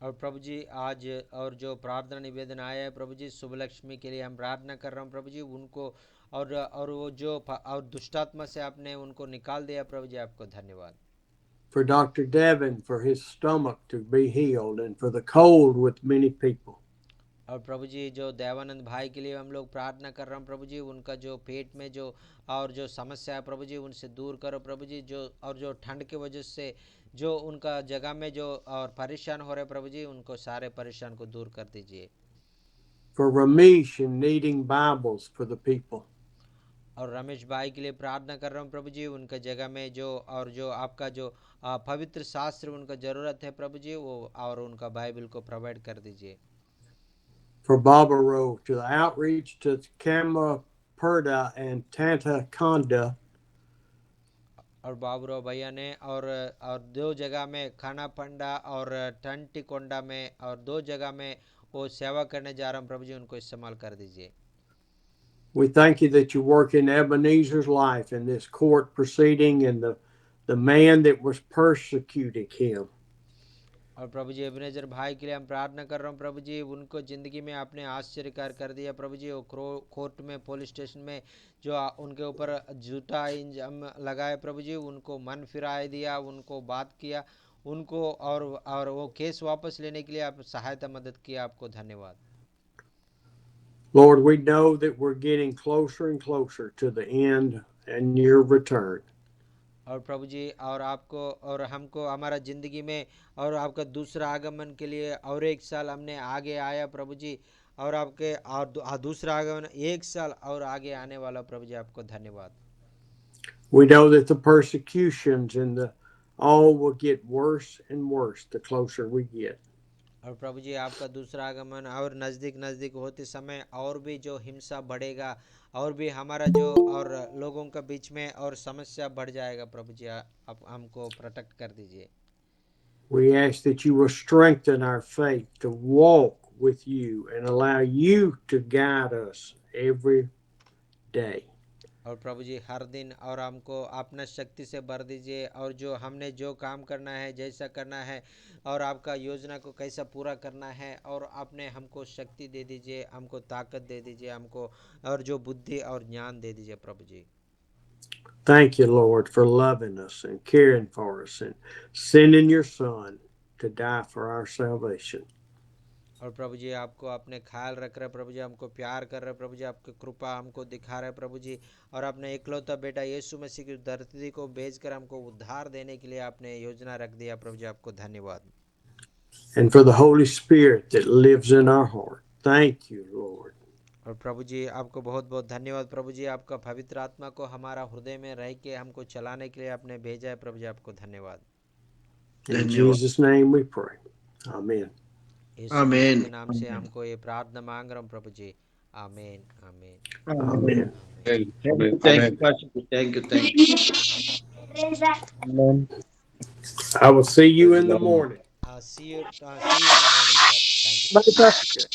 और प्रभु जी आज और जो प्रार्थना निवेदन आया है, प्रभु जी शुभ लक्ष्मी के लिए हम प्रार्थना कर रहे हैं, प्रभु जी उनको और वो जो और दुष्टात्मा से आपने उनको निकाल दिया, प्रभु जी आपको धन्यवाद। For Dr. Devin for his stomach to be healed and for the cold with many people. और प्रभु जी जो देवानंद भाई के लिए हम लोग प्रार्थना कर रहे हैं, प्रभु जी उनका जो पेट में जो और जो समस्या है, प्रभु जी उनसे दूर करो, प्रभु जी जो और जो ठंड की वजह से जो उनका जगह में जो और परेशान हो रहे, प्रभु जी उनको सारे परेशान को दूर कर दीजिए। For Ramesh and needing Bibles for the people. और रमेश भाई के लिए प्रार्थना कर रहा हूँ, प्रभु जी उनका जगह में जो और जो आपका जो पवित्र शास्त्र उनका ज़रूरत है, प्रभु जी वो और उनका बाइबल को प्रोवाइड कर दीजिए। For Baba Rowe to the outreach to Kama Perda and Tanta Konda. और बाबूराव भैया ने और दो जगह में खाना पंडा और टंटिकोंडा में और दो जगह में वो सेवा करने जा रहा हूँ, प्रभु जी उनको इस्तेमाल कर दीजिए। We thank you that you work in Ebenezer's life in this court proceeding and the man that was persecuting him. और प्रभु जी एबेनेजर भाई के लिए हम प्रार्थना कर रहा हूँ, प्रभु जी उनको ज़िंदगी में आपने आश्चर्यकार कर दिया, प्रभु जी वो कोर्ट में पुलिस स्टेशन में जो उनके ऊपर झूठा इंजाम लगाए, प्रभु जी उनको मन फिराए दिया, उनको बात किया, उनको और वो केस वापस लेने के लिए आप सहायता मदद किया, आपको धन्यवाद। Lord, we know that we're getting closer and closer to the end and your return. और प्रभु जी और आपको और हमको हमारा ज़िंदगी में और आपका दूसरा आगमन के लिए और एक साल हमने आगे आया, प्रभु जी और आपके और दूसरा आगमन एक साल और आगे आने वाला, प्रभु जी आपको धन्यवाद। We know that the persecutions and all will get worse and worse the closer we get. और प्रभु जी आपका दूसरा आगमन और नज़दीक नज़दीक होते समय और भी जो हिंसा बढ़ेगा और भी हमारा जो और लोगों के बीच में और समस्या बढ़ जाएगा प्रभु जी आप हमको प्रोटेक्ट कर दीजिए। We ask that you will strengthen our faith to walk with you and allow you to guide us every day. और प्रभु जी हर दिन और हमको अपना शक्ति से भर दीजिए और जो हमने जो काम करना है जैसा करना है और आपका योजना को कैसा पूरा करना है और आपने हमको शक्ति दे दीजिए, हमको ताकत दे दीजिए, हमको और जो बुद्धि और ज्ञान दे दीजिए प्रभु जी। Thank you, Lord, for loving us and caring for us and sending your Son to die for our salvation. और प्रभु जी आपको अपने ख्याल रख रहे प्रभु जी, हमको प्यार कर रहे प्रभु जी, आपकी कृपा हमको दिखा रहे प्रभु जी और अपने इकलौता बेटा यीशु मसीह की धरती को भेजकर हमको उद्धार देने के लिए आपने योजना रख दिया प्रभु जी, आपको धन्यवाद। And for the Holy Spirit that lives in our heart. Thank you, Lord. और प्रभु जी आपको बहुत बहुत धन्यवाद प्रभु जी, आपका पवित्र आत्मा को हमारा हृदय में रह के हमको चलाने के लिए आपने भेजा है प्रभु जी, आपको धन्यवाद। In Jesus' name we pray. Amen. यीशु मसीह के नाम से हमको ये प्रार्थना मांग रहा हूँ प्रभु जी, आमीन आमीन Amen. Thank you. Amen. I will see you in the morning. see you in the morning sir, thank you। Bye, Pastor.